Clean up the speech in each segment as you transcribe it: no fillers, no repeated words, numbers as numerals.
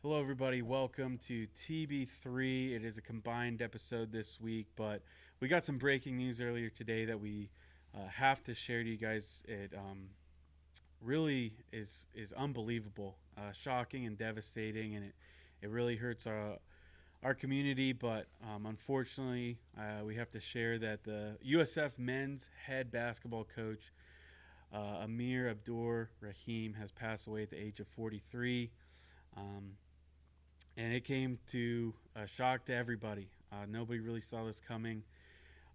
Hello, everybody. Welcome to TB3. It is a combined episode this week, but we got some breaking news earlier today that we have to share to you guys. It really is unbelievable, shocking and devastating, and it really hurts our community. But unfortunately, we have to share that the USF men's head basketball coach, Amir Abdur Rahim, has passed away at the age of 43. And it came to a shock to everybody. Nobody really saw this coming,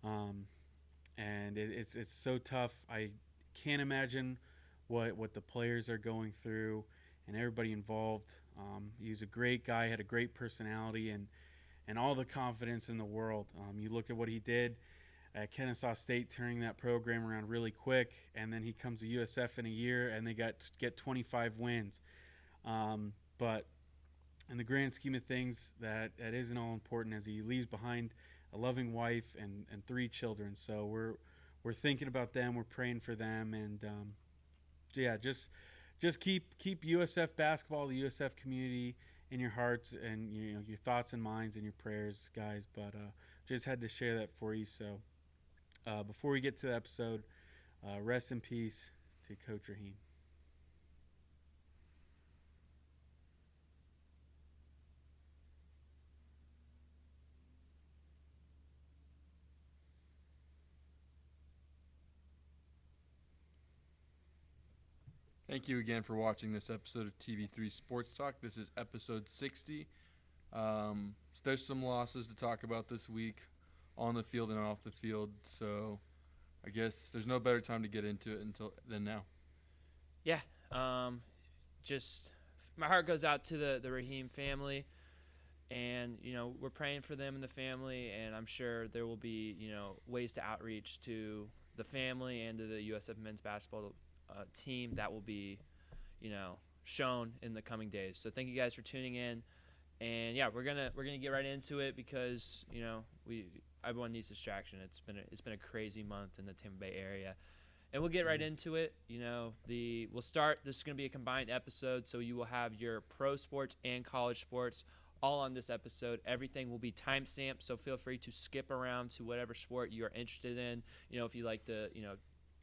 and it's so tough. I can't imagine what the players are going through and everybody involved. He was a great guy, had a great personality, and all the confidence in the world. You look at what he did at Kennesaw State, turning that program around really quick, and then he comes to USF in a year, and they get 25 wins. But in the grand scheme of things, that isn't all important, as he leaves behind a loving wife and 3 children. So we're thinking about them, we're praying for them, and just keep USF basketball, the USF community in your hearts and your thoughts and minds and your prayers, guys. But just had to share that for you. So before we get to the episode, rest in peace to Coach Rahim. Thank you again for watching this episode of TV3 Sports Talk. This is episode 60. So there's some losses to talk about this week on the field and off the field. So I guess there's no better time to get into it than now. Yeah, just my heart goes out to the Rahim family, and we're praying for them and the family, and I'm sure there will be ways to outreach to the family and to the USF men's basketball team that will be shown in the coming days. So thank you guys for tuning in, and yeah, we're gonna get right into it because everyone needs distraction. It's been a crazy month in the Tampa Bay area. And we'll get right into it. We'll start. This is going to be a combined episode, so you will have your pro sports and college sports all on this episode. Everything will be timestamped, so feel free to skip around to whatever sport you are interested in. If you like to,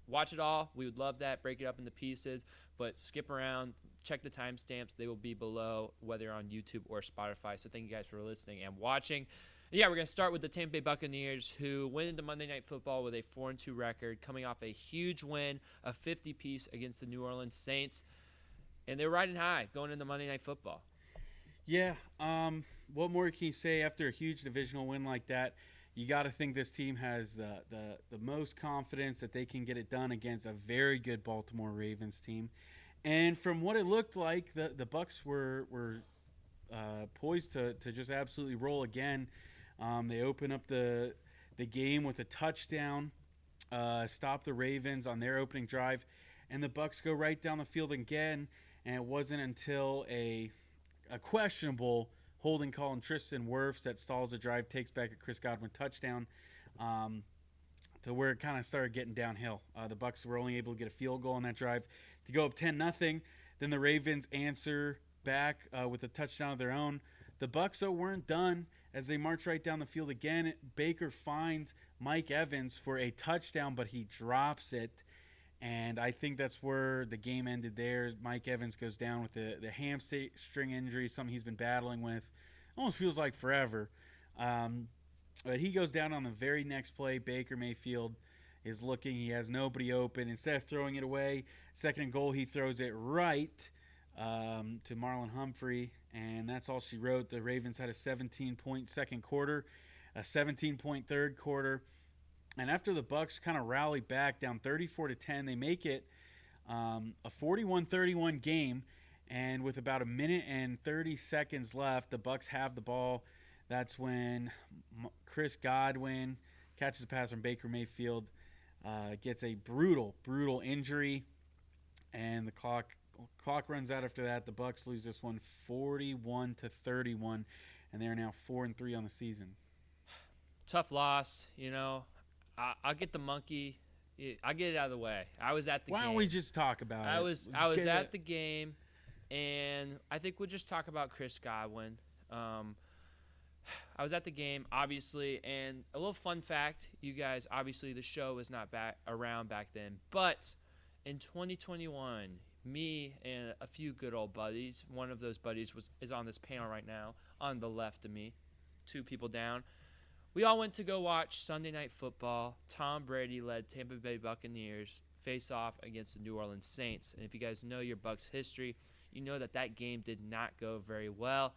watch it all, we would love that. Break it up into pieces, but skip around. Check the timestamps. They will be below, whether on YouTube or Spotify. So thank you guys for listening and watching. Yeah, we're going to start with the Tampa Bay Buccaneers, who went into Monday Night Football with a 4-2 record, coming off a huge win, a 50-piece against the New Orleans Saints. And they're riding high going into Monday Night Football. Yeah, what more can you say after a huge divisional win like that? You got to think this team has the most confidence that they can get it done against a very good Baltimore Ravens team. And from what it looked like, the Bucs were poised to just absolutely roll again. They open up the game with a touchdown, stop the Ravens on their opening drive, and the Bucs go right down the field again. And it wasn't until a questionable holding call on Tristan Wirfs that stalls the drive, takes back a Chris Godwin touchdown, to where it kind of started getting downhill. The Bucs were only able to get a field goal on that drive to go up 10-0. Then the Ravens answer back with a touchdown of their own. The Bucs, though, weren't done as they march right down the field again. Baker finds Mike Evans for a touchdown, but he drops it. And I think that's where the game ended there. Mike Evans goes down with the hamstring injury, something he's been battling with. Almost feels like forever. But he goes down on the very next play. Baker Mayfield is looking. He has nobody open. Instead of throwing it away, second and goal, he throws it right to Marlon Humphrey. And that's all she wrote. The Ravens had a 17-point second quarter, a 17-point third quarter. And after the Bucs kind of rally back down 34-10, they make it a 41-31 game. And with about a minute and 30 seconds left, the Bucs have the ball. That's when Chris Godwin catches a pass from Baker Mayfield, gets a brutal injury, and the clock runs out after that. The Bucs lose this one 41-31, and they are now 4-3 on the season. Tough loss, I'll get the monkey. I'll get it out of the way. I was at the game. Why don't we just talk about it? I was at the game, and I think we'll just talk about Chris Godwin. I was at the game, obviously, and a little fun fact, you guys, obviously the show was not around back then, but in 2021, me and a few good old buddies, one of those buddies is on this panel right now, on the left of me, 2 people down. We all went to go watch Sunday Night Football. Tom Brady led Tampa Bay Buccaneers face off against the New Orleans Saints. And if you guys know your Bucs history, you know that game did not go very well.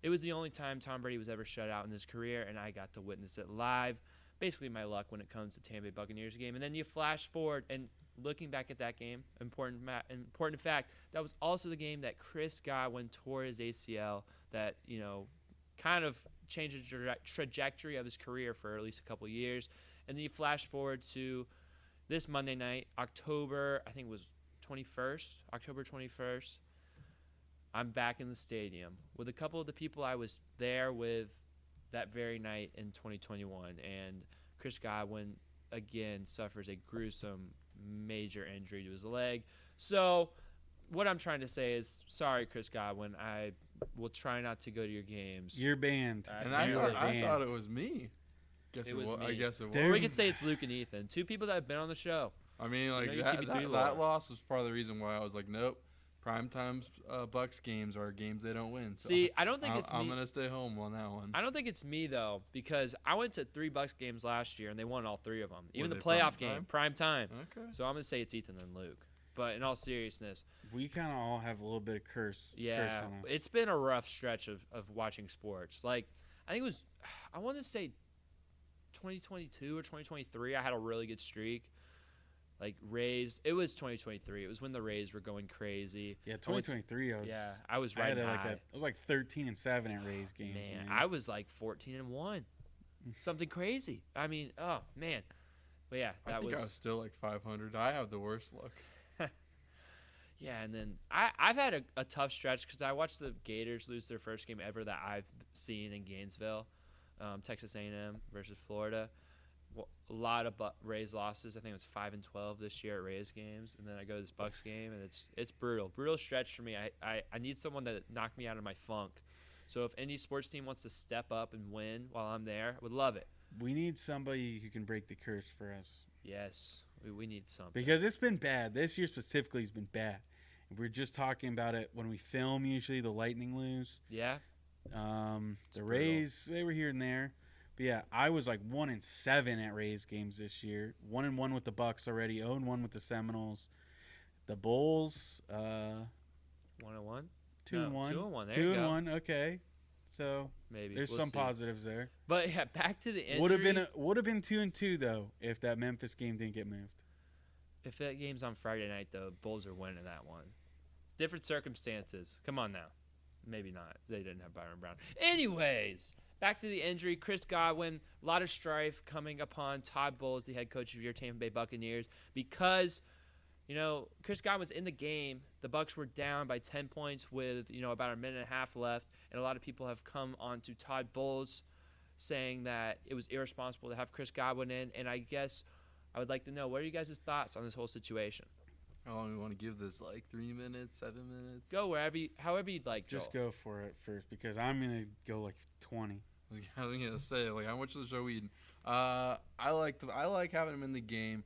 It was the only time Tom Brady was ever shut out in his career, and I got to witness it live. Basically my luck when it comes to Tampa Bay Buccaneers game. And then you flash forward, and looking back at that game, important fact, that was also the game that Chris Godwin tore his ACL that, kind of changed the trajectory of his career for at least a couple years. And then you flash forward to this Monday night, October 21st. I'm back in the stadium with a couple of the people I was there with that very night in 2021. And Chris Godwin, again, suffers a gruesome major injury to his leg. So what I'm trying to say is, sorry, Chris Godwin. I will try not to go to your games. You're banned. And I thought it was me. I guess it was. Or we could say it's Luke and Ethan, 2 people that have been on the show. I mean, like that loss was part of the reason why I was like, nope. Primetime Bucs games are games they don't win. So See, I don't think it's me. I'm gonna stay home on that one. I don't think it's me though, because I went to 3 Bucs games last year and they won all 3 of them, even Were the they playoff prime game, prime time. Okay. So I'm gonna say it's Ethan and Luke. But in all seriousness, we kind of all have a little bit of curse. Yeah, curse on us. it's been a rough stretch of watching sports. Like, I think it was, I want to say 2022 or 2023, I had a really good streak. Like, Rays, it was 2023. It was when the Rays were going crazy. Yeah, 2023. I was right high. I was like 13-7 at Rays games. Man, I was like 14-1. Something crazy. I mean, oh, man. But, yeah, I think I was still like 500. I have the worst luck. Yeah, and then I've had a tough stretch because I watched the Gators lose their first game ever that I've seen in Gainesville, Texas A&M versus Florida. A lot of Rays losses. I think it was 5-12 this year at Rays games, and then I go to this Bucs game, and it's brutal stretch for me. I need someone to knock me out of my funk. So if any sports team wants to step up and win while I'm there, I would love it. We need somebody who can break the curse for us. Yes, we need something. Because it's been bad. This year specifically has been bad. We're just talking about it when we film. Usually the Lightning lose. Yeah. The Rays, they were here and there. But yeah, I was like 1-7 at Rays games this year. 1-1 with the Bucs already. 0-1 with the Seminoles. The Bulls. 1-1. 2-1. 2-1. There you go. 2-1. Okay. So maybe there's some positives there. But yeah, back to the injury. Would have been 2-2 though if that Memphis game didn't get moved. If that game's on Friday night, the Bulls are winning that one. Different circumstances. Come on now. Maybe not. They didn't have Byron Brown. Anyways, back to the injury. Chris Godwin, a lot of strife coming upon Todd Bowles, the head coach of your Tampa Bay Buccaneers, because, Chris Godwin was in the game. The Bucs were down by 10 points with, about a minute and a half left, and a lot of people have come on to Todd Bowles saying that it was irresponsible to have Chris Godwin in, and I guess I would like to know, what are you guys' thoughts on this whole situation? How long do we want to give this? Like 3 minutes, 7 minutes? Go however you'd like, Joel. Just go for it first because I'm going to go like 20. I was going to say, like, how much of the show we eating? I like having him in the game.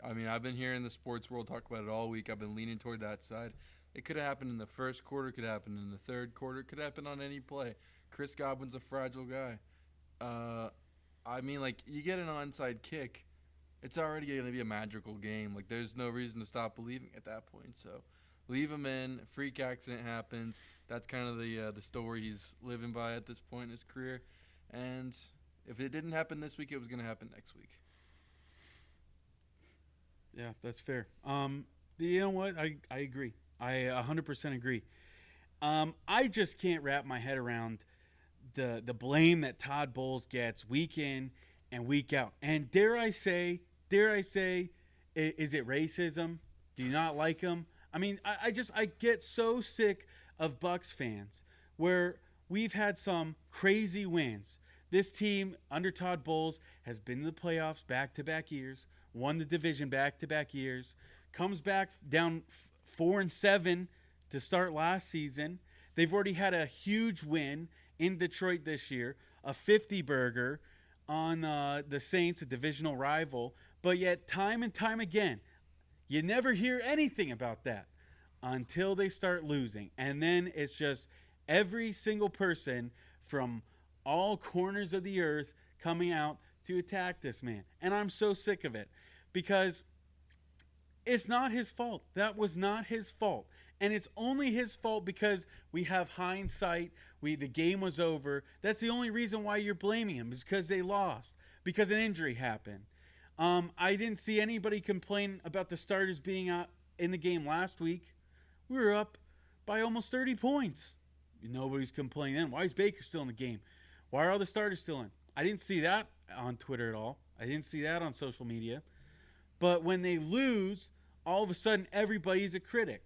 I mean, I've been hearing the sports world talk about it all week. I've been leaning toward that side. It could have happened in the first quarter. Could happen in the third quarter. It could happen on any play. Chris Godwin's a fragile guy. I mean, like, you get an onside kick, it's already going to be a magical game. Like, there's no reason to stop believing at that point. So, leave him in. Freak accident happens. That's kind of the story he's living by at this point in his career. And if it didn't happen this week, it was going to happen next week. Yeah, that's fair. You know what? I agree. I 100% agree. I just can't wrap my head around the blame that Todd Bowles gets week in and week out. And dare I say, is it racism? Do you not like him? I mean, I get so sick of Bucs fans where we've had some crazy wins. This team under Todd Bowles has been in the playoffs back-to-back years, won the division back-to-back years, comes back down 4-7 to start last season. They've already had a huge win in Detroit this year, a 50-burger on the Saints, a divisional rival. But yet, time and time again, you never hear anything about that until they start losing. And then it's just every single person from all corners of the earth coming out to attack this man. And I'm so sick of it because it's not his fault. That was not his fault. And it's only his fault because we have hindsight. The game was over. That's the only reason why you're blaming him, is because they lost, because an injury happened. I didn't see anybody complain about the starters being out in the game last week. We were up by almost 30 points. Nobody's complaining then. Why is Baker still in the game? Why are all the starters still in? I didn't see that on Twitter at all. I didn't see that on social media. But when they lose, all of a sudden everybody's a critic.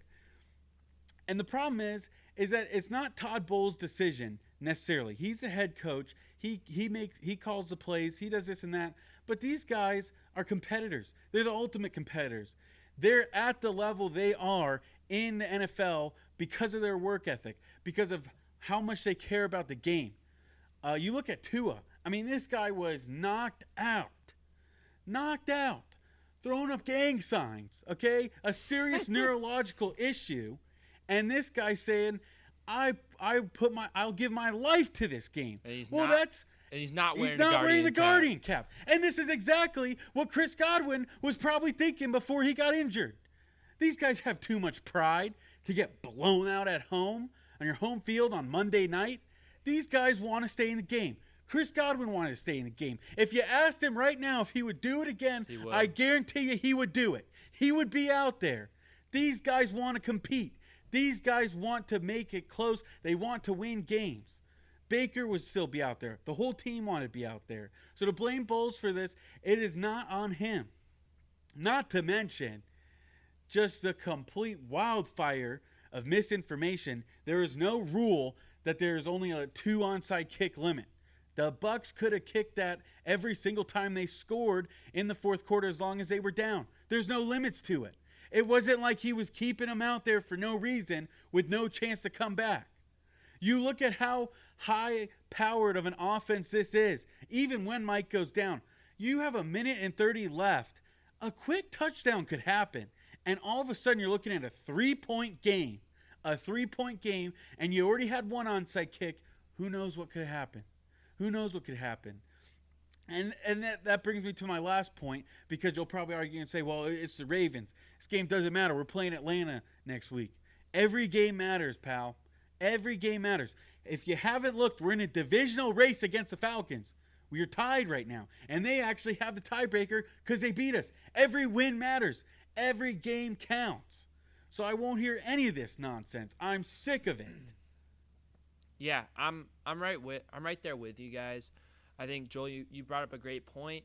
And the problem is that it's not Todd Bowles' decision necessarily. He's the head coach. He calls the plays. He does this and that. But these guys are competitors. They're the ultimate competitors. They're at the level they are in the NFL because of their work ethic, because of how much they care about the game. You look at Tua. I mean, this guy was knocked out, throwing up gang signs, okay? A serious neurological issue. And this guy saying, I'll give my life to this game. And he's not wearing the Guardian cap. And this is exactly what Chris Godwin was probably thinking before he got injured. These guys have too much pride to get blown out at home on your home field on Monday night. These guys want to stay in the game. Chris Godwin wanted to stay in the game. If you asked him right now if he would do it again, I guarantee you he would do it. He would be out there. These guys want to compete. These guys want to make it close. They want to win games. Baker would still be out there. The whole team wanted to be out there. So to blame Bowles for this, it is not on him. Not to mention just the complete wildfire of misinformation. There is no rule that there is only a 2 onside kick limit. The Bucs could have kicked that every single time they scored in the fourth quarter as long as they were down. There's no limits to it. It wasn't like he was keeping them out there for no reason with no chance to come back. You look at how high-powered of an offense this is. Even when Mike goes down, you have 1:30 left. A quick touchdown could happen, and all of a sudden you're looking at a 3-point game. A 3-point game, and you already had one onside kick. Who knows what could happen? Who knows what could happen? And that brings me to my last point, because you'll probably argue and say, well, it's the Ravens. This game doesn't matter. We're playing Atlanta next week. Every game matters, pal. Every game matters. If you haven't looked, we're in a divisional race against the Falcons. We are tied right now. And they actually have the tiebreaker because they beat us. Every win matters. Every game counts. So I won't hear any of this nonsense. I'm sick of it. Yeah, I'm right there with you guys. I think, Joel, you brought up a great point.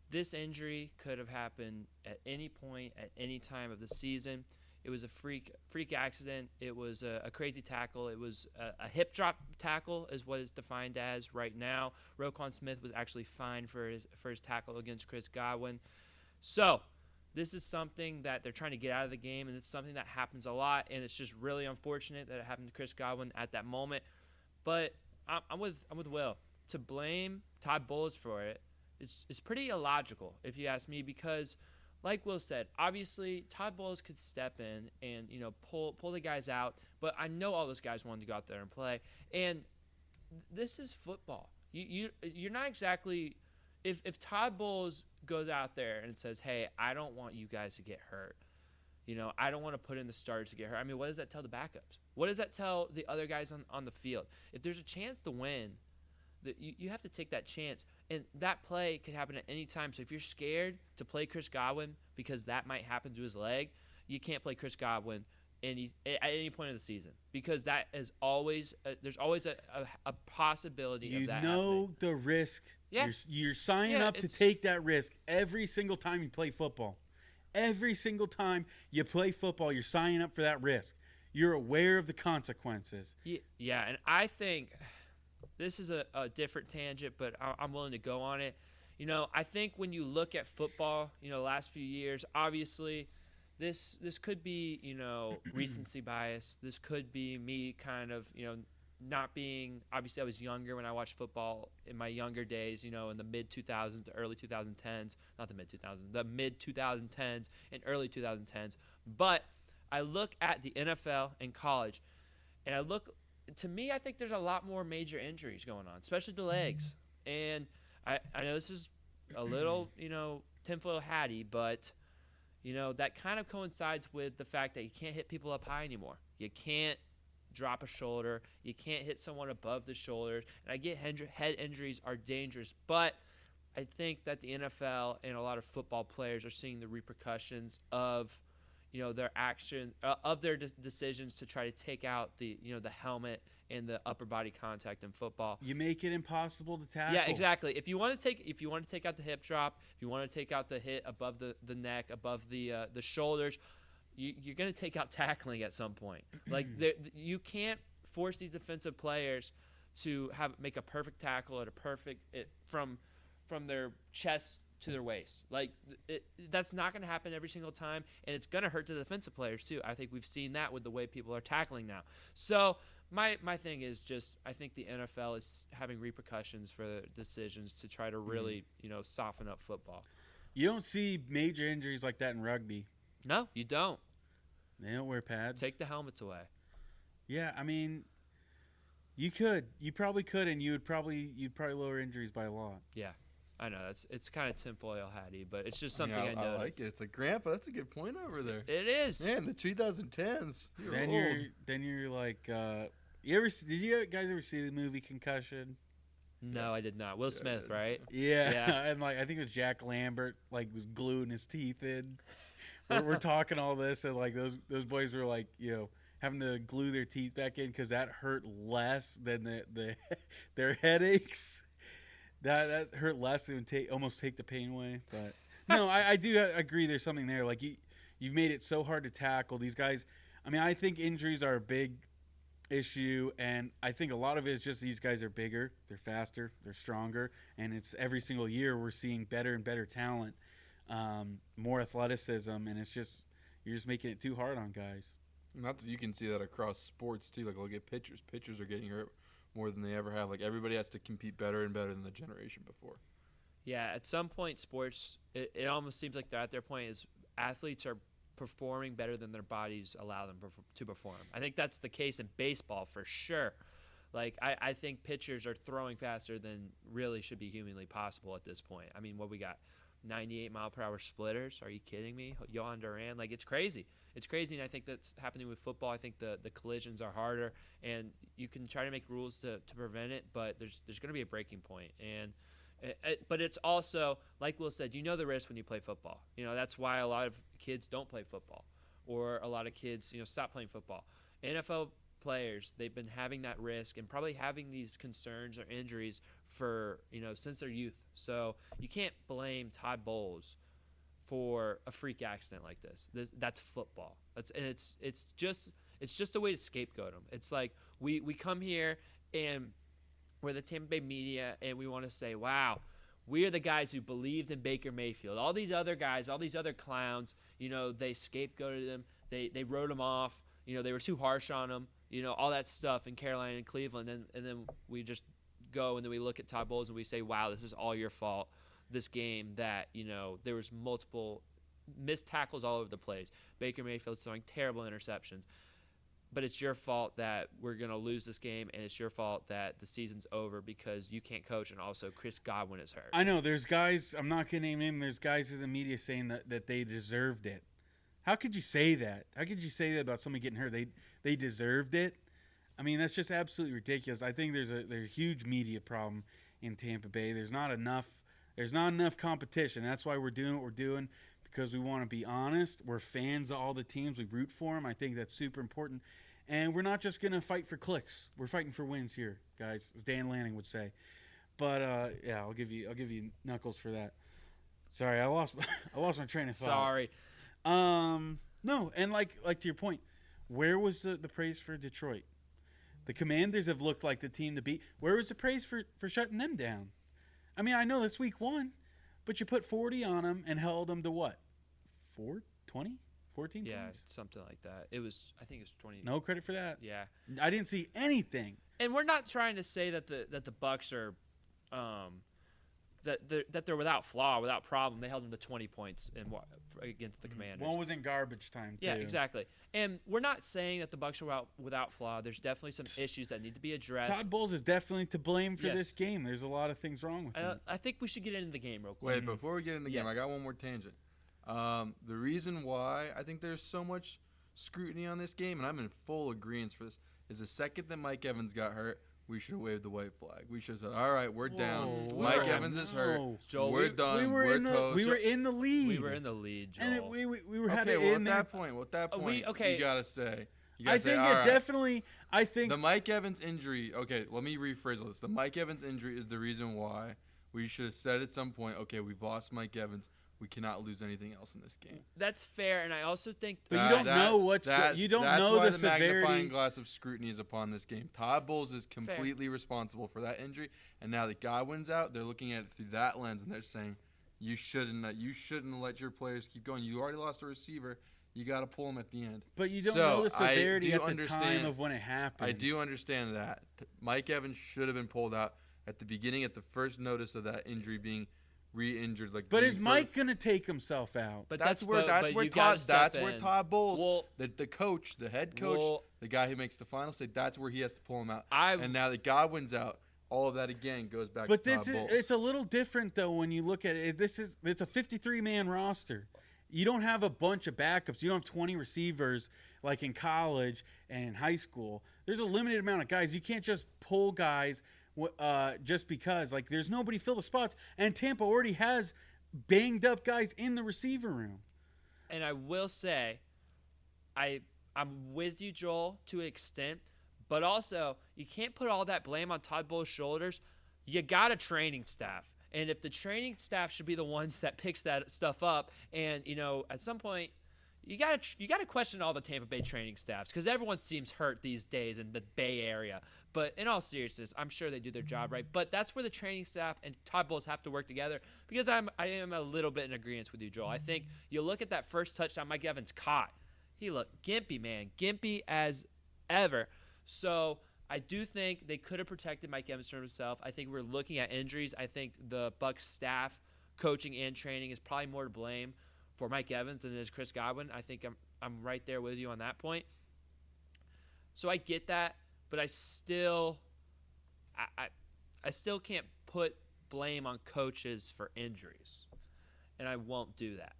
This injury could have happened at any point, at any time of the season. It was a freak accident. It was a crazy tackle. It was a hip drop tackle is what it's defined as right now. Roquan Smith was actually fined for his tackle against Chris Godwin. So this is something that they're trying to get out of the game, and it's something that happens a lot, and it's just really unfortunate that it happened to Chris Godwin at that moment. But I'm with Will. To blame Todd Bowles for it is pretty illogical, if you ask me, because like Will said, obviously Todd Bowles could step in and pull the guys out, but I know all those guys wanted to go out there and play. And this is football. You're not exactly if Todd Bowles goes out there and says, "Hey, I don't want you guys to get hurt. I don't want to put in the starters to get hurt." I mean, what does that tell the backups? What does that tell the other guys on the field? If there's a chance to win, you have to take that chance. And that play could happen at any time. So if you're scared to play Chris Godwin because that might happen to his leg, you can't play Chris Godwin at any point of the season, because that is always there's always a possibility of that happening. The risk. Yeah. You're signing up to take that risk every single time you play football. Every single time you play football, you're signing up for that risk. You're aware of the consequences. Yeah, and I think this is a different tangent, but I'm willing to go on it. I think when you look at football, last few years, obviously this could be, recency bias. This could be me kind of, not being, obviously I was younger when I watched football in my younger days, in the mid 2000s to early 2010s, not the mid 2000s, the mid 2010s and early 2010s. But I look at the NFL and college, and to me, I think there's a lot more major injuries going on, especially the legs. And I know this is a little, tinfoil hatty, but that kind of coincides with the fact that you can't hit people up high anymore. You can't drop a shoulder. You can't hit someone above the shoulders. And I get head injuries are dangerous, but I think that the NFL and a lot of football players are seeing the repercussions of, their action, of their decisions to try to take out the helmet and the upper body contact in football. You make it impossible to tackle. Yeah, exactly. If you want to take out the hip drop, if you want to take out the hit above the neck, above the shoulders, you're going to take out tackling at some point. Like you can't force these defensive players to make a perfect tackle at from their chest to their waist. Like that's not going to happen every single time, and it's going to hurt the defensive players too. I think we've seen that with the way people are tackling now. So my thing is just I think the NFL is having repercussions for the decisions to try to really soften up football. You don't see major injuries like that in rugby. No, you don't. They don't wear pads. Take the helmets away. Yeah, I mean, you probably could, and you'd probably lower injuries by a lot. Yeah, I know it's kind of tinfoil hatty, but it's just something I noticed. I like it. It's like, Grandpa, that's a good point over there. It is. Man, the 2010s. You're like, did you guys ever see the movie Concussion? No, I did not. Will Smith, right? Yeah. And I think it was Jack Lambert, was gluing his teeth in. We're talking all this, and those boys were having to glue their teeth back in because that hurt less than their headaches. That hurt less than almost take the pain away. But no, I do agree. There's something there. You've made it so hard to tackle these guys. I mean, I think injuries are a big issue, and I think a lot of it is just these guys are bigger, they're faster, they're stronger, and it's every single year we're seeing better and better talent, more athleticism, and you're just making it too hard on guys. Not that you can see that across sports too. Look at pitchers. Pitchers are getting hurt more than they ever have. Everybody has to compete better and better than the generation before. Yeah, at some point, sports it almost seems like they're at their point is athletes are performing better than their bodies allow them to perform. I think that's the case in baseball for sure. I think pitchers are throwing faster than really should be humanly possible at this point. I mean, what we got, 98-mile-per-hour splitters? Are you kidding me? Yohan Duran? It's crazy. It's crazy, and I think that's happening with football. I think the collisions are harder, and you can try to make rules to prevent it, but there's going to be a breaking point. But it's also, like Will said, the risk when you play football. That's why a lot of kids don't play football, or a lot of kids, stop playing football. NFL players, they've been having that risk and probably having these concerns or injuries for, since their youth. So you can't blame Todd Bowles for a freak accident like this. That's football. It's just a way to scapegoat him. It's like we come here and we're the Tampa Bay media, and we want to say, wow, we are the guys who believed in Baker Mayfield. All these other guys, all these other clowns, they scapegoated him. They wrote him off. They were too harsh on him. All that stuff in Carolina and Cleveland. And then we just go and then we look at Todd Bowles and we say, wow, this is all your fault. This game that, there was multiple missed tackles all over the place. Baker Mayfield throwing terrible interceptions. But it's your fault that we're going to lose this game, and it's your fault that the season's over because you can't coach, and also Chris Godwin is hurt. I know. There's guys, I'm not going to name them, there's guys in the media saying that they deserved it. How could you say that? How could you say that about somebody getting hurt? They deserved it? I mean, that's just absolutely ridiculous. I think there's a huge media problem in Tampa Bay. There's not enough competition. That's why we're doing what we're doing, because we want to be honest. We're fans of all the teams. We root for them. I think that's super important. And we're not just going to fight for clicks. We're fighting for wins here, guys, as Dan Lanning would say. But yeah, I'll give you knuckles for that. Sorry, I lost my train of thought. Sorry. No, and like to your point, where was the praise for Detroit? The Commanders have looked like the team to beat. Where was the praise for shutting them down? I mean, I know that's week 1, but you put 40 on them and held them to what? 20? 14 Yeah, points? something like that. It was, I think it was 20. No credit for that. Yeah. I didn't see anything. And we're not trying to say that the Bucs are that they're without flaw, without problem. They held them to 20 points against the Commanders. One was in garbage time, too. Yeah, exactly. And we're not saying that the Bucs are without flaw. There's definitely some issues that need to be addressed. Todd Bowles is definitely to blame for Yes. this game. There's a lot of things wrong with him. I think we should get into the game real quick. Wait, before we get in the game, I Yes. got one more tangent. The reason why I think there's so much scrutiny on this game, and I'm in full agreement for this, is the second that Mike Evans got hurt, we should have waved the white flag. We should have said, all right, we're down. Whoa, Mike whoa, Evans is hurt. no. Joel, we're done. we were Toast. in the lead. We were in the lead, Joel. And we were had Okay, it well, in at there. that point, we- okay. you gotta say. I think all it right. definitely. I think The Mike Evans injury. Okay, let me rephrase this. The Mike Evans injury is the reason why we should have said at some point, okay, we've lost Mike Evans. We cannot lose anything else in this game. That's fair, and I also think But you don't know what's you don't that's know why the magnifying severity. glass of scrutiny is upon this game. Todd Bowles is completely responsible for that injury, and now that Godwin's out, they're looking at it through that lens, and they're saying you shouldn't let your players keep going. You already lost a receiver. You got to pull him at the end. But you don't So, know the I severity do at the understand- time of when it happens. I do understand that. Mike Evans should have been pulled out at the beginning, at the first notice of that injury being re-injured. But is Mike gonna take himself out? But That's where you gotta step Todd in. Bowles, Well, the coach, the head coach, Well- the guy who makes the final say that's where he has to pull him out. I- And now that Godwin's out, all of that again goes back But to Todd Bowles. it's a little different though when you look at it. It's a 53-man roster. You don't have a bunch of backups. You don't have 20 receivers like in college and in high school. There's a limited amount of guys. You can't just pull guys just because. Like there's nobody to fill the spots. And Tampa already has banged up guys in the receiver room. And I will say, I'm with you, Joel, to an extent, but also you can't put all that blame on Todd Bowles' shoulders. You got a training staff, and if the training staff should be the ones that picks that stuff up, and at some point, you gotta question all the Tampa Bay training staffs because everyone seems hurt these days in the Bay Area. But in all seriousness, I'm sure they do their job right. But that's where the training staff and Todd Bowles have to work together because I am a little bit in agreement with you, Joel. I think you look at that first touchdown Mike Evans caught. He looked gimpy, man. Gimpy as ever. So I do think they could have protected Mike Evans from himself. I think we're looking at injuries. I think the Bucs staff, coaching and training is probably more to blame for Mike Evans than it is Chris Godwin. I think I'm right there with you on that point. So I get that, but I still can't put blame on coaches for injuries, and I won't do that.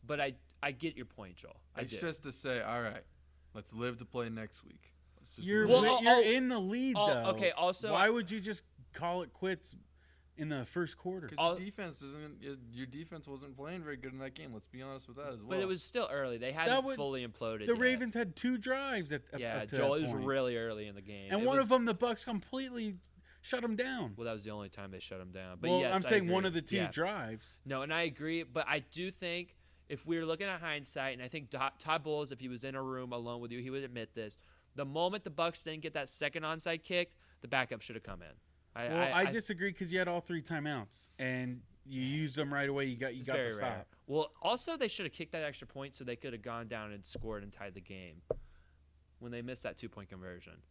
But I get your point, Joel. It's just to say, all right, let's live to play next week. Let's just You're live. in the lead though. Okay. Also, why would you just call it quits in the first quarter? Because your defense wasn't playing very good in that game. Let's be honest with that as well. But it was still early. They hadn't fully imploded. The yet. Ravens had 2 drives at Yeah, to Joel, that it was point. really early in the game. And one of them, the Bucs completely shut them down. Well, that was the only time they shut him down. But Well, yes, I'm I saying agree. one of the 2 Yeah. drives. No, and I agree. But I do think if we're looking at hindsight, and I think Todd Bowles, if he was in a room alone with you, he would admit this. The moment the Bucs didn't get that second onside kick, the backup should have come in. I disagree because you had all 3 timeouts and you used them right away. You got It's the very stop. rare. Well, also they should have kicked that extra point so they could have gone down and scored and tied the game when they missed that 2-point conversion.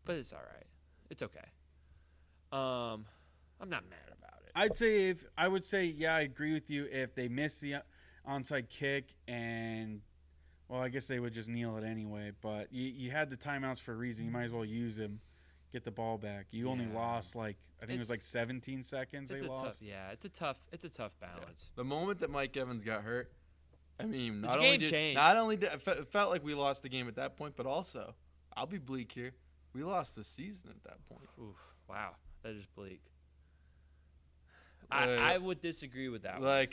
But it's all right. It's okay. I'm not mad about it. I would say I agree with you if they miss the onside kick and well, I guess they would just kneel it anyway. But you had the timeouts for a reason. You might as well use them. Get the ball back. You only lost I think it was 17 seconds they lost. It's a tough balance. The moment that Mike Evans got hurt, I mean, It's game changed. not only did it felt like we lost the game at that point, but also, I'll be bleak here, we lost the season at that point. Oof, wow, that is bleak. I would disagree with that one.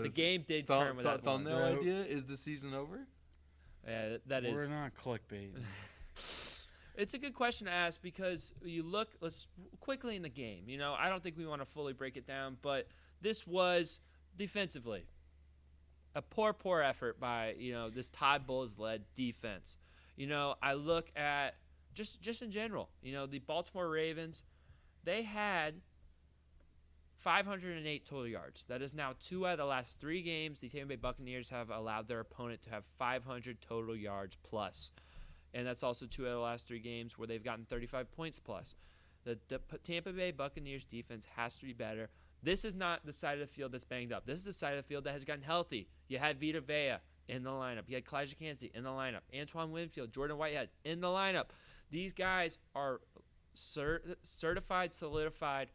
The game did turn with that one. thumbnail idea, is the season over? Yeah, that is. We're not clickbait. It's a good question to ask because you look. Let's quickly in the game. I don't think we want to fully break it down, but this was defensively a poor effort by this Todd Bowles led defense. I look at just in general. The Baltimore Ravens, they had 508 total yards. That is now 2 out of the last 3 games. The Tampa Bay Buccaneers have allowed their opponent to have 500 total yards plus. And that's also 2 out of the last 3 games where they've gotten 35 points plus. The Tampa Bay Buccaneers defense has to be better. This is not the side of the field that's banged up. This is the side of the field that has gotten healthy. You had Vita Vea in the lineup. You had Kalijah Kancey in the lineup. Antoine Winfield, Jordan Whitehead in the lineup. These guys are certified, solidified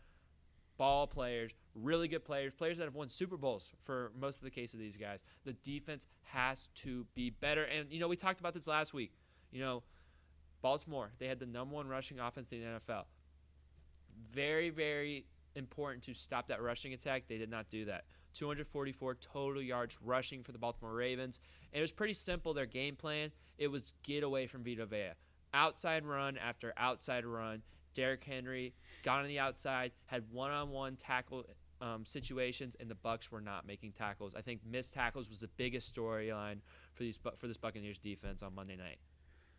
ball players, really good players, players that have won Super Bowls for most of the case of these guys. The defense has to be better. And, we talked about this last week. Baltimore, they had the number 1 rushing offense in the NFL. Very, very important to stop that rushing attack. They did not do that. 244 total yards rushing for the Baltimore Ravens. And it was pretty simple, their game plan. It was get away from Vita Vea. Outside run after outside run. Derrick Henry got on the outside, had one-on-one tackle situations, and the Bucs were not making tackles. I think missed tackles was the biggest storyline for this Buccaneers defense on Monday night.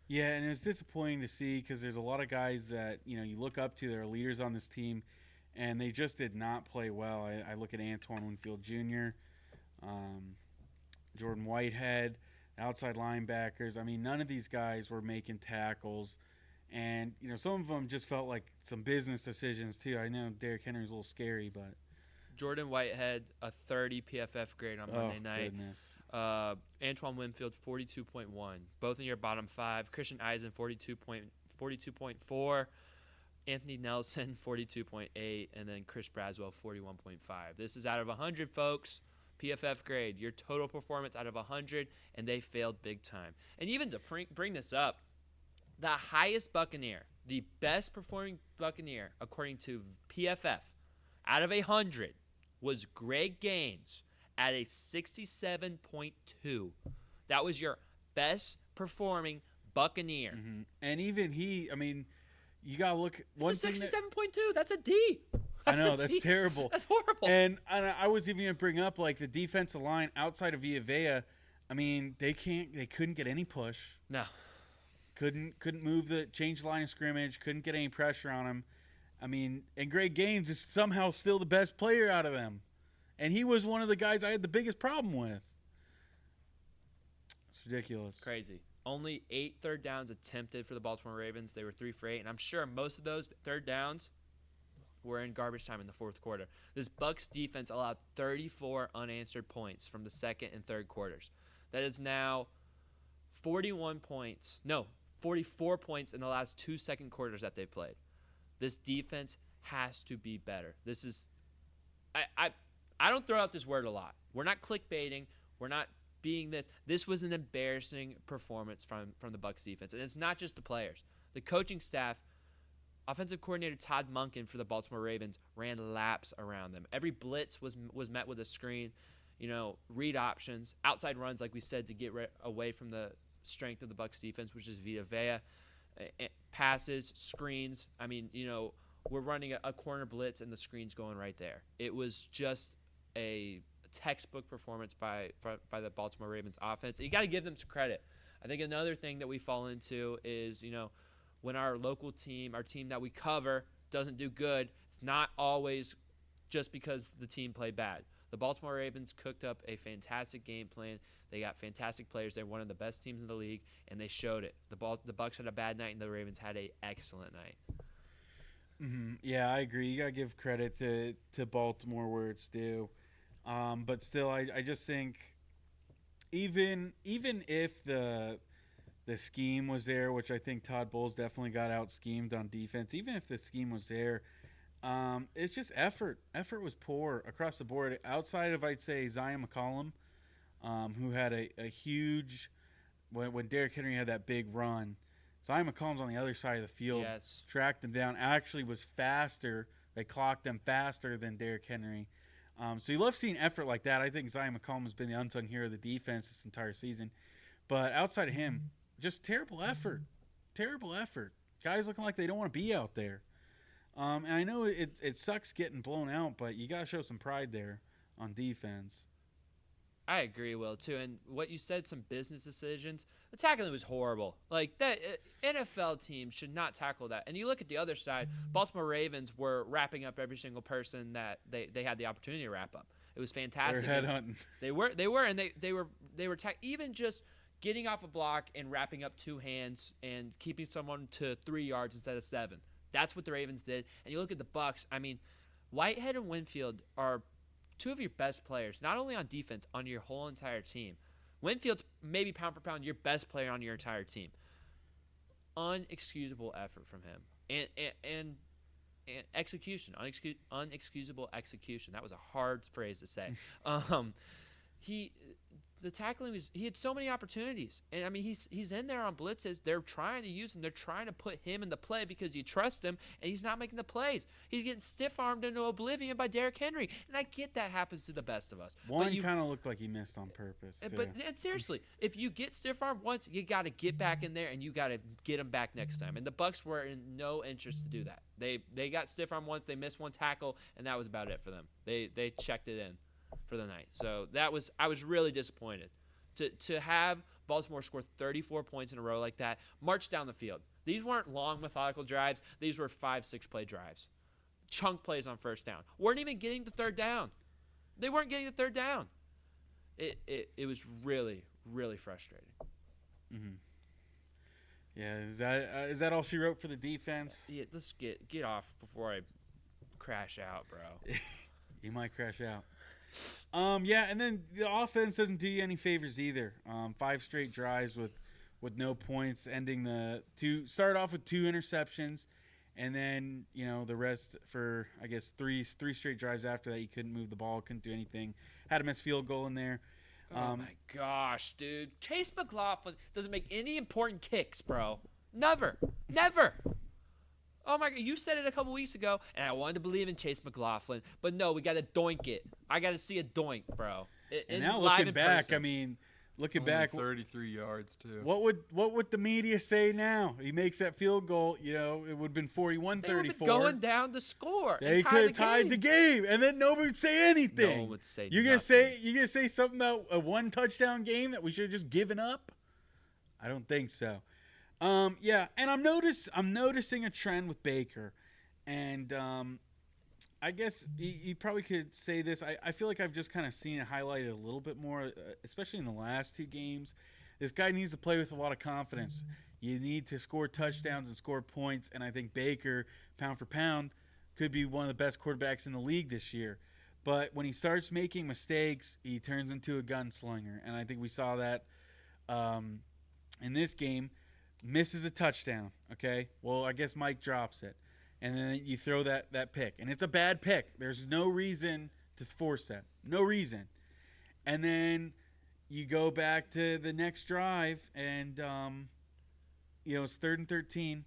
Yeah, and it was disappointing to see because there's a lot of guys that you look up to. They're leaders on this team, and they just did not play well. I look at Antoine Winfield Jr., Jordan Whitehead, outside linebackers. I mean, none of these guys were making tackles. And, some of them just felt like some business decisions, too. I know Derrick Henry's a little scary, but. Jordan Whitehead, a 30 PFF grade on Monday night. Goodness. Antoine Winfield, 42.1. Both in your bottom 5. Christian Eisen, 42.4. Anthony Nelson, 42.8. And then Chris Braswell, 41.5. This is out of 100, folks. PFF grade. Your total performance out of 100, and they failed big time. And even to bring this up, the highest Buccaneer, the best performing Buccaneer, according to PFF, out of 100, was Greg Gaines at a 67.2. That was your best performing Buccaneer. Mm-hmm. And even he, you got to look. It's a 67.2. That's a D. I know, that's terrible. That's horrible. And I was even going to bring up, the defensive line outside of Vita Vea. They couldn't get any push. No. Couldn't move change the line of scrimmage, couldn't get any pressure on him. And Greg Gaines is somehow still the best player out of them. And he was one of the guys I had the biggest problem with. It's ridiculous. Crazy. Only 8 third downs attempted for the Baltimore Ravens. They were 3 for 8. And I'm sure most of those third downs were in garbage time in the fourth quarter. This Bucs defense allowed 34 unanswered points from the second and third quarters. That is now 44 points in the last 2 second quarters that they've played. This defense has to be better. This is I don't throw out this word a lot. We're not clickbaiting. We're not being this. This was an embarrassing performance from the Bucs defense. And it's not just the players. The coaching staff, offensive coordinator Todd Monken for the Baltimore Ravens ran laps around them. Every blitz was met with a screen, read options, outside runs, like we said, to get away from the strength of the Bucs defense, which is Vita Vea, passes, screens. We're running a corner blitz and the screen's going right there. It was just a textbook performance by the Baltimore Ravens offense. You got to give them some credit. I think another thing that we fall into is, when our local team, our team that we cover, doesn't do good, it's not always just because the team played bad. The Baltimore Ravens cooked up a fantastic game plan. They got fantastic players. They're one of the best teams in the league, and they showed it. The Bucs had a bad night, and the Ravens had an excellent night. Mm-hmm. Yeah, I agree. You got to give credit to Baltimore where it's due. But still, I just think even if the scheme was there, which I think Todd Bowles definitely got out-schemed on defense, even if the scheme was there, it's just effort. Effort was poor across the board. Outside of, I'd say, Zion McCollum, who had a huge – when Derrick Henry had that big run, Zion McCollum's on the other side of the field, yes, tracked him down, actually was faster. They clocked him faster than Derrick Henry. So you love seeing effort like that. I think Zion McCollum has been the unsung hero of the defense this entire season. But outside of him, just terrible effort. Terrible effort. Guys looking like they don't want to be out there. And I know it sucks getting blown out, but you got to show some pride there on defense. I agree, Will, too. And what you said, some business decisions, the tackling was horrible. Like, that NFL teams should not tackle that. And you look at the other side, Baltimore Ravens were wrapping up every single person that they had the opportunity to wrap up. It was fantastic. They're headhunting. They were, and they were even just getting off a block and wrapping up two hands and keeping someone to 3 yards instead of 7. That's what the Ravens did. And you look at the Bucs. I mean, Whitehead and Winfield are two of your best players, not only on defense, on your whole entire team. Winfield's maybe pound for pound your best player on your entire team. Unexcusable effort from him, and execution, unexcusable execution. That was a hard phrase to say. The tackling was, he had so many opportunities, and I mean he's in there on blitzes. They're trying to use him. They're trying to put him in the play because you trust him, and he's not making the plays. He's getting stiff-armed into oblivion by Derrick Henry, and I get that happens to the best of us. One kind of looked like he missed on purpose. But seriously, if you get stiff-armed once, you got to get back in there, and you got to get him back next time. And the Bucs were in no interest to do that. They got stiff-armed once. They missed one tackle, and that was about it for them. They checked it in for the night. So I was really disappointed to have Baltimore score 34 points in a row like that, march down the field. These weren't long, methodical drives. These were 5-6 play drives. Chunk plays on first down. Weren't even getting the third down. They weren't getting the third down. It was really, really frustrating. Mm-hmm. Yeah, is that all she wrote for the defense? Yeah, let's get off before I crash out, bro. You might crash out. Yeah, and then the offense doesn't do you any favors either. 5 straight drives with no points, ending started off with 2 interceptions, and then the rest for I guess three straight drives after that. You couldn't move the ball, couldn't do anything. Had a missed field goal in there. Oh my gosh, dude! Chase McLaughlin doesn't make any important kicks, bro. Never. Oh my God, you said it a couple weeks ago, and I wanted to believe in Chase McLaughlin, but no, we got to doink it. I got to see a doink, bro. And now looking back, I mean, looking back, 33 yards too. What would the media say now? He makes that field goal, it would have been 41-34. They would have been going down to score. They could have tied the game, and then nobody would say anything. No one would say you nothing. You gonna say something about a 1 touchdown game that we should have just given up? I don't think so. Yeah, and I'm noticing a trend with Baker, and I guess you probably could say this. I feel like I've just kind of seen it highlighted a little bit more, especially in the last 2 games. This guy needs to play with a lot of confidence. You need to score touchdowns and score points, and I think Baker, pound for pound, could be one of the best quarterbacks in the league this year. But when he starts making mistakes, he turns into a gunslinger, and I think we saw that in this game. Misses a touchdown, okay? Well, I guess Mike drops it. And then you throw that pick. And it's a bad pick. There's no reason to force that. No reason. And then you go back to the next drive, and, it's 3rd and 13.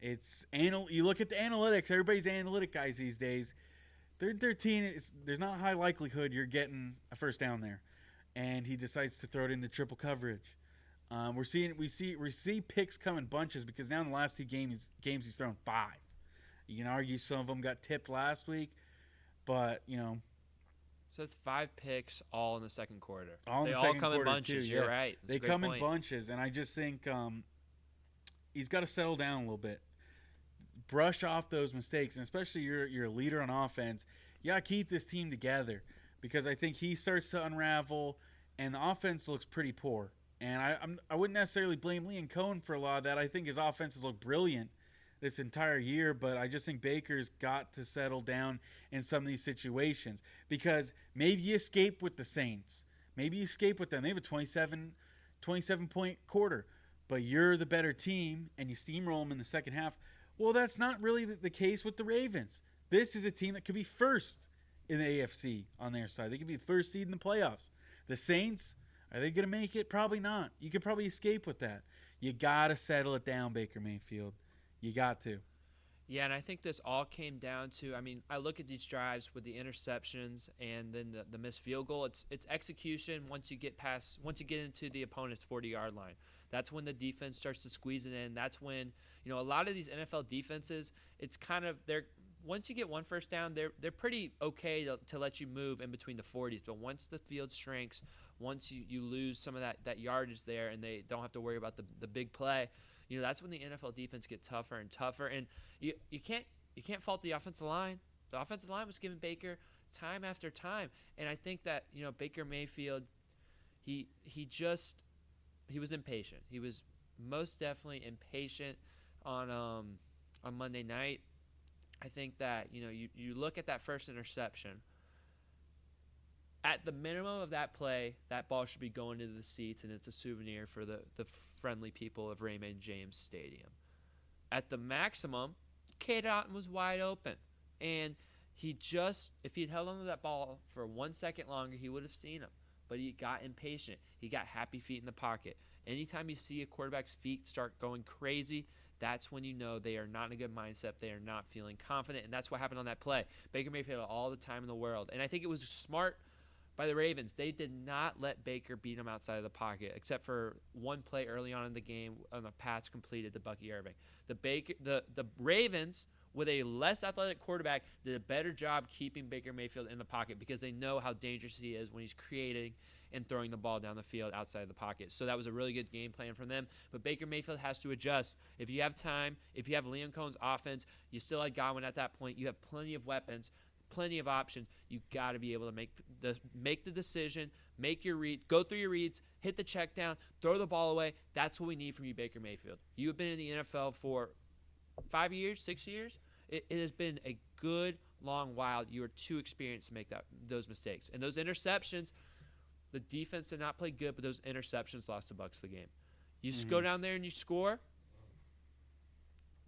You look at the analytics. Everybody's analytic guys these days. 3rd and 13, there's not a high likelihood you're getting a first down there. And he decides to throw it into triple coverage. We see picks come in bunches because now in the last 2 games he's thrown 5. You can argue some of them got tipped last week, but So that's 5 picks all in the second quarter. They all come in bunches. Too, You're right. That's they come in bunches, and I just think he's got to settle down a little bit, brush off those mistakes, and especially you're a leader on offense. You got to keep this team together because I think he starts to unravel, and the offense looks pretty poor. And I wouldn't necessarily blame Liam Cohen for a lot of that. I think his offenses look brilliant this entire year, but I just think Baker's got to settle down in some of these situations because maybe you escape with the Saints. Maybe you escape with them. They have a 27-point quarter, but you're the better team and you steamroll them in the second half. Well, that's not really the case with the Ravens. This is a team that could be first in the AFC on their side. They could be the first seed in the playoffs. The Saints, are they going to make it? Probably not. You could probably escape with that. You got to settle it down, Baker Mayfield. You got to. Yeah, and I think this all came down to, I look at these drives with the interceptions and then the missed field goal. It's execution once you get into the opponent's 40-yard line. That's when the defense starts to squeeze it in. That's when, a lot of these NFL defenses, it's kind of once you get one first down, they're pretty okay to let you move in between the 40s. But once the field shrinks, once you lose some of that yardage there, and they don't have to worry about the big play, that's when the NFL defense gets tougher and tougher. And you can't fault the offensive line. The offensive line was giving Baker time after time, and I think that Baker Mayfield, he was impatient. He was most definitely impatient on Monday night. I think that you look at that first interception. At the minimum of that play, that ball should be going into the seats, and it's a souvenir for the friendly people of Raymond James Stadium. At the maximum, Cade Otton was wide open, and if he'd held onto that ball for 1 second longer, he would have seen him. But he got impatient. He got happy feet in the pocket. Anytime you see a quarterback's feet start going crazy, that's when you know they are not in a good mindset. They are not feeling confident, and that's what happened on that play. Baker Mayfield had all the time in the world, and I think it was smart by the Ravens. They did not let Baker beat him outside of the pocket, except for one play early on in the game on a pass completed to Bucky Irving. The Ravens, with a less athletic quarterback, did a better job keeping Baker Mayfield in the pocket because they know how dangerous he is when he's creating and throwing the ball down the field outside of the pocket. So that was a really good game plan from them. But Baker Mayfield has to adjust. If you have time, if you have Liam Cohen's offense, you still had Godwin at that point. You have plenty of weapons, plenty of options. You got to be able to make the decision, make your read, go through your reads, hit the check down, throw the ball away. That's what we need from you, Baker Mayfield. You have been in the NFL for 5 years, 6 years. It has been a good long while. You are too experienced to make those mistakes. And those interceptions, the defense did not play good, but those interceptions lost the Bucs the game. You just go down there and you score.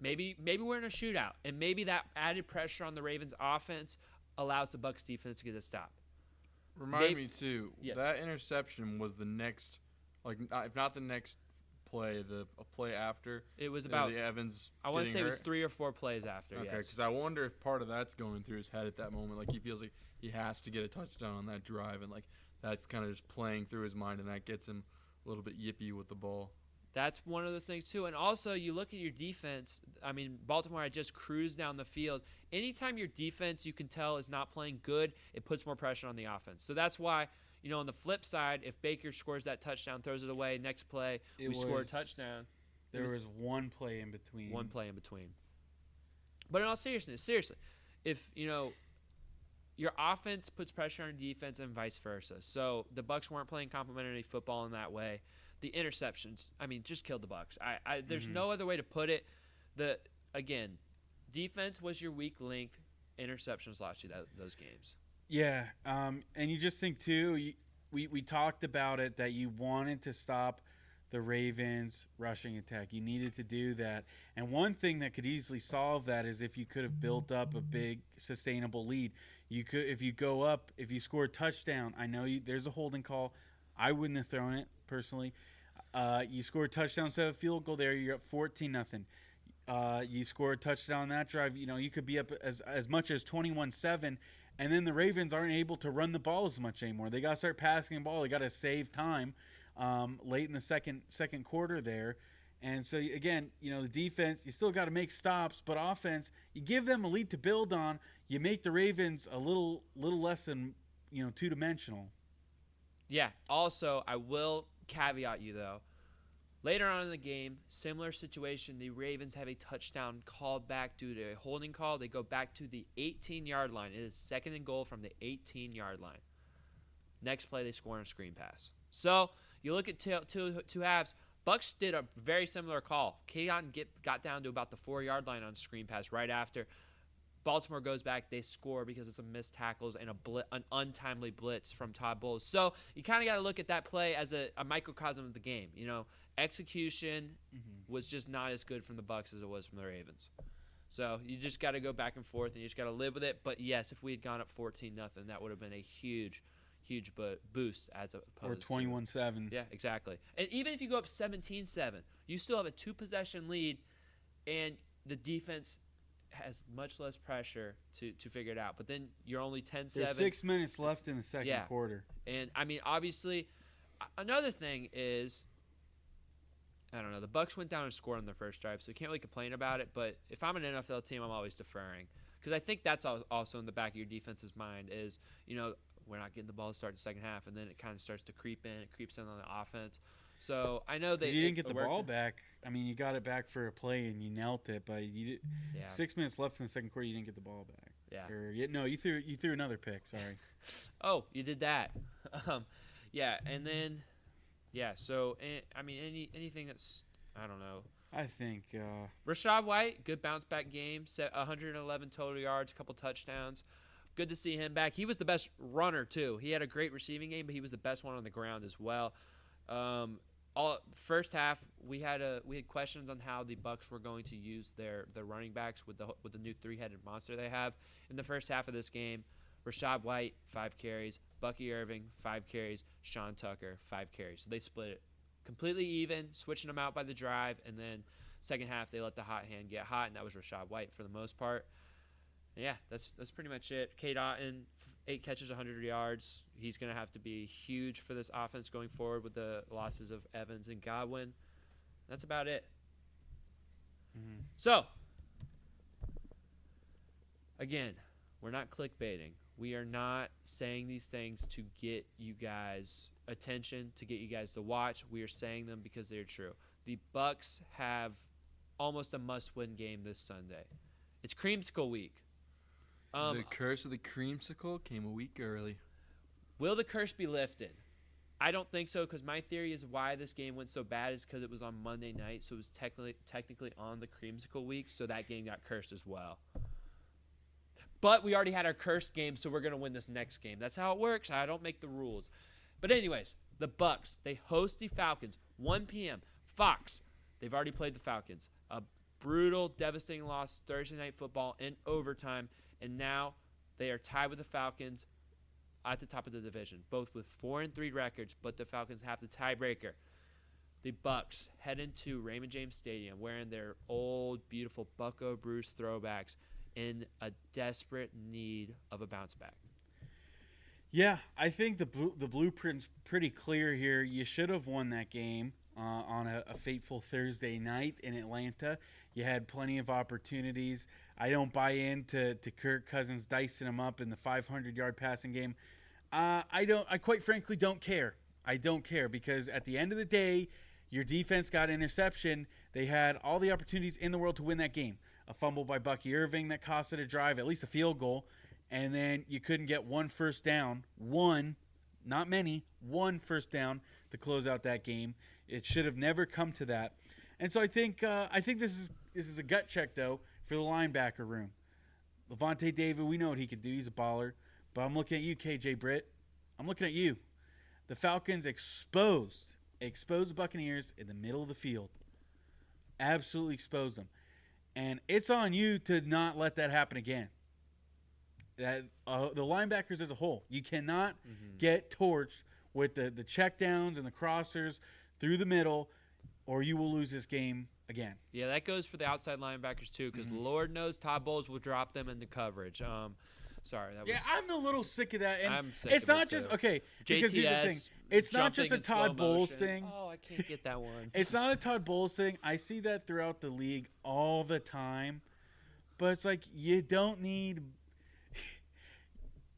Maybe we're in a shootout, and maybe that added pressure on the Ravens' offense allows the Bucs defense to get a stop. Remind me too. Yes. That interception was the next, if not the next play, a play after. It was about the Evans. I want to say hurt. it was 3 or 4 plays after. Okay, yes. because I wonder if part of that's going through his head at that moment. Like he feels like he has to get a touchdown on that drive, and that's kind of just playing through his mind, and that gets him a little bit yippy with the ball. That's one of the things, too. And also, you look at your defense. I mean, Baltimore had just cruised down the field. Anytime your defense, you can tell, is not playing good, it puts more pressure on the offense. So that's why, on the flip side, if Baker scores that touchdown, throws it away, next play, we score a touchdown. There was one play in between. One play in between. But in all seriousness, seriously, if, your offense puts pressure on defense and vice versa. So the Bucs weren't playing complementary football in that way. The interceptions, just killed the Bucs. There's no other way to put it. Again, defense was your weak link. Interceptions lost you those games. Yeah, and you just think too. We talked about it that you wanted to stop the Ravens' rushing attack. You needed to do that, and one thing that could easily solve that is if you could have built up a big sustainable lead. You could, if you score a touchdown. I know there's a holding call. I wouldn't have thrown it personally. You score a touchdown, set a field goal there. You're up 14-0. You score a touchdown on that drive. You could be up as much as 21-7, and then the Ravens aren't able to run the ball as much anymore. They got to start passing the ball. They got to save time late in the second quarter there. And so again, the defense, you still got to make stops, but offense, you give them a lead to build on. You make the Ravens a little less than two-dimensional. Yeah. Also, I will caveat you, though. Later on in the game, similar situation, the Ravens have a touchdown called back due to a holding call. They go back to the 18-yard line. It is 2nd and goal from the 18-yard line. Next play, they score on a screen pass. So you look at two halves. Bucs did a very similar call. Keon got down to about the 4-yard line on a screen pass right after. Baltimore goes back. They score because of some missed tackles and an untimely blitz from Todd Bowles. So you kind of got to look at that play as a microcosm of the game. Execution was just not as good from the Bucs as it was from the Ravens. So you just got to go back and forth, and you just got to live with it. But yes, if we had gone up 14-0, that would have been a huge boost as opposed or 21-7. Yeah, exactly. And even if you go up 17-7, you still have a 2-possession lead, and the defense has much less pressure to figure it out. But then you're only 10-7. There's 6 minutes left in the second quarter. And, obviously, another thing is, I don't know, the Bucs went down and scored on their first drive, so you can't really complain about it. But if I'm an NFL team, I'm always deferring. Because I think that's also in the back of your defense's mind is, we're not getting the ball to start the second half, and then it kind of starts to creep in. It creeps in on the offense. So I know you didn't get the ball back. I mean, you got it back for a play and you knelt it, but you did. Yeah. 6 minutes left in the second quarter, you didn't get the ball back. Yeah. You threw another pick. Sorry. Oh, you did that. Yeah, and then, So anything that's, I don't know. I think Rachaad White, good bounce back game, set 111 total yards, a couple touchdowns. Good to see him back. He was the best runner too. He had a great receiving game, but he was the best one on the ground as well. First half, we had questions on how the Bucs were going to use their running backs with the new 3-headed monster they have. In the first half of this game, Rachaad White 5 carries, Bucky Irving 5 carries, Sean Tucker 5 carries. So they split it completely even, switching them out by the drive, and then second half they let the hot hand get hot, and that was Rachaad White for the most part. And yeah, that's pretty much it. Cade Otton, 8 catches, 100 yards. He's going to have to be huge for this offense going forward with the losses of Evans and Godwin. That's about it. Mm-hmm. So, again, we're not clickbaiting. We are not saying these things to get you guys attention, to get you guys to watch. We are saying them because they're true. The Bucs have almost a must-win game this Sunday. It's Creamsicle Week. The curse of the creamsicle came a week early. Will the curse be lifted? I don't think so, because my theory is why this game went so bad is because it was on Monday night, so it was technically on the Creamsicle Week, so that game got cursed as well. But we already had our cursed game, so we're going to win this next game. That's how it works. I don't make the rules. But anyways, the Bucs, they host the Falcons, 1 p.m. Fox, they've already played the Falcons. A brutal, devastating loss, Thursday Night Football in overtime. And now they are tied with the Falcons at the top of the division, both with 4-3 records, but the Falcons have the tiebreaker. The Bucs head into Raymond James Stadium wearing their old, beautiful Bucco Bruce throwbacks in a desperate need of a bounce back. Yeah, I think the blueprint's pretty clear here. You should have won that game on a fateful Thursday night in Atlanta. You had plenty of opportunities. I don't buy into Kirk Cousins dicing him up in the 500-yard passing game. I quite frankly don't care. I don't care because at the end of the day, your defense got interception. They had all the opportunities in the world to win that game. A fumble by Bucky Irving that costed a drive, at least a field goal, and then you couldn't get one first down. One, not many, one first down to close out that game. It should have never come to that. And so I think this is a gut check though for the linebacker room. Levante David, we know what he can do. He's a baller. But I'm looking at you, KJ Britt. I'm looking at you. The Falcons exposed the Buccaneers in the middle of the field. Absolutely exposed them. And it's on you to not let that happen again. The linebackers as a whole, you cannot get torched with the checkdowns and the crossers through the middle, or you will lose this game again. Yeah, that goes for the outside linebackers too, because Lord knows Todd Bowles will drop them into coverage. Sorry, that was. Yeah, I'm a little sick of that. And I'm sick it's of not it just too. okay. Because here's the thing: it's not just a jumping in Todd slow Bowles motion. thing. Oh, I can't get that one. It's not a Todd Bowles thing. I see that throughout the league all the time, but it's like you don't need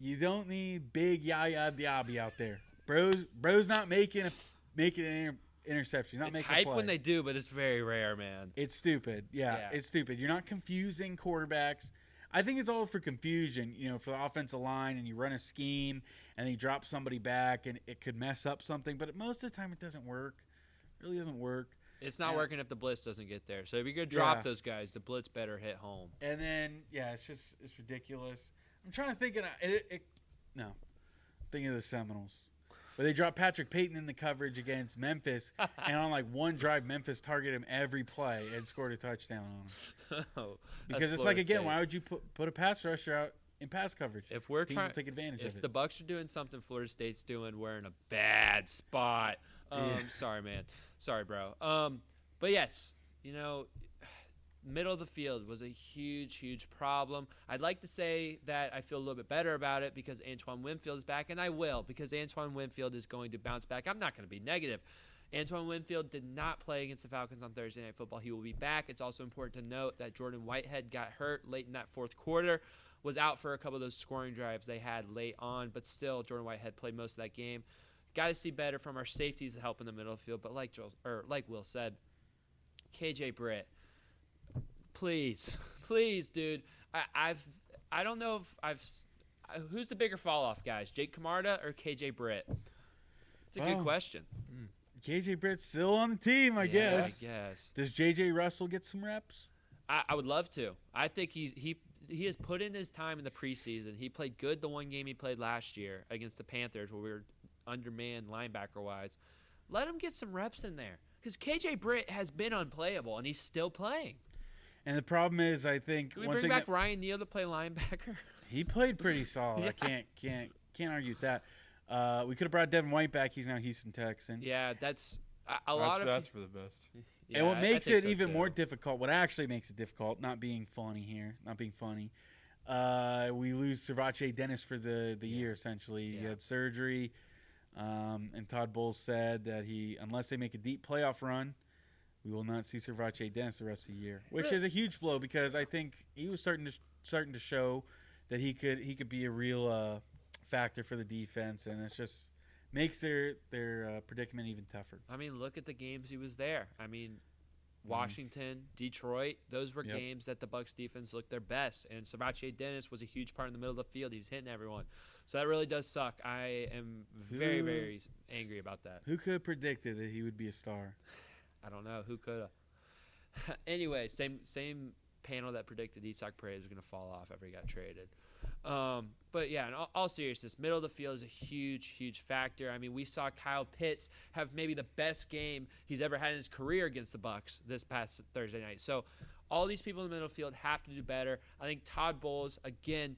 big Yaya Diaby out there. Bro's not making an interception. Not It's making a hype play. when they do, but it's very rare, man. It's stupid. Yeah, it's stupid. You're not confusing quarterbacks. I think it's all for confusion, for the offensive line, and you run a scheme, and they drop somebody back, and it could mess up something. But most of the time, it doesn't work. It really doesn't work. It's not working if the blitz doesning get there. So if you're going to drop those guys, the blitz better hit home. And then, it's ridiculous. I'm trying to think of I'm thinking of the Seminoles. Where they dropped Patrick Payton in the coverage against Memphis, and on one drive, Memphis targeted him every play and scored a touchdown on him. Because it's Florida State. why would you put a pass rusher out in pass coverage? If we're Teams trying will take advantage of it. If the Bucs are doing something Florida State's doing, we're in a bad spot. Sorry, man. Sorry, bro. But yes, middle of the field was a huge problem. I'd like to say that I feel a little bit better about it because Antoine Winfield is back, and I will, because Antoine Winfield is going to bounce back. I'm not going to be negative. Antoine Winfield did not play against the Falcons on Thursday Night Football. He will be back. It's also important to note that Jordan Whitehead got hurt late in that fourth quarter, was out for a couple of those scoring drives they had late on, but still Jordan Whitehead played most of that game. Got to see better from our safeties to help in the middle of the field, but like Will said, KJ Britt, please, dude. I don't know if who's the bigger fall off, guys? Jake Camarda or KJ Britt? It's a good question. KJ Britt's still on the team, I guess. I guess. Does JJ Russell get some reps? I would love to. I think he has put in his time in the preseason. He played good the one game he played last year against the Panthers where we were undermanned linebacker-wise. Let him get some reps in there because KJ Britt has been unplayable, and he's still playing. And the problem is, I think Can we bring back Ryan Neal to play linebacker? He played pretty solid. Yeah. I can't argue with that. We could have brought Devin White back. He's now Houston Texan. Yeah, that's for the best. Yeah, And what makes it so even too. more difficult, what actually makes it difficult, not being funny, we lose Servace Dennis for the year, essentially. He had surgery, and Todd Bowles said that unless they make a deep playoff run, we will not see Servace Dennis the rest of the year, which is a huge blow because I think he was starting to show that he could be a real factor for the defense, and it's just makes their predicament even tougher. I mean, look at the games he was there. I mean, Washington, Detroit, those were games that the Bucs defense looked their best, and Servace Dennis was a huge part in the middle of the field. He was hitting everyone. So that really does suck. I am very, very angry about that. Who could have predicted that he would be a star? I don't know. Who could have? Anyway, same panel that predicted Isak Perez was going to fall off after he got traded. But yeah, in all seriousness, middle of the field is a huge factor. I mean, we saw Kyle Pitts have maybe the best game he's ever had in his career against the Bucs this past Thursday night. So all these people in the middle of the field have to do better. I think Todd Bowles, again,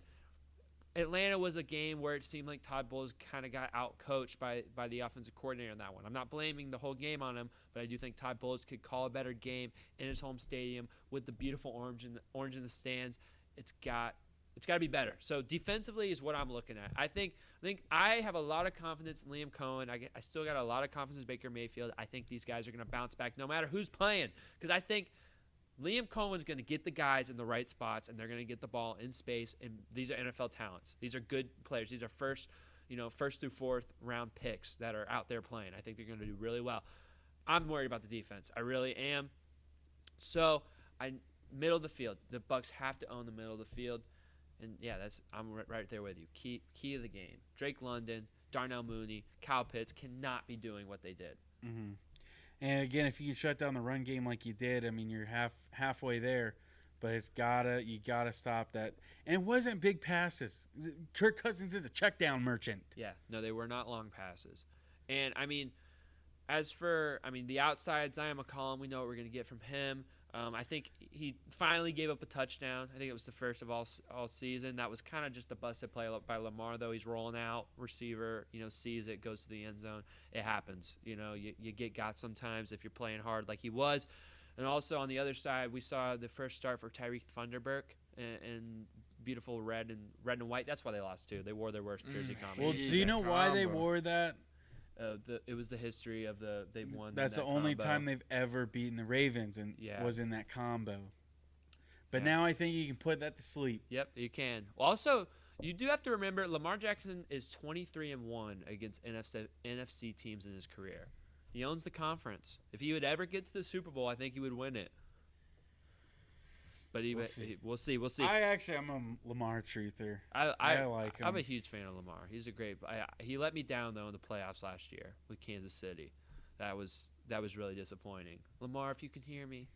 Atlanta was a game where it seemed like Todd Bowles kind of got out-coached by the offensive coordinator in that one. I'm not blaming the whole game on him, but I do think Todd Bowles could call a better game in his home stadium with the beautiful orange in the stands. It's got to be better. So defensively is what I'm looking at. I think I have a lot of confidence in Liam Cohen. I still got a lot of confidence in Baker Mayfield. I think these guys are going to bounce back no matter who's playing because I think Liam Cohen's going to get the guys in the right spots, and they're going to get the ball in space, and these are NFL talents. These are good players. These are first through fourth round picks that are out there playing. I think they're going to do really well. I'm worried about the defense. I really am. So, middle of the field. The Bucs have to own the middle of the field. And yeah, I'm right there with you. Key of the game. Drake London, Darnell Mooney, Kyle Pitts cannot be doing what they did. Mm-hmm. And again, if you can shut down the run game like you did, I mean, you're halfway there. But you gotta stop that. And it wasn't big passes. Kirk Cousins is a check down merchant. Yeah, no, they were not long passes. And I mean, as for the outside, Zion McCollum, we know what we're gonna get from him. I think he finally gave up a touchdown. I think it was the first of all season. That was kind of just a busted play by Lamar, though. He's rolling out, receiver, sees it, goes to the end zone. It happens. You get got sometimes if you're playing hard like he was. And also on the other side, we saw the first start for Tyreek Thunderberg in beautiful red and white. That's why they lost too. They wore their worst jersey combination. Well, do you know why they wore that? It was the history of they've won. That's the only time they've ever beaten the Ravens and was in that combo. But now I think you can put that to sleep. Yep, you can. Well, also, you do have to remember Lamar Jackson is 23-1 against NFC teams in his career. He owns the conference. If he would ever get to the Super Bowl, I think he would win it. But we'll see. I'm a Lamar truther. I like him. I'm a huge fan of Lamar. He's a great. He let me down though in the playoffs last year with Kansas City. That was really disappointing. Lamar, if you can hear me,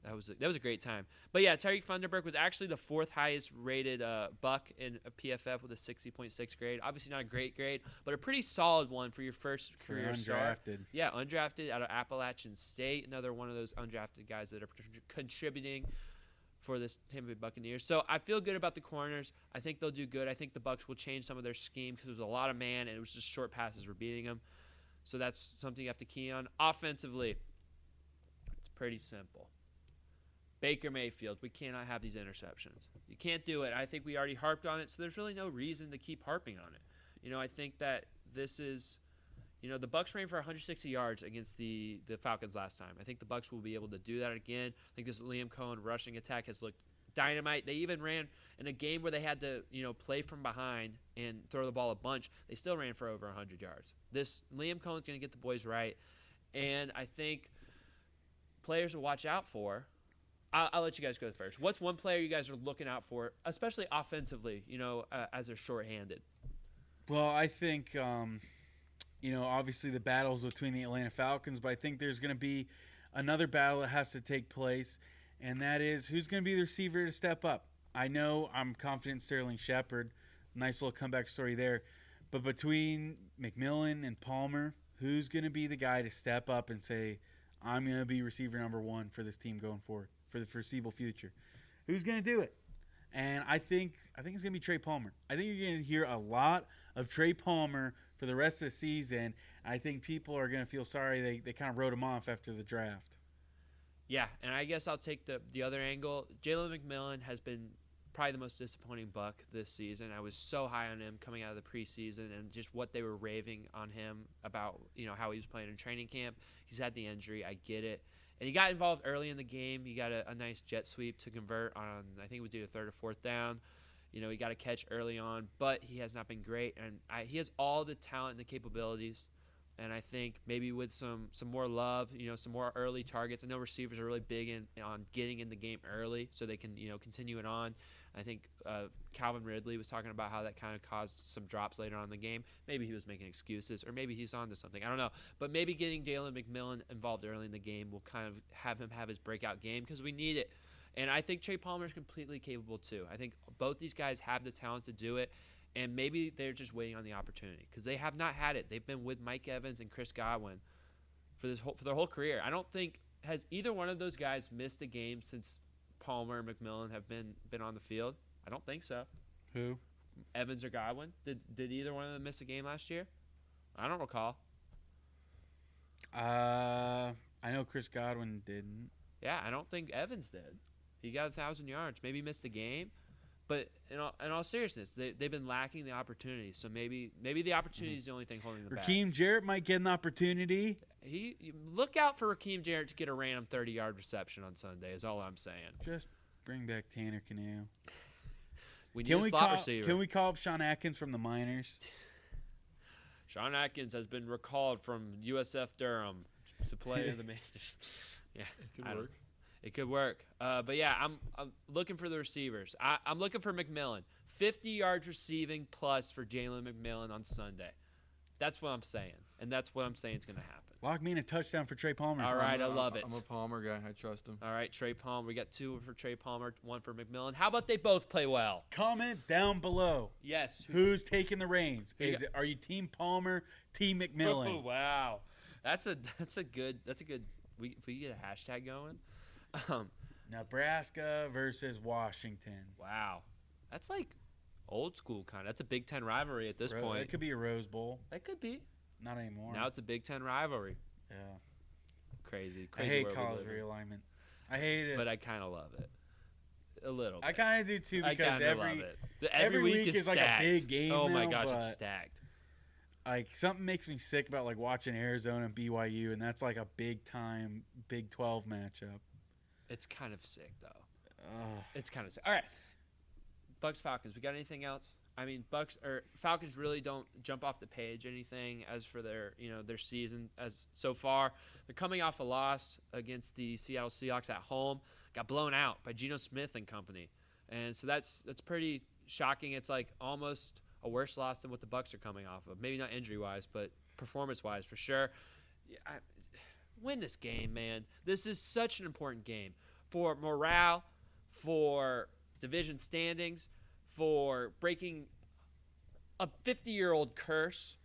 that was a great time. But yeah, Tyreek Thunderberg was actually the fourth highest rated Buck in a PFF with a 60.6 grade. Obviously not a great grade, but a pretty solid one for your first career start. Undrafted. Yeah, undrafted out of Appalachian State. Another one of those undrafted guys that are contributing for this Tampa Bay Buccaneers. So I feel good about the corners. I think they'll do good. I think the Bucs will change some of their scheme because there was a lot of man and it was just short passes were beating them. So that's something you have to key on. Offensively, it's pretty simple. Baker Mayfield, we cannot have these interceptions. You can't do it. I think we already harped on it, so there's really no reason to keep harping on it. I think that this is, the Bucs ran for 160 yards against the Falcons last time. I think the Bucs will be able to do that again. I think this Liam Cohen rushing attack has looked dynamite. They even ran in a game where they had to, play from behind and throw the ball a bunch. They still ran for over 100 yards. This Liam Cohen's going to get the boys right, and I think players to watch out for. I'll let you guys go first. What's one player you guys are looking out for, especially offensively, as they're shorthanded? Well, I think, obviously the battles between the Atlanta Falcons, but I think there's going to be another battle that has to take place, and that is who's going to be the receiver to step up. I know I'm confident Sterling Shepard. Nice little comeback story there. But between McMillan and Palmer, who's going to be the guy to step up and say, I'm going to be receiver number one for this team going forward for the foreseeable future? Who's going to do it? And I think it's going to be Trey Palmer. I think you're going to hear a lot of Trey Palmer for the rest of the season. I think people are going to feel sorry they kind of wrote him off after the draft. Yeah, and I guess I'll take the other angle. Jalen McMillan has been probably the most disappointing Buck this season. I was so high on him coming out of the preseason and just what they were raving on him about, how he was playing in training camp. He's had the injury. I get it. And he got involved early in the game. He got a nice jet sweep to convert on, I think it was either third or fourth down. He got a catch early on, but he has not been great. And he has all the talent and the capabilities. And I think maybe with some more love, some more early targets. I know receivers are really big on getting in the game early so they can, continue it on. I think Calvin Ridley was talking about how that kind of caused some drops later on in the game. Maybe he was making excuses, or maybe he's on to something. I don't know. But maybe getting Jalen McMillan involved early in the game will kind of have him have his breakout game because we need it. And I think Trey Palmer is completely capable too. I think both these guys have the talent to do it. And maybe they're just waiting on the opportunity because they have not had it. They've been with Mike Evans and Chris Godwin for their whole career. I don't think has either one of those guys missed a game since Palmer and McMillan have been on the field. I don't think so. Who? Evans or Godwin? Did either one of them miss a game last year? I don't recall. I know Chris Godwin didn't. Yeah, I don't think Evans did. He got 1,000 yards. Maybe missed a game. But in all seriousness, they've been lacking the opportunity. So maybe the opportunity is the only thing holding them back. Raheem Jarrett might get an opportunity. Look out for Raheem Jarrett to get a random 30-yard reception on Sunday is all I'm saying. Just bring back Tanner Canoe. We need a slot receiver. Can we call up Sean Atkins from the Miners? Sean Atkins has been recalled from USF Durham to play in the majors. Yeah, It could work. It could work. But yeah, I'm looking for the receivers. I'm looking for McMillan. 50 yards receiving plus for Jalen McMillan on Sunday. That's what I'm saying. And that's what I'm saying is going to happen. Lock me in a touchdown for Trey Palmer. All right, I love it. I'm a Palmer guy. I trust him. All right, Trey Palmer. We got 2 for Trey Palmer, 1 for McMillan. How about they both play well? Comment down below. Yes. Who's taking the reins? Are you Team Palmer, Team McMillan? Oh, wow. That's a good. If we get a hashtag going. Nebraska versus Washington. Wow. That's like old school kind of. That's a Big Ten rivalry at this point. It could be a Rose Bowl. It could be. Not anymore. Now it's a Big Ten rivalry. Yeah. Crazy. I hate world we college live in. realignment. I hate it. But I kind of love it. A little bit. I kind of do too I because kinda love it. every week week is like a stacked. big game. Oh my now, gosh, but, it's stacked. like something makes me sick about like watching Arizona and BYU, and that's like a big time Big 12 matchup. It's kind of sick though. It's kind of sick. All right. Bucs Falcons. We got anything else? I mean, Falcons really don't jump off the page anything as for their season as so far. They're coming off a loss against the Seattle Seahawks at home. Got blown out by Geno Smith and company. And so that's pretty shocking. It's like almost a worse loss than what the Bucs are coming off of. Maybe not injury-wise, but performance-wise for sure. Win this game, man. This is such an important game for morale, for division standings, for breaking a 50-year-old curse.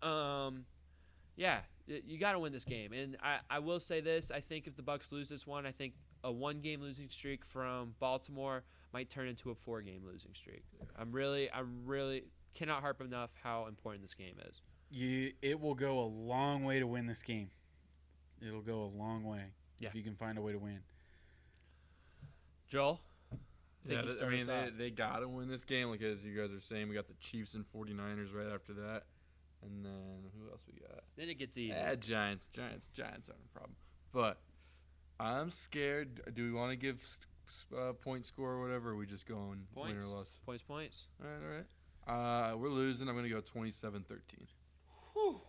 Yeah, you got to win this game. And I will say this. I think if the Bucs lose this one, I think a 1-game losing streak from Baltimore might turn into a 4-game losing streak. I really cannot harp enough how important this game is. It will go a long way to win this game. It'll go a long way if you can find a way to win. Joel? Yeah, they got to win this game. Like as you guys are saying, we got the Chiefs and 49ers right after that. And then who else we got? Then it gets easy. Giants aren't a problem. But I'm scared. Do we want to give point score or whatever? Or are we just going win or loss? Points. All right. We're losing. I'm going to go 27-13. Whew.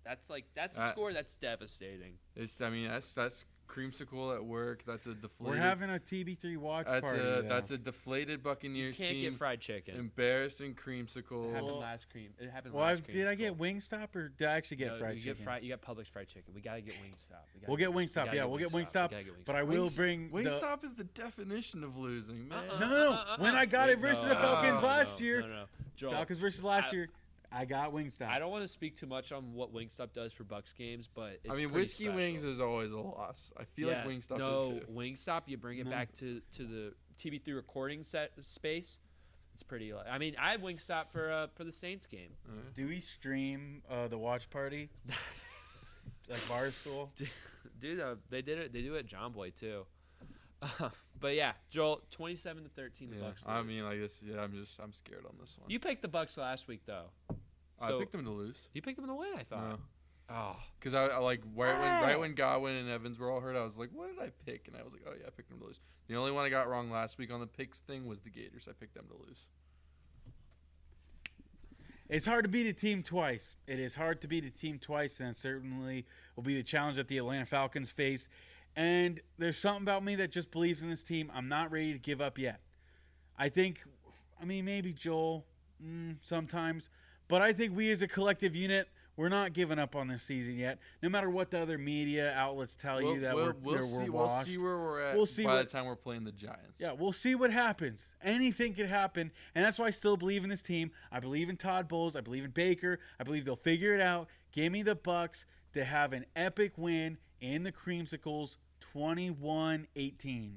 That's a score that's devastating. That's creamsicle at work. That's a deflated. We're having a TB3 watch party. That's a deflated Buccaneers You can't team. get fried chicken. Embarrassing creamsicle. It happened last cream. Did I get Wingstop or did I actually get fried chicken? You got Publix fried chicken. We gotta get Wingstop. We'll get Wingstop. Yeah, we'll get Wingstop. But I will bring Wingstop is the definition of losing, man. No. When I got it versus the Falcons last year. No. Joel, Falcons versus last year. I got Wingstop. I don't want to speak too much on what Wingstop does for Bucs games, but it's whiskey special. wings is always a loss. I feel like Wingstop is too. Wingstop, you bring it back to the TB3 recording space. It's pretty. I had Wingstop for the Saints game. Do we stream the watch party? Like Barstool? Dude, they did it. They do it at John Boy too. But yeah, Joel, 27-13 the Bucs. I'm scared on this one. You picked the Bucs last week though. I picked them to lose. You picked them to win, I thought. No. Oh. Because right when Godwin and Evans were all hurt, I was like, what did I pick? And I was like, oh yeah, I picked them to lose. The only one I got wrong last week on the picks thing was the Gators. I picked them to lose. It's hard to beat a team twice. It is hard to beat a team twice, and it certainly will be the challenge that the Atlanta Falcons face. And there's something about me that just believes in this team. I'm not ready to give up yet. Maybe Joel sometimes, but I think we as a collective unit, we're not giving up on this season yet. No matter what the other media outlets tell you that we're washed. We'll see where we're at the time we're playing the Giants. Yeah, we'll see what happens. Anything could happen, and that's why I still believe in this team. I believe in Todd Bowles. I believe in Baker. I believe they'll figure it out. Give me the Bucs to have an epic win in the Creamsicles, 21-18.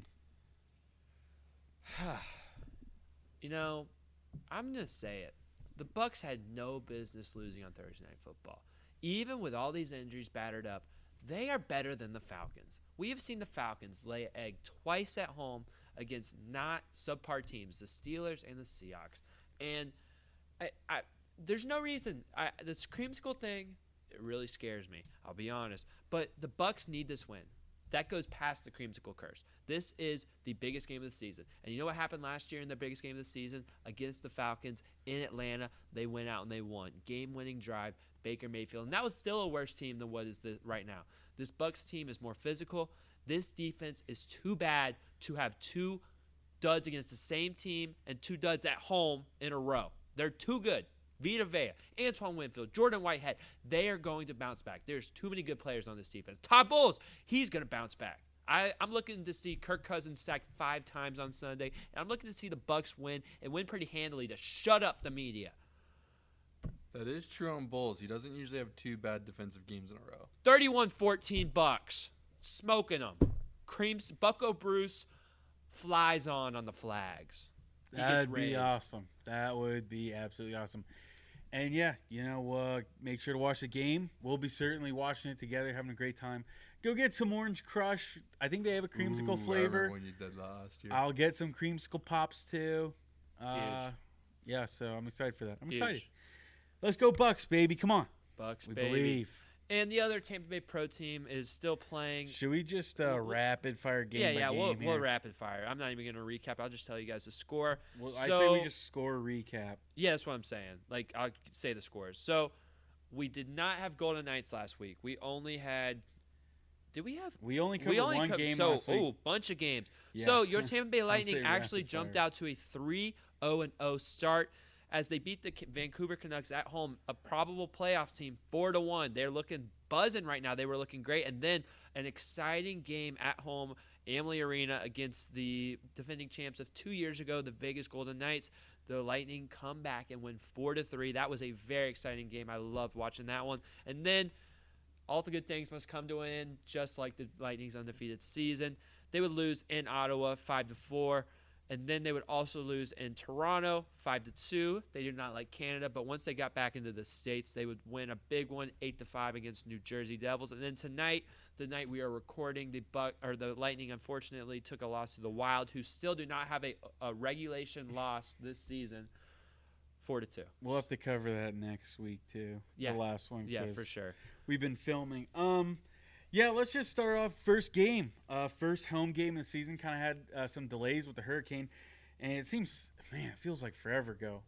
I'm going to say it. The Bucs had no business losing on Thursday Night Football. Even with all these injuries battered up, they are better than the Falcons. We have seen the Falcons lay an egg twice at home against not subpar teams, the Steelers and the Seahawks. And there's no reason. This creamsicle thing, it really scares me. I'll be honest. But the Bucs need this win. That goes past the creamsicle curse. This is the biggest game of the season. And you know what happened last year in the biggest game of the season? Against the Falcons in Atlanta, they went out and they won. Game-winning drive, Baker Mayfield. And that was still a worse team than what is right now. This Bucs team is more physical. This defense is too bad to have two duds against the same team and two duds at home in a row. They're too good. Vita Vea, Antoine Winfield, Jordan Whitehead, they are going to bounce back. There's too many good players on this defense. Todd Bowles, he's going to bounce back. I'm looking to see Kirk Cousins sacked 5 times on Sunday, and I'm looking to see the Bucs win and win pretty handily to shut up the media. That is true on Bowles. He doesn't usually have 2 bad defensive games in a row. 31-14 Bucs, smoking them. Bucko Bruce flies on the flags. That'd be awesome. That would be absolutely awesome. And yeah, make sure to watch the game. We'll be certainly watching it together, having a great time. Go get some Orange Crush. I think they have a creamsicle flavor. I remember when you did last year. I'll get some creamsicle pops too. Huge. Yeah, so I'm excited for that. I'm Huge. excited. Let's go Bucs, baby. Come on. Bucs, we baby. believe. And the other Tampa Bay Pro team is still playing. Should we just rapid fire game by game we'll rapid fire. I'm not even going to recap. I'll just tell you guys the score. Well, I say we just score recap. Yeah, that's what I'm saying. I'll say the scores. So we did not have Golden Knights last week. We only had. Did we have? We only covered one game last week. Bunch of games. Yeah. So your Tampa Bay Lightning actually jumped out to a 3-0-0 start as they beat the Vancouver Canucks at home, a probable playoff team, 4-1. They're looking buzzing right now. They were looking great. And then an exciting game at home, Amalie Arena, against the defending champs of 2 years ago, the Vegas Golden Knights. The Lightning come back and win 4-3. That was a very exciting game. I loved watching that one. And then all the good things must come to an end, just like the Lightning's undefeated season. They would lose in Ottawa 5-4. And then they would also lose in Toronto 5-2. They did not like Canada, but once they got back into the States, they would win a big one 8-5 against New Jersey Devils. And then tonight, the night we are recording, the Lightning unfortunately took a loss to the Wild, who still do not have a regulation loss this season. 4-2. We'll have to cover that next week too. Yeah. The last one. Yeah, 'cause for sure. We've been filming. Yeah, let's just start off first game. First home game of the season. Kind of had some delays with the hurricane, and it seems, man, it feels like forever ago.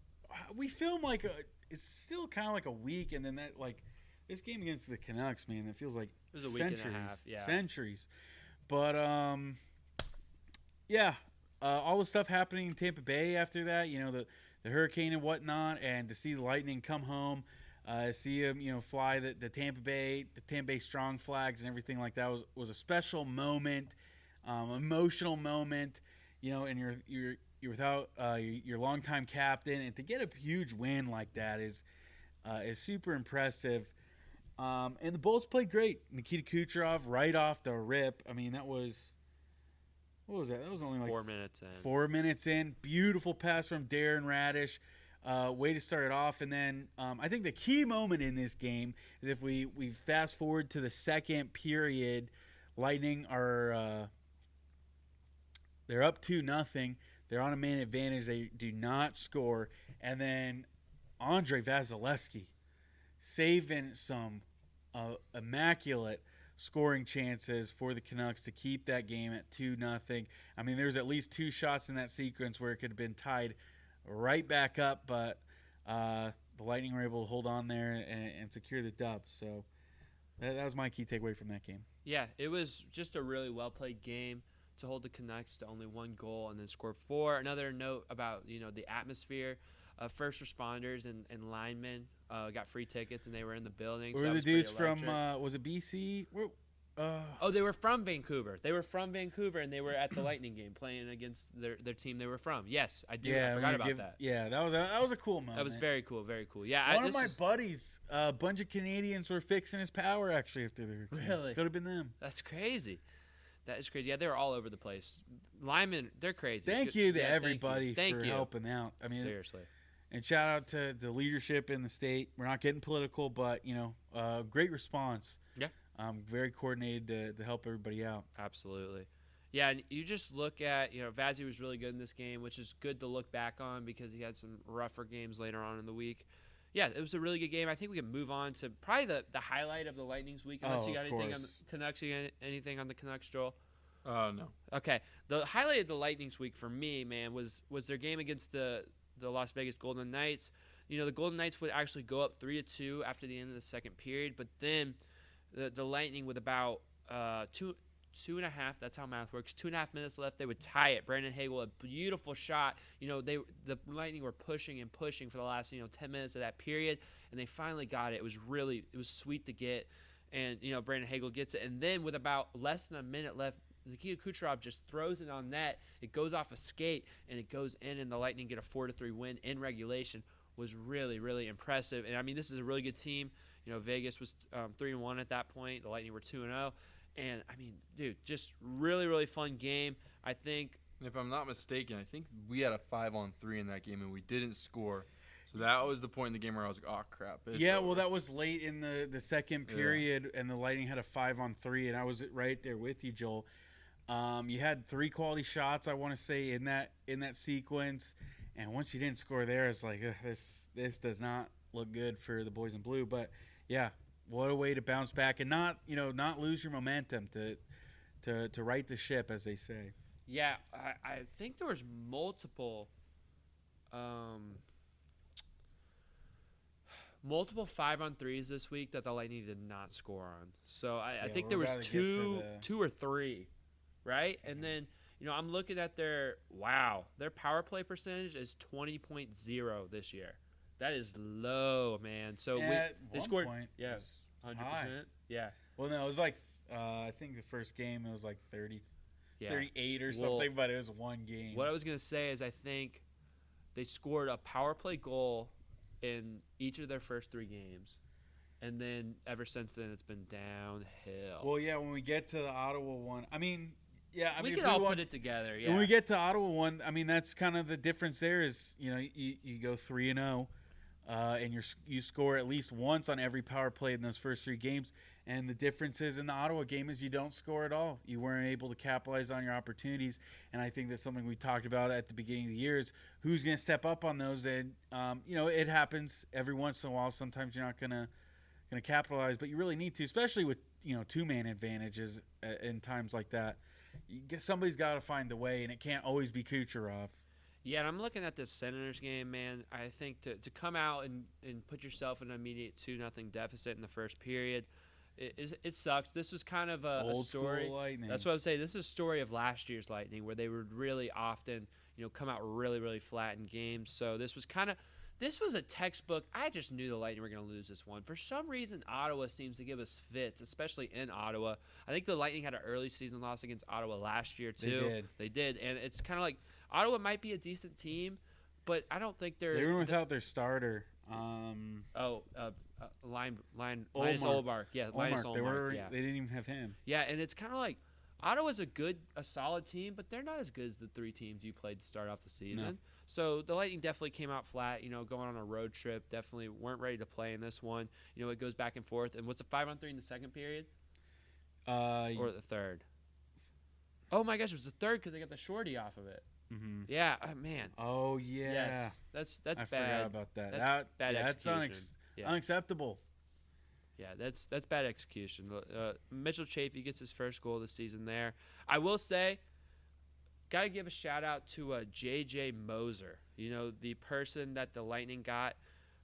We filmed like it's still kind of like a week, and then that like this game against the Canucks, man, it feels like It was a week centuries, and a half. Yeah. centuries. But yeah, all the stuff happening in Tampa Bay after that, you know, the hurricane and whatnot, and to see the Lightning come home. See him, you know, fly the Tampa Bay strong flags and everything like that was a special moment, emotional moment, you know. And you're without your longtime captain, and to get a huge win like that is super impressive. And the Bolts played great. Nikita Kucherov right off the rip. I mean, what was that? That was only like 4 minutes in. 4 minutes in. Beautiful pass from Darren Radish. Way to start it off. And then I think the key moment in this game is if we fast forward to the second period, Lightning are they're up 2-0. They're on a man advantage. They do not score. And then Andre Vasilevsky saving some immaculate scoring chances for the Canucks to keep that game at 2-0. I mean, there's at least 2 shots in that sequence where it could have been tied right back up, but the Lightning were able to hold on there and secure the dub. So that was my key takeaway from that game. Yeah, it was just a really well-played game to hold the Canucks to only 1 goal and then score 4. Another note about, you know, the atmosphere. First responders and linemen got free tickets, and they were in the building. Were the dudes from, was it BC? They were from Vancouver. They were from Vancouver, and they were at the Lightning game playing against their team they were from. Yes, I do. Yeah, I forgot about that. Yeah, that was a cool moment. That was very cool, very cool. Yeah, One of my buddies, a bunch of Canadians were fixing his power actually after the hurricane. Really? Could have been them. That's crazy. That is crazy. Yeah, they were all over the place. Linemen, they're crazy. Thank you to everybody for helping out. I mean, seriously. And shout out to the leadership in the state. We're not getting political, but, you know, great response. Yeah. Very coordinated to help everybody out. Absolutely. Yeah, and you just look at, you know, Vazzy was really good in this game, which is good to look back on because he had some rougher games later on in the week. Yeah, it was a really good game. I think we can move on to probably the highlight of the Lightning's week, unless you got anything on the Canucks. Anything on the Canucks, Joel? No. Okay. The highlight of the Lightning's week for me, man, was their game against the Las Vegas Golden Knights. You know, the Golden Knights would actually go up 3-2 after the end of the second period, but then the Lightning with about two and a half, that's how math works, 2.5 minutes left, they would tie it. Brandon Hagel, a beautiful shot. You know, the Lightning were pushing and pushing for the last, 10 minutes of that period, and they finally got it. It was sweet to get, and, Brandon Hagel gets it. And then with about less than a minute left, Nikita Kucherov just throws it on net. It goes off a skate, and it goes in, and the Lightning get a 4-3 win in regulation. Was really, really impressive. And, I mean, this is a really good team. Vegas was 3-1 at that point. The Lightning were 2-0. And, I mean, dude, just really, really fun game. I think. If I'm not mistaken, I think we had a 5-on-3 in that game, and we didn't score. So that was the point in the game where I was like, oh, crap. Well, that was late in the second period, and the Lightning had a 5-on-3, and I was right there with you, Joel. You had 3 quality shots, I want to say, in that sequence. And once you didn't score there, it's like, this does not look good for the boys in blue. But, yeah, what a way to bounce back and not lose your momentum to right the ship, as they say. Yeah, I think there was multiple 5-on-3s this week that the Lightning did not score on. So I think there was two or three, right? And then I'm looking at their power play percentage is 20.0 this year. That is low, man. So they scored 100%. Yeah. Well, no, it was like I think the first game it was like 38 or something, but it was one game. What I was gonna say is I think they scored a power play goal in each of their first 3 games, and then ever since then it's been downhill. Well, yeah, when we get to the Ottawa one, we can all put it together. Yeah. When we get to Ottawa one, that's kind of the difference. There is, you go 3-0, and you score at least once on every power play in those first 3 games, And the difference is in the Ottawa game is you don't score at all. You weren't able to capitalize on your opportunities. And I think that's something we talked about at the beginning of the year is who's going to step up on those. And, it happens every once in a while. Sometimes you're not going to capitalize, but you really need to, especially with, two-man advantages in times like that. Somebody's got to find the way, and it can't always be Kucherov. Yeah, and I'm looking at this Senators game, man. I think to come out and put yourself in an immediate 2-0 deficit in the first period, it sucks. This was kind of a story. School Lightning. That's what I would say. This is a story of last year's Lightning, where they would really often, come out really, really flat in games. So this was a textbook. I just knew the Lightning were going to lose this one. For some reason, Ottawa seems to give us fits, especially in Ottawa. I think the Lightning had an early season loss against Ottawa last year too. They did, and it's kind of like Ottawa might be a decent team, but I don't think they were without their starter. Linus Olmark. Yeah, Linus Olmark. They didn't even have him. Yeah, and it's kind of like Ottawa's a solid team, but they're not as good as the 3 teams you played to start off the season. No. So the Lightning definitely came out flat, going on a road trip. Definitely weren't ready to play in this one. It goes back and forth. And what's a 5-on-3 in the second period? Or the third? Oh, my gosh, it was the third because they got the shorty off of it. Mm-hmm. Yeah, man. Oh, yeah. Yes, that's I bad. forgot about that. That's bad execution. That's unacceptable. Yeah, that's bad execution. Mitchell Chafee gets his first goal of the season there. I will say, got to give a shout-out to J.J. Moser, the person that the Lightning got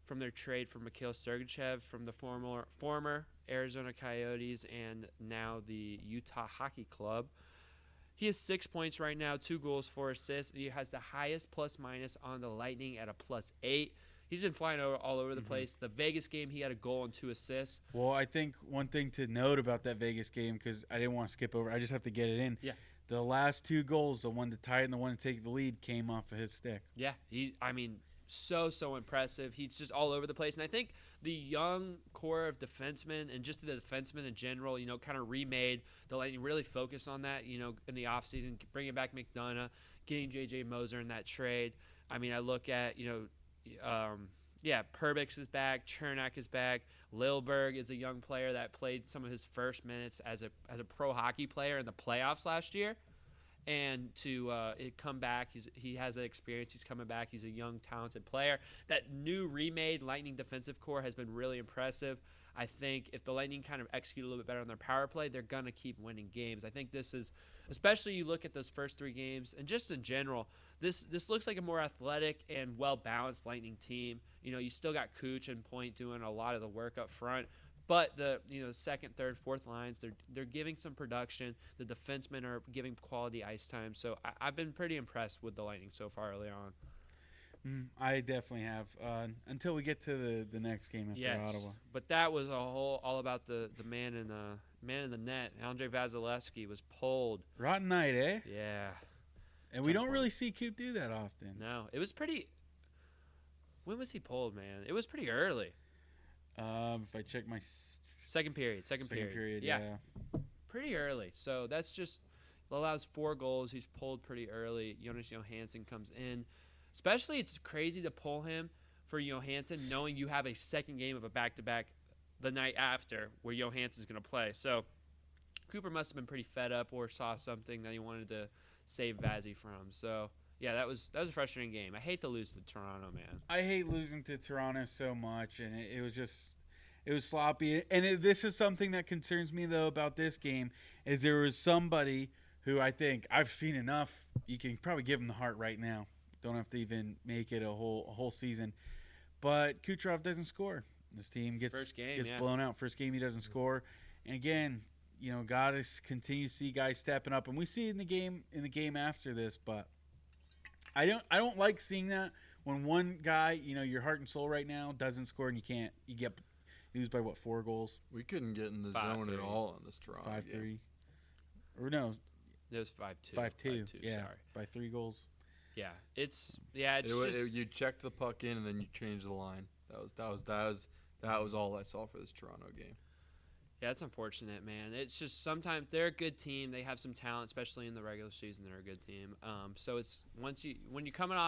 from their trade for Mikhail Sergachev from the former Arizona Coyotes and now the Utah Hockey Club. He has 6 points right now, 2 goals, 4 assists. He has the highest plus-minus on the Lightning at a +8. He's been flying all over the place. The Vegas game, he had a goal and 2 assists. Well, I think one thing to note about that Vegas game, because I didn't want to skip over, I just have to get it in. Yeah. The last 2 goals, the one to tie it and the one to take the lead, came off of his stick. Yeah, so impressive. He's just all over the place. And I think the young core of defensemen and just the defensemen in general, kind of remade the Lightning, really focused on that, in the offseason, bringing back McDonough, getting J.J. Moser in that trade. I look at, Perbix is back, Chernak is back, Lilberg is a young player that played some of his first minutes as a pro hockey player in the playoffs last year. And to come back, he has that experience. He's coming back. He's a young, talented player. That new remade Lightning defensive core has been really impressive. I think if the Lightning kind of execute a little bit better on their power play, they're going to keep winning games. I think this is, especially you look at those first 3 games, and just in general, this looks like a more athletic and well-balanced Lightning team. You still got Cooch and Point doing a lot of the work up front. But the second, third, fourth lines, they're giving some production. The defensemen are giving quality ice time. So I've been pretty impressed with the Lightning so far early on. I definitely have until we get to the next game after Ottawa. But that was all about the man in the net. Andrei Vasilevsky was pulled. Rotten night, eh? Yeah. And we don't really see Coop do that often. No, it was pretty. When was he pulled, man? It was pretty early. If I check my second period, yeah, pretty early. So that's just allows 4 goals. He's pulled pretty early. Jonas Johansson comes in. Especially, it's crazy to pull him for Johansson, knowing you have a second game of a back-to-back the night after where Johansson's going to play. So Cooper must have been pretty fed up or saw something that he wanted to save Vazzy from. So. Yeah, that was a frustrating game. I hate to lose to Toronto, man. I hate losing to Toronto so much, and it was sloppy. And this is something that concerns me though about this game is there was somebody who I think I've seen enough. You can probably give him the heart right now. Don't have to even make it a whole season. But Kucherov doesn't score. This team gets blown out. First game he doesn't score, and again, got to continue to see guys stepping up, and we see it in the game after this, but. I don't like seeing that when one guy, your heart and soul right now doesn't score and you lose by 4 goals? We couldn't get in the zone at all in this Toronto 5-3. Or no. It was 5-2. 5-2. Yeah. Sorry. By 3 goals. Yeah. You checked the puck in and then you changed the line. That was all I saw for this Toronto game. Yeah, it's unfortunate, man. It's just sometimes they're a good team. They have some talent, especially in the regular season. They're a good team. So it's when you're coming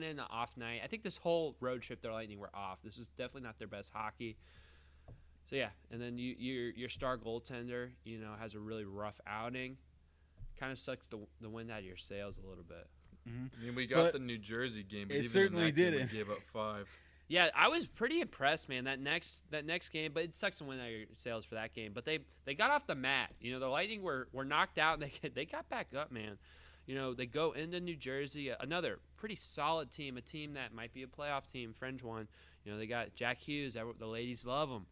in an off night. I think this whole road trip, their Lightning were off. This was definitely not their best hockey. So yeah, and then your star goaltender, has a really rough outing. Kind of sucks the wind out of your sails a little bit. Mm-hmm. I mean, we got the New Jersey game, but it even certainly in that game, didn't. we gave up 5. Yeah, I was pretty impressed, man. That next game, but it sucks to win out your sales for that game. But they got off the mat. The Lightning were knocked out, and they got back up, man. They go into New Jersey, another pretty solid team, a team that might be a playoff team, French one. They got Jack Hughes. The ladies love him,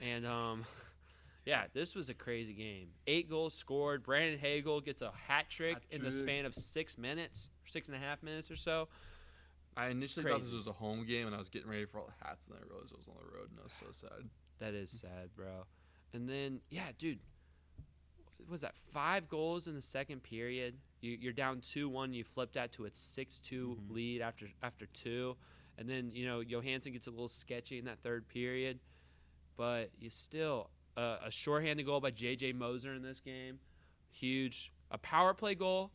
and yeah, this was a crazy game. 8 goals scored. Brandon Hagel gets a hat trick in the span of 6 minutes, 6.5 minutes or so. I initially Crazy. thought this was a home game, and I was getting ready for all the hats, and then I realized it was on the road, and I was so sad. That is sad, bro. And then, yeah, dude, what was that 5 goals in the second period? You're down 2-1. You flip that to a 6-2 lead after 2. And then, Johansson gets a little sketchy in that third period. But you still, a shorthanded goal by J.J. Moser in this game. Huge. A power play goal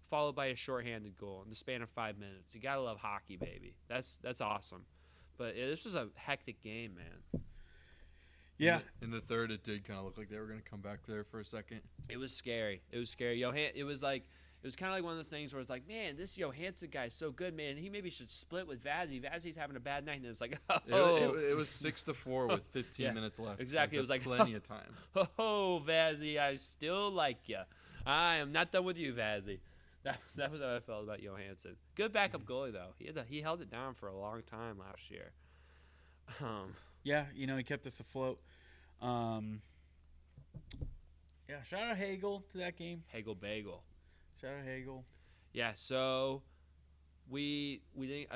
followed by a shorthanded goal in the span of 5 minutes. You got to love hockey, baby. That's awesome. But this was a hectic game, man. Yeah. In the third, it did kind of look like they were going to come back there for a second. It was scary. It was kind of like one of those things where it's like, man, this Johansson guy is so good, man. He maybe should split with Vazzy. Vazzy's having a bad night, and it's like, It was 6-4 with 15 minutes left. Exactly. It was like plenty of time. Oh, Vazzy, I still like you. I am not done with you, Vazzy. That was how I felt about Johansson. Good backup goalie though. He held it down for a long time last year. Yeah, he kept us afloat. Yeah, shout out Hagel to that game. Hagel Bagel. Shout out Hagel. Yeah, so we're gonna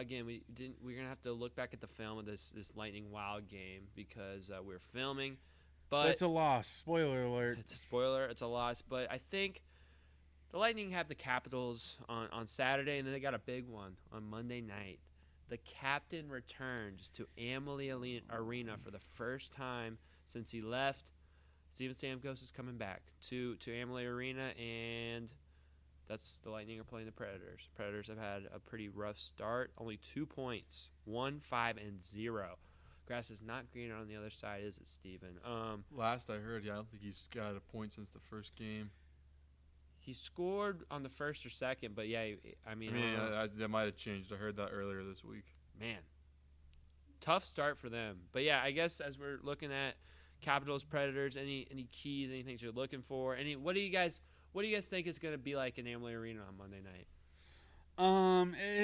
have to look back at the film of this Lightning Wild game because we're filming. But it's a loss. Spoiler alert. It's a spoiler. It's a loss. But I think the Lightning have the Capitals on Saturday, and then they got a big one on Monday night. The captain returns to Amalie Arena for the first time since he left. Steven Stamkos is coming back to Amalie Arena, and that's the Lightning are playing the Predators. Predators have had a pretty rough start. Only 2 points, 1-5-0. Grass is not greener on the other side, is it, Steven? Last I heard, I don't think he's got a point since the first game. He scored on the first or second, but yeah, That might have changed. I heard that earlier this week. Man, tough start for them. But yeah, I guess as we're looking at Capitals, Predators, any keys, anything you're looking for? What do you guys think it's going to be like in Amalie Arena on Monday night?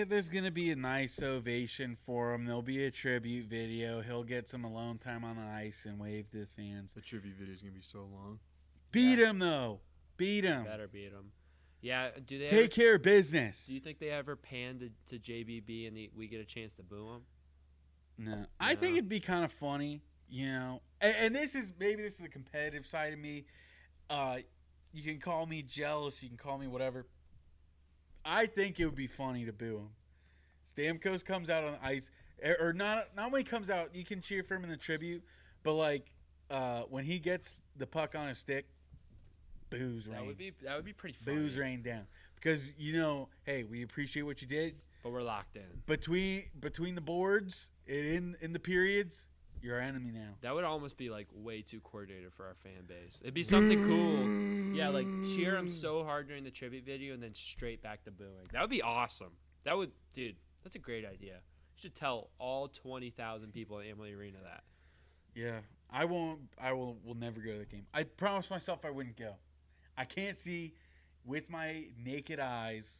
There's gonna be a nice ovation for him. There'll be a tribute video. He'll get some alone time on the ice and wave to the fans. The tribute video is gonna be so long. Beat him though. Beat him. Better beat him. Yeah. Do they take care of business? Do you think they ever pan to JBB and we get a chance to boo him? No. I think it'd be kind of funny, And this is a competitive side of me. You can call me jealous. You can call me whatever. I think it would be funny to boo him. Stamkos comes out on the ice, or not when he comes out. You can cheer for him in the tribute, but when he gets the puck on his stick, boos rain. That would be pretty funny. Boos rain down because hey, we appreciate what you did, but we're locked in between the boards and in the periods. You're our enemy now. That would almost be way too coordinated for our fan base. It'd be something cool. Yeah, cheer him so hard during the tribute video and then straight back to booing. That would be awesome. Dude, that's a great idea. You should tell all 20,000 people at Amalie Arena that. Yeah, I won't. Will never go to the game. I promised myself I wouldn't go. I can't see with my naked eyes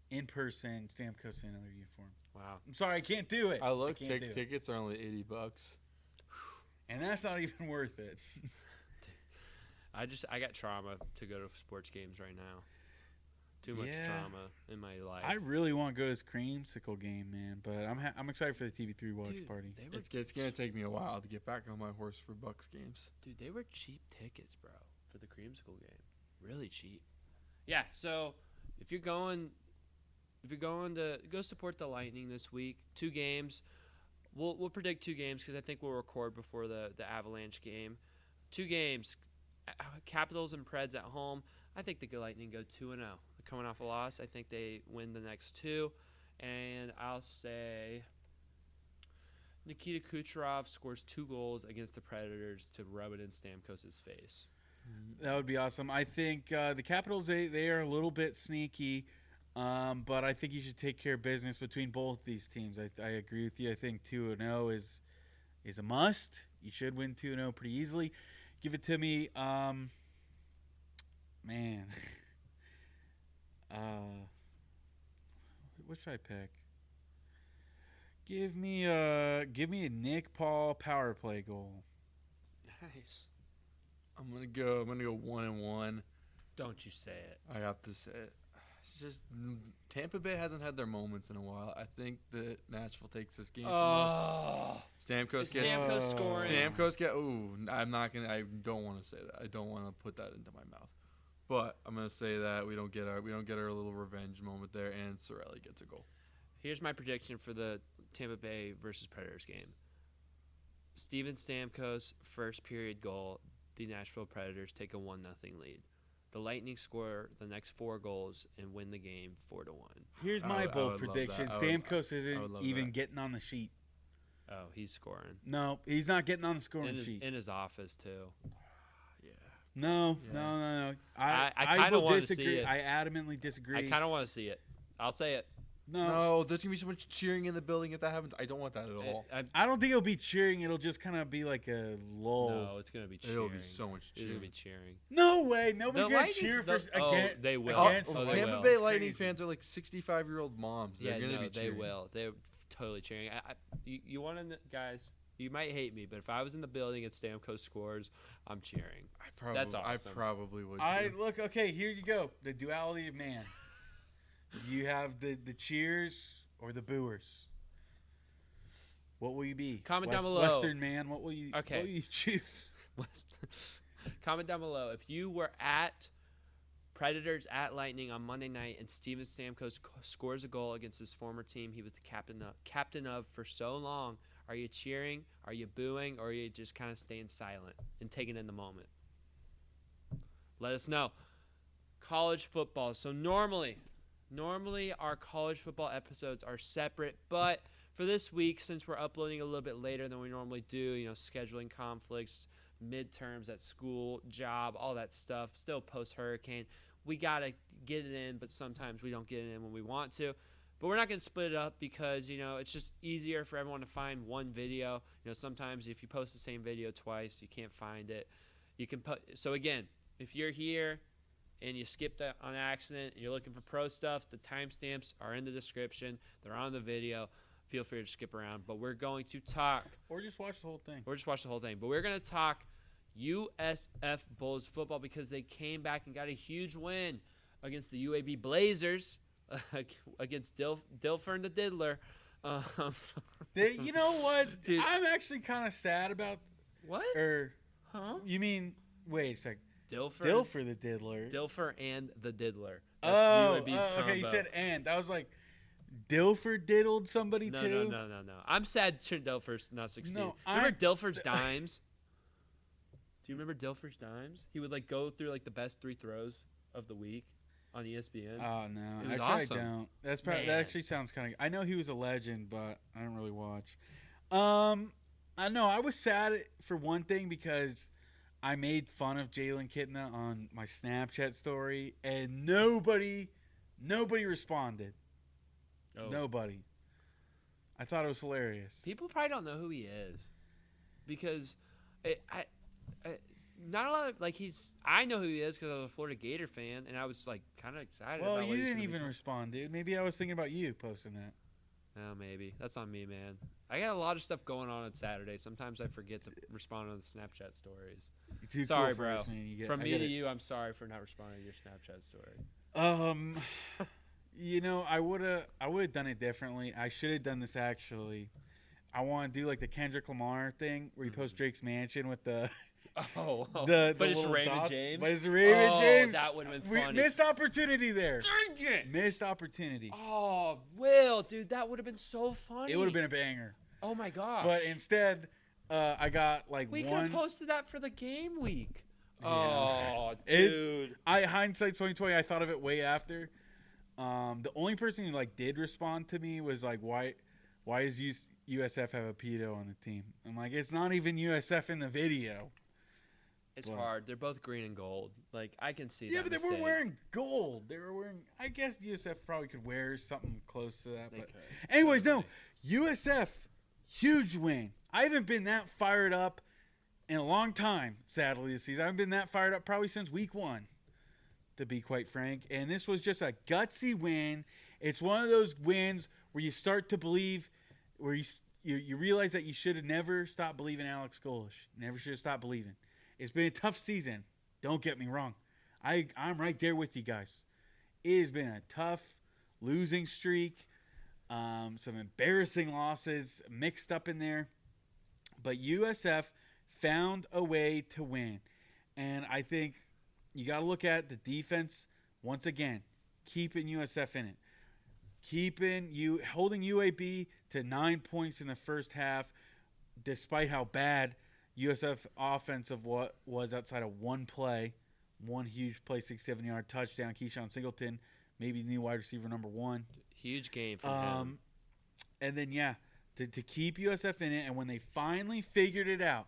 in person Stamkos in another uniform. Wow. I'm sorry, I can't do it. I look, tickets are only $80. And that's not even worth it. I got trauma to go to sports games right now. Too much trauma in my life. I really want to go to this creamsicle game, man. But I'm excited for the TV3 watch party. It's gonna take me a while to get back on my horse for Bucs games. Dude, they were cheap tickets, bro, for the creamsicle game. Really cheap. Yeah. So if you're going to go support the Lightning this week, 2 games. We'll predict 2 games because I think we'll record before the Avalanche game. 2 games, Capitals and Preds at home. I think the Lightning go 2-0. They're coming off a loss. I think they win the next 2, and I'll say Nikita Kucherov scores 2 goals against the Predators to rub it in Stamkos' face. That would be awesome. I think the Capitals, they are a little bit sneaky, but I think you should take care of business between both these teams. I agree with you. I think 2-0 is a must. You should win 2-0 pretty easily. Give it to me. Man. What should I pick? Give me a Nick Paul power play goal. Nice. I'm gonna go 1-1. Don't you say it. I have to say it. It's just Tampa Bay hasn't had their moments in a while. I think that Nashville takes this game from us. Stamkos gets Stamkos scoring. Stamkos get. Ooh, I'm not gonna. I don't want to say that. I don't want to put that into my mouth. But I'm gonna say that we don't get our little revenge moment there, and Cirelli gets a goal. Here's my prediction for the Tampa Bay versus Predators game. Steven Stamkos, first period goal. The Nashville Predators take a 1-0 lead. The Lightning score the next 4 goals and win the game 4-1. Here's my bold prediction. Stamkos I isn't would even that. getting on the sheet. Oh, he's scoring. No, he's not getting on the scoring sheet. In his office, too. No. I I kinda will wanna see disagree. it. I adamantly disagree. I kind of want to see it. I'll say it. No, there's gonna be so much cheering in the building if that happens. I don't want that at all. I don't think it'll be cheering. It'll just kind of be like a lull. No, it's going to be cheering. It'll be so much It's cheering. going to be cheering. No way. Nobody's The going to Lightning- cheer the- for oh, again. they will. Against Oh, the they Tampa will. Bay It's Lightning crazy. fans are like 65-year-old moms. They're gonna be cheering. They will. They're totally cheering. You want to, guys? You might hate me, but if I was in the building and Stamkos scores, I'm cheering. That's awesome. I probably would. Too. Look. Okay, here you go. The duality of man. You have the cheers or the booers. What will you be? Comment down below. Western man. What will you? Okay. What will you choose? Comment down below if you were at Predators at Lightning on Monday night and Steven Stamkos scores a goal against his former team he was the captain of for so long. Are you cheering? Are you booing? Or are you just kind of staying silent and taking in the moment? Let us know. College football. So normally our college football episodes are separate, but for this week, since we're uploading a little bit later than we normally do, scheduling conflicts, midterms at school, job, all that stuff, still post-hurricane, we got to get it in, but sometimes we don't get it in when we want to. But we're not going to split it up because, it's just easier for everyone to find one video. Sometimes if you post the same video twice, you can't find it. You can So again, if you're here and you skipped that on accident and you're looking for pro stuff, the timestamps are in the description. They're on the video. Feel free to skip around. But we're going to talk. Or just watch the whole thing. But we're going to talk USF Bulls football because they came back and got a huge win against the UAB Blazers. Against Dilfer and the Diddler. You know what? Dude. I'm actually kind of sad about. What? Huh? You mean? Wait a sec. Dilfer the Diddler. Dilfer and the Diddler. That's UAB's okay. combo. You said and. I was like, Dilfer diddled somebody too. No. I'm sad Dilfer's not succeed. No, remember Dilfer's dimes? Do you remember Dilfer's dimes? He would go through the best 3 throws of the week on ESPN. Oh no, It was actually awesome. I don't. That Man. actually sounds kind of. I know he was a legend, but I don't really watch. I know I was sad for one thing because I made fun of Jalen Kitna on my Snapchat story, and nobody responded. Oh. Nobody. I thought it was hilarious. People probably don't know who he is because not a lot of I know who he is because I was a Florida Gator fan and I was kind of excited. Well, about you didn't even respond, dude. Maybe I was thinking about you posting that. Oh, maybe that's on me, man. I got a lot of stuff going on Saturday. Sometimes I forget to respond on the Snapchat stories. You're too Sorry, cool for bro. us, man. From me to you, I'm sorry for not responding to your Snapchat story. I would have done it differently. I should have done this actually. I want to do the Kendrick Lamar thing where you post Drake's mansion with the but it's little Raymond dots. James. But it's Raymond James. That would have been funny. Missed opportunity there. Dang it! Missed opportunity. Oh, Will, dude, that would have been so funny. It would have been a banger. Oh my gosh! But instead, I got we one. could have posted that for the game week. Yeah. Oh, dude. Hindsight 2020. I thought of it way after. The only person who did respond to me was why does USF have a pedo on the team? I'm like, it's not even USF in the video. It's hard. They're both green and gold. Like, I can see that. Yeah, but they mistake. weren't wearing gold. They were wearing. I guess USF probably could wear something close to that. They But could. anyways, no. USF, huge win. I haven't been that fired up in a long time, sadly, this season. I haven't been that fired up probably since week 1, to be quite frank. And this was just a gutsy win. It's one of those wins where you start to believe, where you realize that you should have never stopped believing Alex Golish. Never should have stopped believing. It's been a tough season. Don't get me wrong. I'm right there with you guys. It has been a tough losing streak. Some embarrassing losses mixed up in there. But USF found a way to win. And I think you got to look at the defense once again, keeping USF in it. Holding UAB to 9 points in the first half, despite how bad USF offensive was outside of one play, one huge play, 67-yard touchdown. Keyshawn Singleton, maybe new wide receiver number 1. Huge game for him. And then, to keep USF in it, and when they finally figured it out,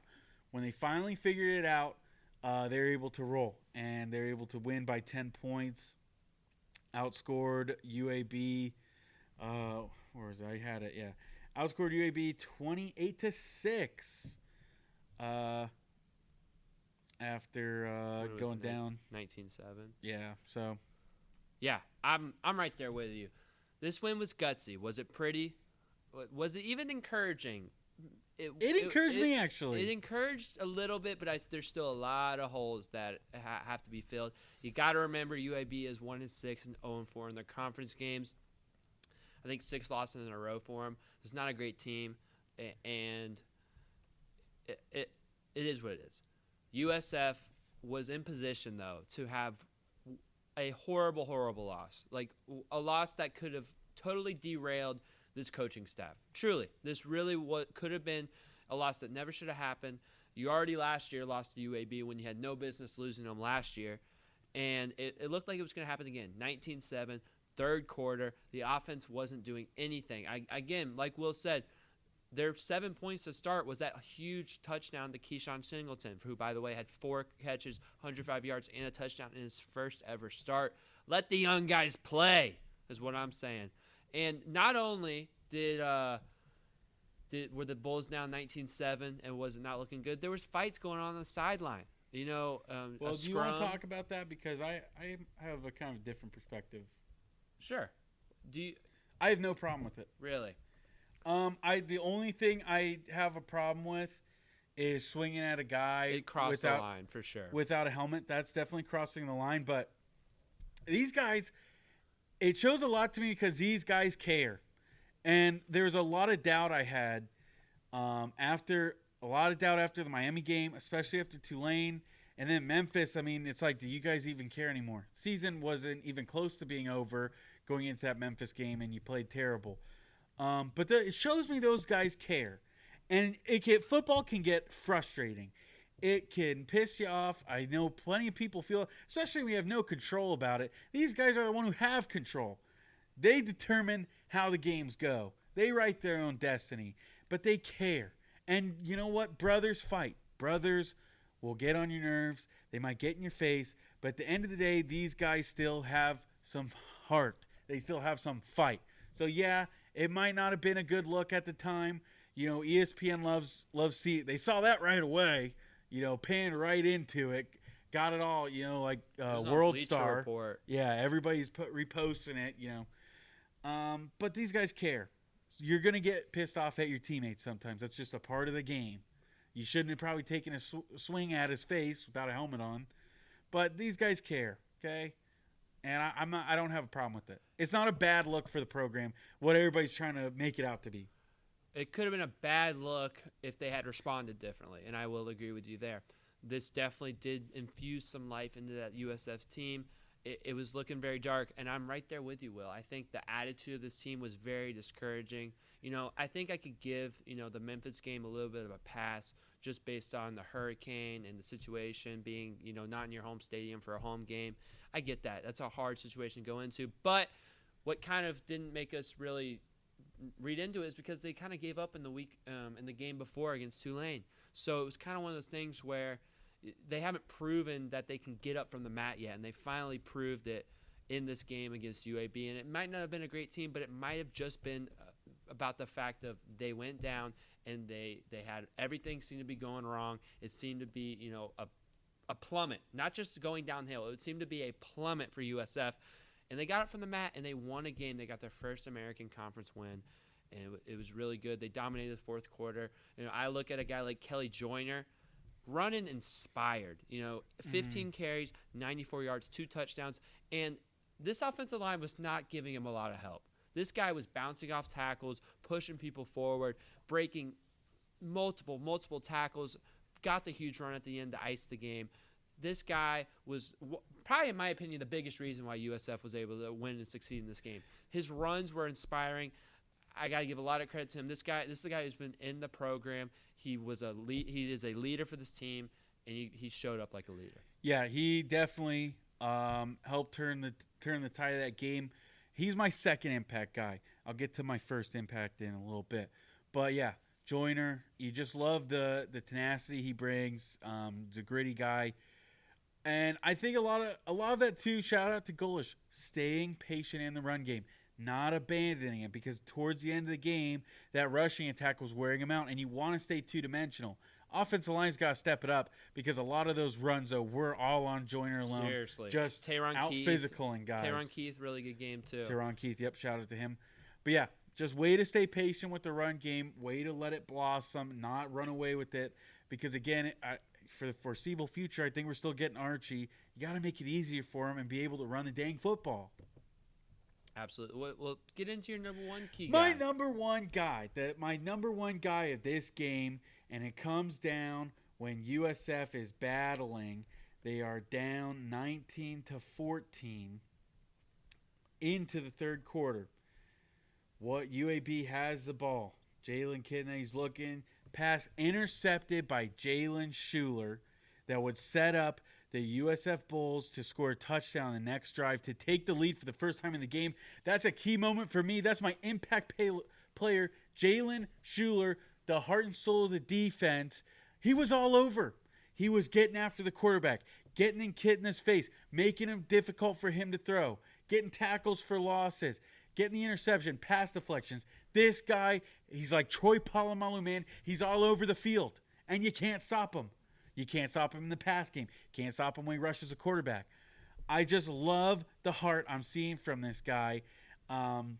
they're able to roll, and they're able to win by 10 points, outscored UAB. Where was I had it? Yeah, outscored UAB 28-6. After going down 19-7. Yeah, so Yeah, I'm right there with you. This win was gutsy. Was it pretty? Was it even encouraging? it encouraged me, actually. It encouraged a little bit, but there's still a lot of holes that have to be filled. You got to remember UAB is 1-6 and 0-4 in their conference games. I think 6 losses in a row for them. It's not a great team, and it is what it is. USF was in position, though, to have a horrible, horrible loss. Like, a loss that could have totally derailed this coaching staff. Truly, this really could have been a loss that never should have happened. You already last year lost to UAB when you had no business losing them last year, and it looked like it was going to happen again. 19-7, third quarter, the offense wasn't doing anything. Again, like Will said, their 7 points to start was that huge touchdown to Keyshawn Singleton, who, by the way, had 4 catches, 105 yards, and a touchdown in his first ever start. Let the young guys play, is what I'm saying. And not only were the Bulls down 19-7 and was it not looking good, there was fights going on the sideline. You know, well, do you want to talk about that? Because I have a kind of different perspective. Sure. I have no problem with it. Really? The only thing I have a problem with is swinging at a guy. It crossed the line for sure. Without a helmet, that's definitely crossing the line. But these guys, it shows a lot to me because these guys care. And there's a lot of doubt I had after the Miami game, especially after Tulane. And then Memphis, I mean, it's like, do you guys even care anymore? Season wasn't even close to being over going into that Memphis game, and you played terrible. But it shows me those guys care. And football can get frustrating. It can piss you off. I know plenty of people feel, especially when you have no control about it. These guys are the one who have control. They determine how the games go. They write their own destiny. But they care. And you know what? Brothers fight. Brothers will get on your nerves. They might get in your face. But at the end of the day, these guys still have some heart. They still have some fight. So, yeah, it might not have been a good look at the time. You know, ESPN loves they saw that right away. You know, panned right into it. Got it all, you know, like World Star. Report. Yeah, everybody's reposting it, you know. But these guys care. You're going to get pissed off at your teammates sometimes. That's just a part of the game. You shouldn't have probably taken a swing at his face without a helmet on. But these guys care, okay? And I don't have a problem with it. It's not a bad look for the program, what everybody's trying to make it out to be. It could have been a bad look if they had responded differently, and I will agree with you there. This definitely did infuse some life into that USF team. It was looking very dark, and I'm right there with you, Will. I think the attitude of this team was very discouraging. You know, I think I could give, you know, the Memphis game a little bit of a pass just based on the hurricane and the situation being, you know, not in your home stadium for a home game. I get that. That's a hard situation to go into. But what kind of didn't make us really read into it is because they kind of gave up in the game before against Tulane. So it was kind of one of those things where they haven't proven that they can get up from the mat yet, and they finally proved it in this game against UAB. And it might not have been a great team, but it might have just been about the fact of they went down and they had everything seemed to be going wrong. It seemed to be, a plummet, not just going downhill. It seemed to be a plummet for USF. And they got it from the mat, and they won a game. They got their first American Conference win, and it was really good. They dominated the fourth quarter. I look at a guy like Kelly Joyner, running inspired. 15 carries, 94 yards, 2 touchdowns, and this offensive line was not giving him a lot of help. This guy was bouncing off tackles, pushing people forward, breaking multiple tackles, got the huge run at the end to ice the game. This guy was probably, in my opinion, the biggest reason why USF was able to win and succeed in this game. His runs were inspiring. I got to give a lot of credit to him. This is the guy who's been in the program. He is a leader for this team, and he showed up like a leader. Yeah, he definitely helped turn the tide of that game. He's my second impact guy. I'll get to my first impact in a little bit. But, yeah, Joyner, you just love the tenacity he brings. He's a gritty guy. And I think a lot of that, too, shout out to Golish, staying patient in the run game, not abandoning it, because towards the end of the game, that rushing attack was wearing him out, and you want to stay two-dimensional. Offensive line's got to step it up, because a lot of those runs, though, were all on Joyner alone. Seriously. Just out-physicaling guys. Teron Keith, really good game, too. Teron Keith, yep, shout out to him. But, yeah, just way to stay patient with the run game, way to let it blossom, not run away with it, because, again, for the foreseeable future, I think we're still getting Archie. You got to make it easier for him and be able to run the dang football. Absolutely. Well, get into your number one key guy. My number one guy of this game, and it comes down when USF is battling. They are down 19-14 into the third quarter. What UAB has the ball. Jalen Kidney's looking. Pass intercepted by Jalen Shuler that would set up the USF Bulls to score a touchdown the next drive to take the lead for the first time in the game. That's a key moment for me. That's my impact player, Jalen Shuler, the heart and soul of the defense. He was all over. He was getting after the quarterback, getting in Kitna's face, making it difficult for him to throw, getting tackles for losses, getting the interception, pass deflections. This guy, he's like Troy Polamalu, man. He's all over the field, and you can't stop him. You can't stop him in the pass game. Can't stop him when he rushes a quarterback. I just love the heart I'm seeing from this guy. And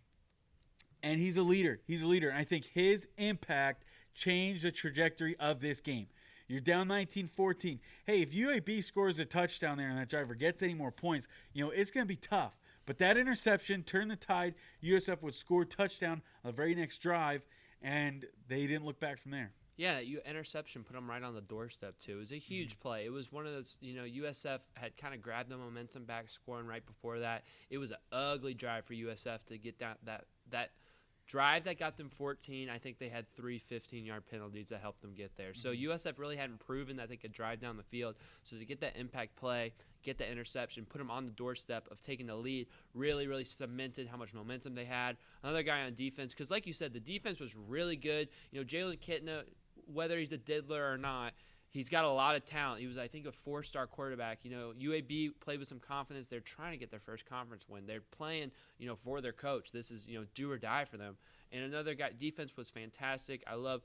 he's a leader. And I think his impact changed the trajectory of this game. You're down 19-14. Hey, if UAB scores a touchdown there and that driver gets any more points, it's going to be tough. But that interception turned the tide. USF would score a touchdown on the very next drive, and they didn't look back from there. Yeah, that interception put them right on the doorstep, too. It was a huge play. It was one of those, USF had kind of grabbed the momentum back, scoring right before that. It was an ugly drive for USF to get that drive that got them 14. I think they had 3 15-yard penalties that helped them get there. So USF really hadn't proven that they could drive down the field. So to get that impact play, get that interception, put them on the doorstep of taking the lead, really, really cemented how much momentum they had. Another guy on defense, because like you said, the defense was really good. Jalen Kitna, whether he's a diddler or not, he's got a lot of talent. He was, I think, a 4-star quarterback. UAB played with some confidence. They're trying to get their first conference win. They're playing, for their coach. This is, do or die for them. And another guy, defense was fantastic. I love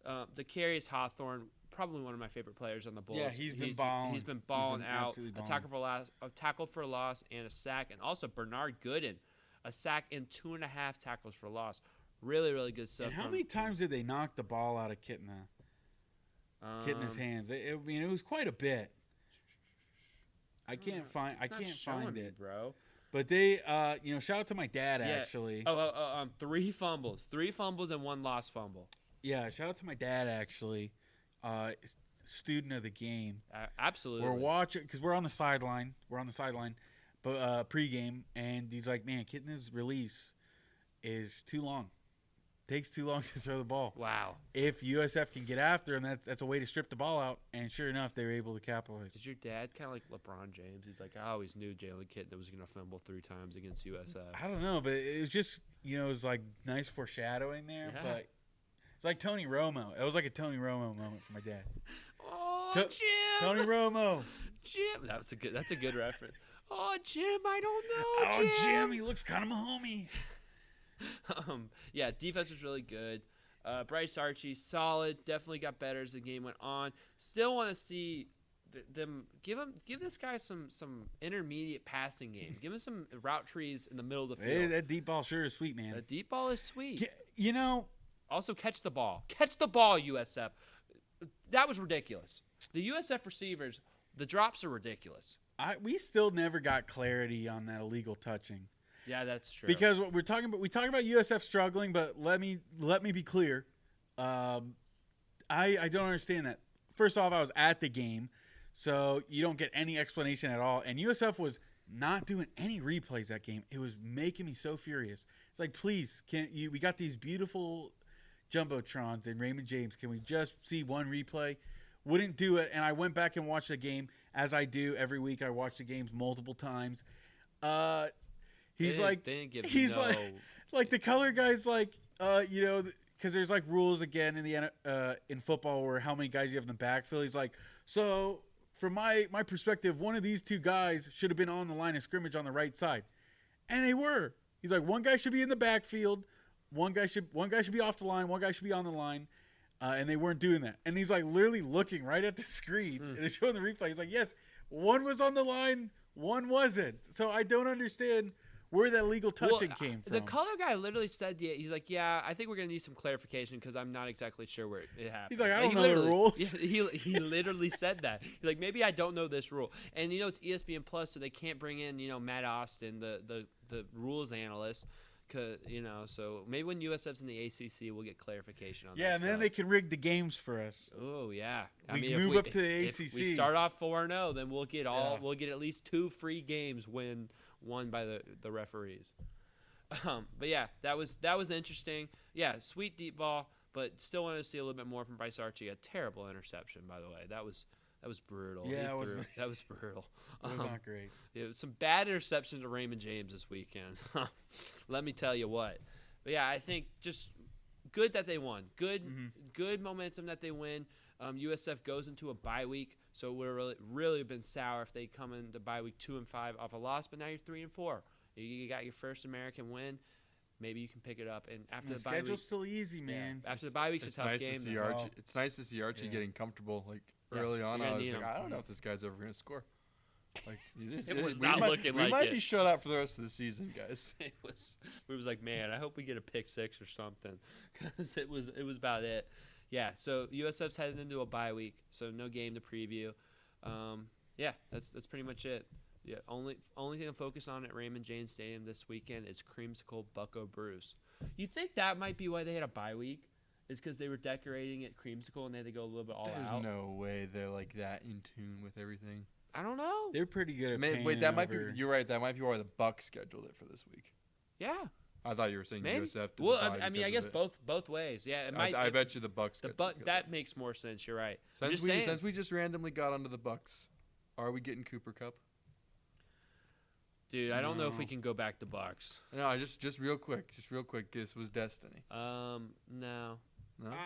the Carius Hawthorne, probably one of my favorite players on the Bulls. Yeah, he's been balling. He's been balling out. Balling. A tackle for loss and a sack. And also Bernard Gooden, a sack and 2.5 tackles for loss. Really, really good stuff. And how many times did they knock the ball out of Kitna? Kitna's hands. It was quite a bit. I can't find it, bro. But they, shout out to my dad actually. 3 fumbles and 1 lost fumble. Yeah, shout out to my dad actually. Student of the game. Absolutely. We're watching because we're on the sideline. But pregame, and he's like, "Man, Kitna's release is too long. takes too long to throw the ball. Wow. If USF can get after him, that's a way to strip the ball out. And sure enough, they were able to capitalize. Is your dad kind of like LeBron James? He's like, I always knew Jalen Kitten was going to fumble 3 times against USF. I don't know, but it was just, it was like nice foreshadowing there. Yeah. But it's like Tony Romo. It was like a Tony Romo moment for my dad. Oh, To- Jim. Tony Romo. Jim. That's a good reference. Oh, Jim, I don't know, Oh, Jim, he looks kind of a homie. Yeah, defense was really good. Bryce Archie, solid. Definitely got better as the game went on. Still want to see them give this guy some intermediate passing game. Give him some route trees in the middle of the Hey, field. that deep ball sure is sweet, man. The deep ball is sweet. Also, Catch the ball. Catch the ball, USF. That was ridiculous. The USF receivers, the drops are ridiculous. we still never got clarity on that illegal touching. Yeah, that's true. Because what we talk about USF struggling, but let me be clear. I don't understand that. First off, I was at the game, so you don't get any explanation at all. And USF was not doing any replays that game. It was making me so furious. It's like, please, we got these beautiful jumbotrons in Raymond James. Can we just see one replay? Wouldn't do it. And I went back and watched the game, as I do every week. I watch the games multiple times. He's like the color guy's like, because there's like rules again in football where how many guys you have in the backfield. He's like, so from my perspective, one of these two guys should have been on the line of scrimmage on the right side, and they were. He's like, one guy should be in the backfield, one guy should be off the line, one guy should be on the line, and they weren't doing that. And he's like literally looking right at the screen and they're showing the replay. He's like, yes, one was on the line, one wasn't. So I don't understand where that illegal touching came from. The color guy literally said, he's like, yeah, I think we're going to need some clarification because I'm not exactly sure where it happened. He's like, I don't know the rules. He literally said that. He's like, maybe I don't know this rule. And, it's ESPN Plus, so they can't bring in, Matt Austin, the rules analyst. So maybe when USF's in the ACC, we'll get clarification on that. Yeah, and then they can rig the games for us. Oh yeah, We move up to the ACC. If we start off 4-0, then we'll get we'll get at least 2 free games won by the referees. But yeah, that was interesting. Yeah, sweet deep ball, but still wanted to see a little bit more from Bryce Archie. A terrible interception, by the way. That was brutal. Yeah, that was brutal. It was not great. Yeah, some bad interceptions to Raymond James this weekend. Let me tell you what. But yeah, I think just good that they won. Good momentum that they win. USF goes into a bye week, so we're really been sour if they come into bye week 2-5 off a loss. But now you're 3-4. You got your first American win. Maybe you can pick it up. And after the bye week, schedule's still easy, man. After the bye week's a tough game. It's nice to see Archie getting comfortable. Early on, I was like, I don't know if this guy's ever going to score. It was not looking like it. We might be shut out for the rest of the season, guys. It was like, man, I hope we get a pick 6 or something, because it was about it. Yeah, so USF's heading into a bye week, so no game to preview. Yeah, that's pretty much it. Yeah, only thing to focus on at Raymond James Stadium this weekend is Creamsicle Bucco Brews. You think that might be why they had a bye week? Is because they were decorating it Creamsicle and they had to go a little bit all out? There's no way they're like that in tune with everything. I don't know. They're pretty good at painting. Wait, that might be. You're right. That might be why the Bucs scheduled it for this week. Yeah. I thought you were saying Maybe. USF. Well, I mean, I guess both ways. Yeah, it might. I bet you the Bucs. That makes more sense. You're right. Since we just randomly got onto the Bucs, are we getting Cooper Kupp? Dude, I don't know if we can go back to Bucs. No, just real quick. This was destiny. No.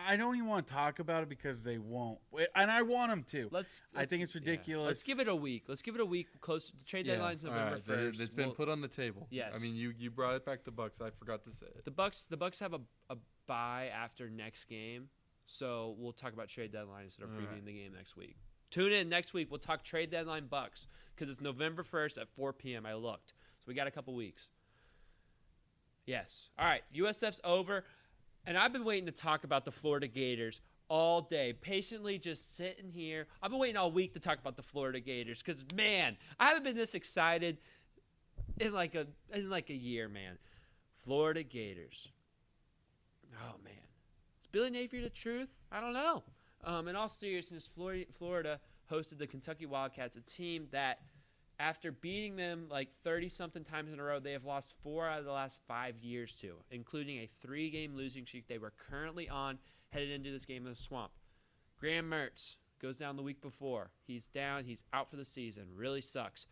I don't even want to talk about it because they won't, and I want them to. I think it's ridiculous. Let's give it a week. Close to trade deadline's November 1st. It's been put on the table. Yes. I mean, you brought it back to Bucs. I forgot to say it. The Bucs have a bye after next game, so we'll talk about trade deadline instead of previewing the game next week. Tune in next week. We'll talk trade deadline Bucs because it's November 1st at 4 p.m. I looked, so we got a couple weeks. Yes. All right. USF's over. And I've been waiting to talk about the Florida Gators all day, patiently just sitting here. I've been waiting all week to talk about the Florida Gators because, man, I haven't been this excited in like a year, man. Florida Gators. Oh, man. Is Billy Napier the truth? I don't know. In all seriousness, Florida hosted the Kentucky Wildcats, a team that after beating them like 30-something times in a row, they have lost 4 out of the last 5 years to, including a 3-game losing streak they were currently on headed into this game in the Swamp. Graham Mertz goes down the week before. He's down. He's out for the season. Really sucks.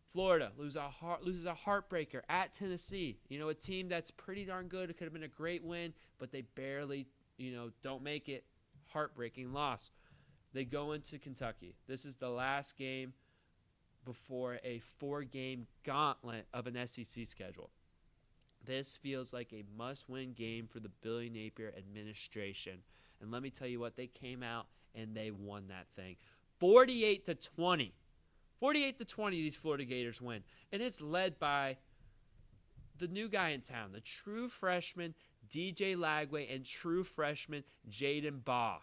Florida loses a heartbreaker at Tennessee. A team that's pretty darn good. It could have been a great win, but they barely, don't make it. Heartbreaking loss. They go into Kentucky. This is the last game before a 4-game gauntlet of an SEC schedule. This feels like a must-win game for the Billy Napier administration. And let me tell you what, they came out and they won that thing. 48-20. 48-20, these Florida Gators win. And it's led by the new guy in town, the true freshman DJ Lagway and true freshman Jaden Baugh.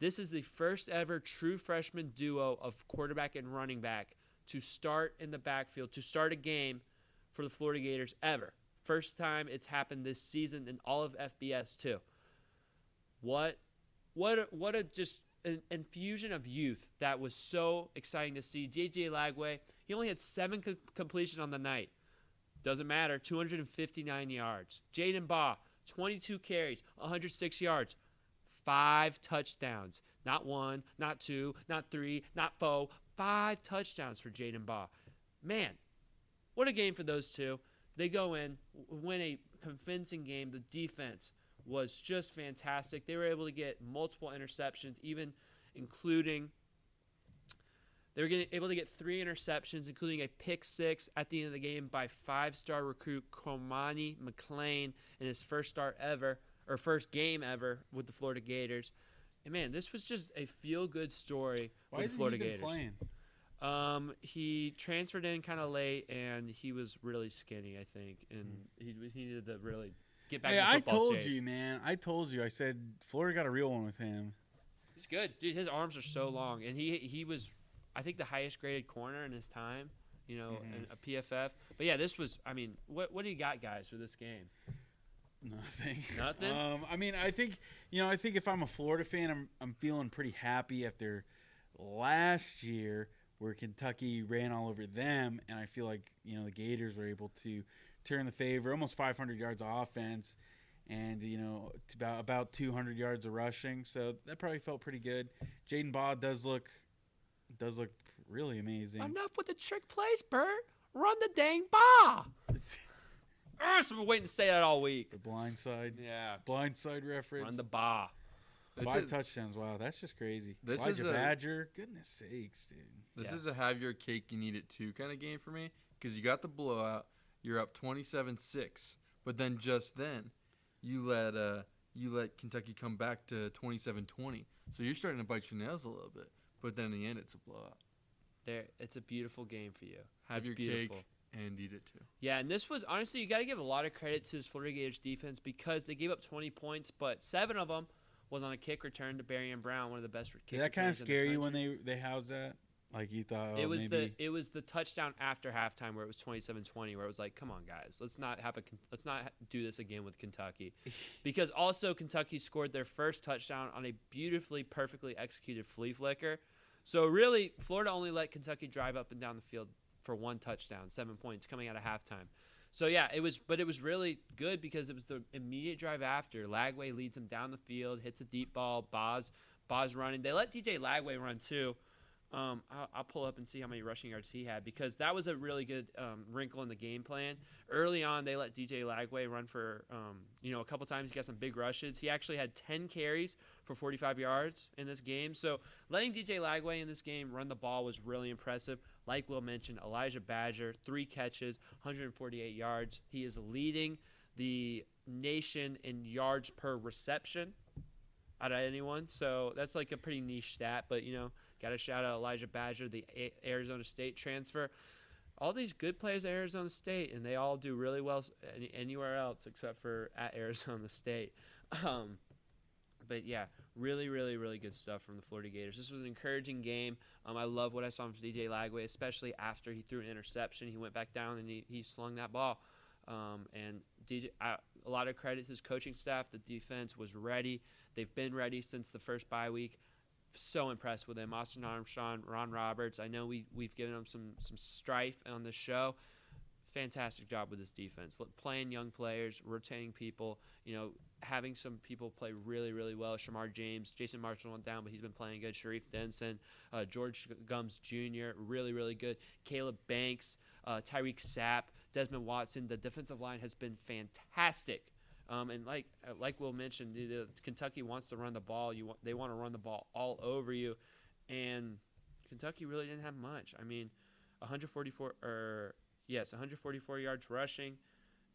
This is the first ever true freshman duo of quarterback and running back to start in the backfield, to start a game for the Florida Gators ever. First time it's happened this season in all of FBS too. What a just an infusion of youth that was so exciting to see. DJ Lagway, he only had 7 completions on the night. Doesn't matter, 259 yards. Jaden Baugh, 22 carries, 106 yards. 5 touchdowns. Not 1, not 2, not 3, not 4. 5 touchdowns for Jaden Baugh. Man, what a game for those two. They go in, win a convincing game. The defense was just fantastic. They were able to get multiple interceptions, even including they were able to get 3 interceptions, including a pick 6 at the end of the game by 5-star recruit Cormani McClain in his first game ever with the Florida Gators. And man, this was just a feel-good story with the Florida Gators. Playing? He transferred in kind of late, and he was really skinny, I think, and he needed to really get back. Hey, to the football I told stage. you, man. I told you. I said Florida got a real one with him. He's good, dude. His arms are so long, and he was, I think, the highest graded corner in his time. In a PFF. But yeah, this was. I mean, what do you got, guys, for this game? Nothing. Nothing. I mean, I think if I'm a Florida fan, I'm feeling pretty happy after last year where Kentucky ran all over them, and I feel like the Gators were able to turn the favor, almost 500 yards of offense, and about 200 yards of rushing. So that probably felt pretty good. Jaden Baugh does look really amazing. Enough with the trick plays, Bert. Run the dang ball. I've been waiting to say that all week. The blind Yeah. side reference. Run the ball. 5 touchdowns. Wow, that's just crazy. This Elijah is a- Badger. Goodness sakes, dude. This is a have your cake, you need it too kind of game for me because you got the blowout. You're up 27-6, but then just then you let Kentucky come back to 27-20. So you're starting to bite your nails a little bit, but then in the end it's a blowout. It's a beautiful game for you. Have It's your beautiful. cake and eat it too. Yeah, and this was, honestly, you got to give a lot of credit to this Florida Gators defense because they gave up 20 points, but 7 of them was on a kick return to Barrion Brown, one of the best kick Did that kind of returners in the scare you when country. they housed that? Like you thought, It was maybe. it was the touchdown after halftime where it was 27-20, where it was like, come on guys, let's not do this again with Kentucky, because also Kentucky scored their first touchdown on a beautifully, perfectly executed flea flicker. So really, Florida only let Kentucky drive up and down the field for 1 touchdown, 7 points coming out of halftime. So yeah, it was really good because it was the immediate drive after. Lagway leads him down the field, hits a deep ball. Baugh's running. They let DJ Lagway run too. I'll pull up and see how many rushing yards he had because that was a really good wrinkle in the game plan. Early on, they let DJ Lagway run for a couple times. He got some big rushes. He actually had 10 carries for 45 yards in this game. So letting DJ Lagway in this game run the ball was really impressive. Like Will mentioned, Elijah Badger, 3 catches, 148 yards. He is leading the nation in yards per reception out of anyone. So that's like a pretty niche stat, but got to shout out Elijah Badger, the Arizona State transfer. All these good players at Arizona State, and they all do really well anywhere else except for at Arizona State. But yeah, really, really, really good stuff from the Florida Gators. This was an encouraging game. I love what I saw from DJ Lagway, especially after he threw an interception. He went back down and he slung that ball. And a lot of credit to his coaching staff. The defense was ready. They've been ready since the first bye week. so impressed with him. Austin Armstrong, Ron Roberts. I know we've given him some strife on the show. Fantastic job with this defense. Playing young players, rotating people, having some people play really, really well. Shamar James, Jason Marshall went down, but he's been playing good. Sharif Denson, George Gums Jr., really, really good. Caleb Banks, Tyreek Sapp, Desmond Watson. The defensive line has been fantastic. And like Will mentioned, Kentucky wants to run the ball. They want to run the ball all over you, and Kentucky really didn't have much. I mean, 144 yards rushing,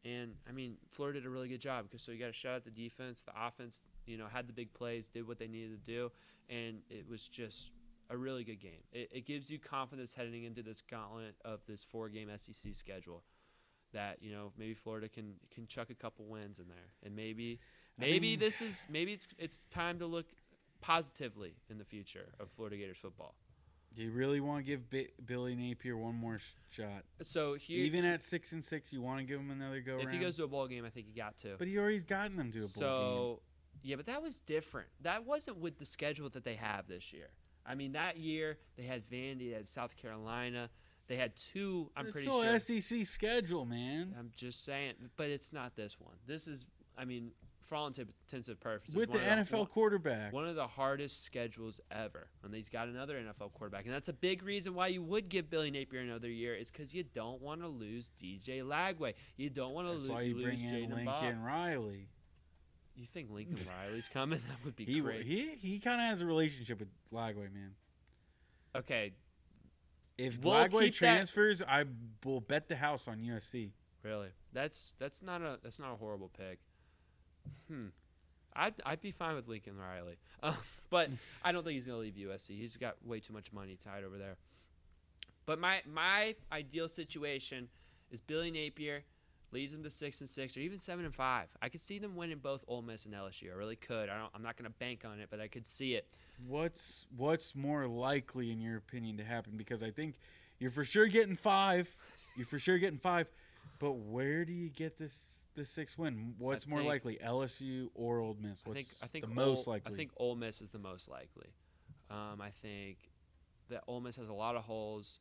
and I mean Florida did a really good job. So you got to shout out the defense. The offense, had the big plays, did what they needed to do, and it was just a really good game. It gives you confidence heading into this gauntlet of this 4-game SEC schedule. That maybe Florida can chuck a couple wins in there, and maybe it's time to look positively in the future of Florida Gators football. Do you really want to give Billy Napier one more shot? So even at 6-6, you want to give him another go? If he goes to a bowl game, I think he got to. But he already's gotten them to a bowl game. So yeah, but that was different. That wasn't with the schedule that they have this year. I mean, that year they had Vandy, they had South Carolina. They had 2, I'm pretty sure. It's still SEC schedule, man. I'm just saying, but it's not this one. This is, for all intensive purposes. With the NFL quarterback. One of the hardest schedules ever. And he's got another NFL quarterback. And that's a big reason why you would give Billy Napier another year is because you don't want to lose DJ Lagway. You don't want to lose Jaden Bob. That's why you bring in Lincoln Riley. You think Lincoln Riley's coming? That would be great. He kind of has a relationship with Lagway, man. Okay. If Lagway transfers, I will bet the house on USC. Really? That's not a horrible pick. I'd be fine with Lincoln Riley, but I don't think he's gonna leave USC. He's got way too much money tied over there. But my ideal situation is Billy Napier leads them to 6-6 or even 7-5. I could see them winning both Ole Miss and LSU. I really could. I'm not gonna bank on it, but I could see it. What's more likely in your opinion to happen? Because I think you're for sure getting 5. But where do you get the 6th win? What's more likely, LSU or Ole Miss? I think the most likely? I think Ole Miss is the most likely. I think that Ole Miss has a lot of holes.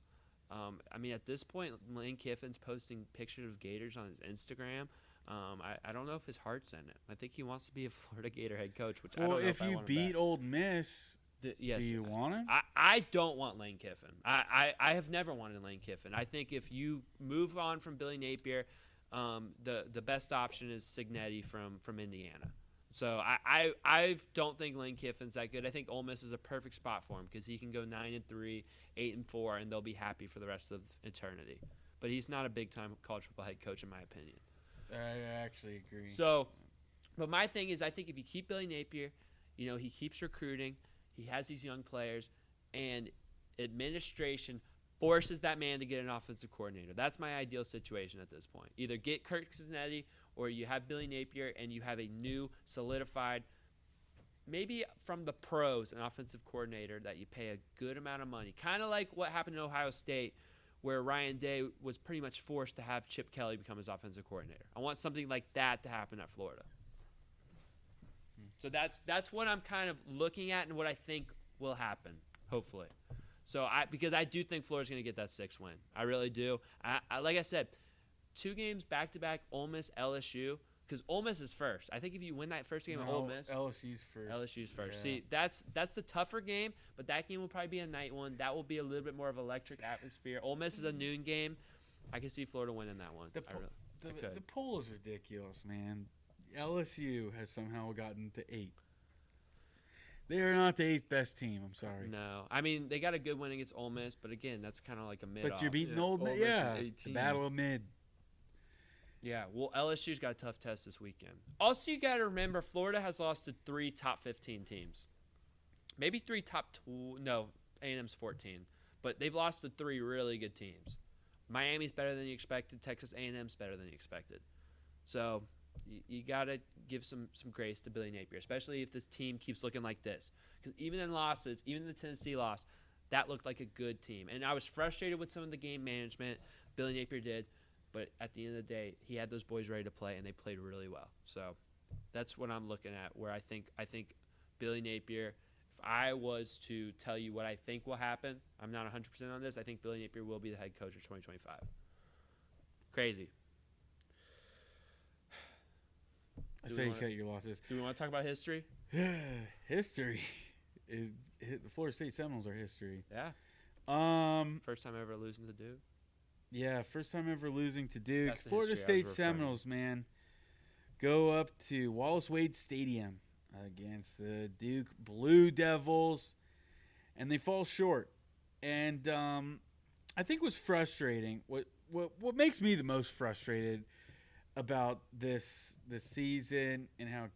At this point, Lane Kiffin's posting pictures of Gators on his Instagram. I don't know if his heart's in it. I think he wants to be a Florida Gator head coach, which I don't know if you beat Ole Miss, yes, do you want him? I don't want Lane Kiffin. I have never wanted Lane Kiffin. I think if you move on from Billy Napier, the best option is Cignetti from Indiana. So I don't think Lane Kiffin's that good. I think Ole Miss is a perfect spot for him because he can go 9-3, 8-4, and they'll be happy for the rest of eternity. But he's not a big-time college football head coach, in my opinion. I actually agree. So, but my thing is, I think if you keep Billy Napier, he keeps recruiting, he has these young players, and administration forces that man to get an offensive coordinator. That's my ideal situation at this point. Either get Kirk Cignetti or you have Billy Napier and you have a new, solidified, maybe from the pros, an offensive coordinator that you pay a good amount of money. Kind of like what happened in Ohio State, where Ryan Day was pretty much forced to have Chip Kelly become his offensive coordinator. I want something like that to happen at Florida. So that's what I'm kind of looking at and what I think will happen, hopefully. So because I do think Florida's going to get that 6th win. I really do. I like I said, 2 games back-to-back, Ole Miss, LSU, because Ole Miss is first. I think if you win that first game at Ole Miss. LSU's first. Yeah. See, that's the tougher game, but that game will probably be a night one. That will be a little bit more of an electric atmosphere. Ole Miss is a noon game. I can see Florida winning that one. The poll is ridiculous, man. LSU has somehow gotten to 8. They are not the 8th best team. I'm sorry. No, they got a good win against Ole Miss, but again, that's kind of like a mid. But you're beating Ole Miss. Yeah, the battle of mid. Yeah, well, LSU's got a tough test this weekend. Also, you got to remember, Florida has lost to 3 top 15 teams. Maybe 3 top 2. No, A&M's 14. But they've lost to 3 really good teams. Miami's better than you expected. Texas A&M's better than you expected. So you got to give some grace to Billy Napier, especially if this team keeps looking like this. Because even in losses, even the Tennessee loss, that looked like a good team. And I was frustrated with some of the game management Billy Napier did. But at the end of the day, he had those boys ready to play, and they played really well. So that's what I'm looking at, where I think Billy Napier, I was to tell you what I think will happen, I'm not 100% on this. I think Billy Napier will be the head coach of 2025. Crazy. I say you cut your losses. Do we want to talk about history? History. The Florida State Seminoles are history. Yeah. First time ever losing to Duke. Yeah, first time ever losing to Duke. That's the Florida history I was State referring to. Seminoles, man, go up to Wallace Wade Stadium against the Duke Blue Devils, and they fall short. And I think what's frustrating, what makes me the most frustrated about this season and how,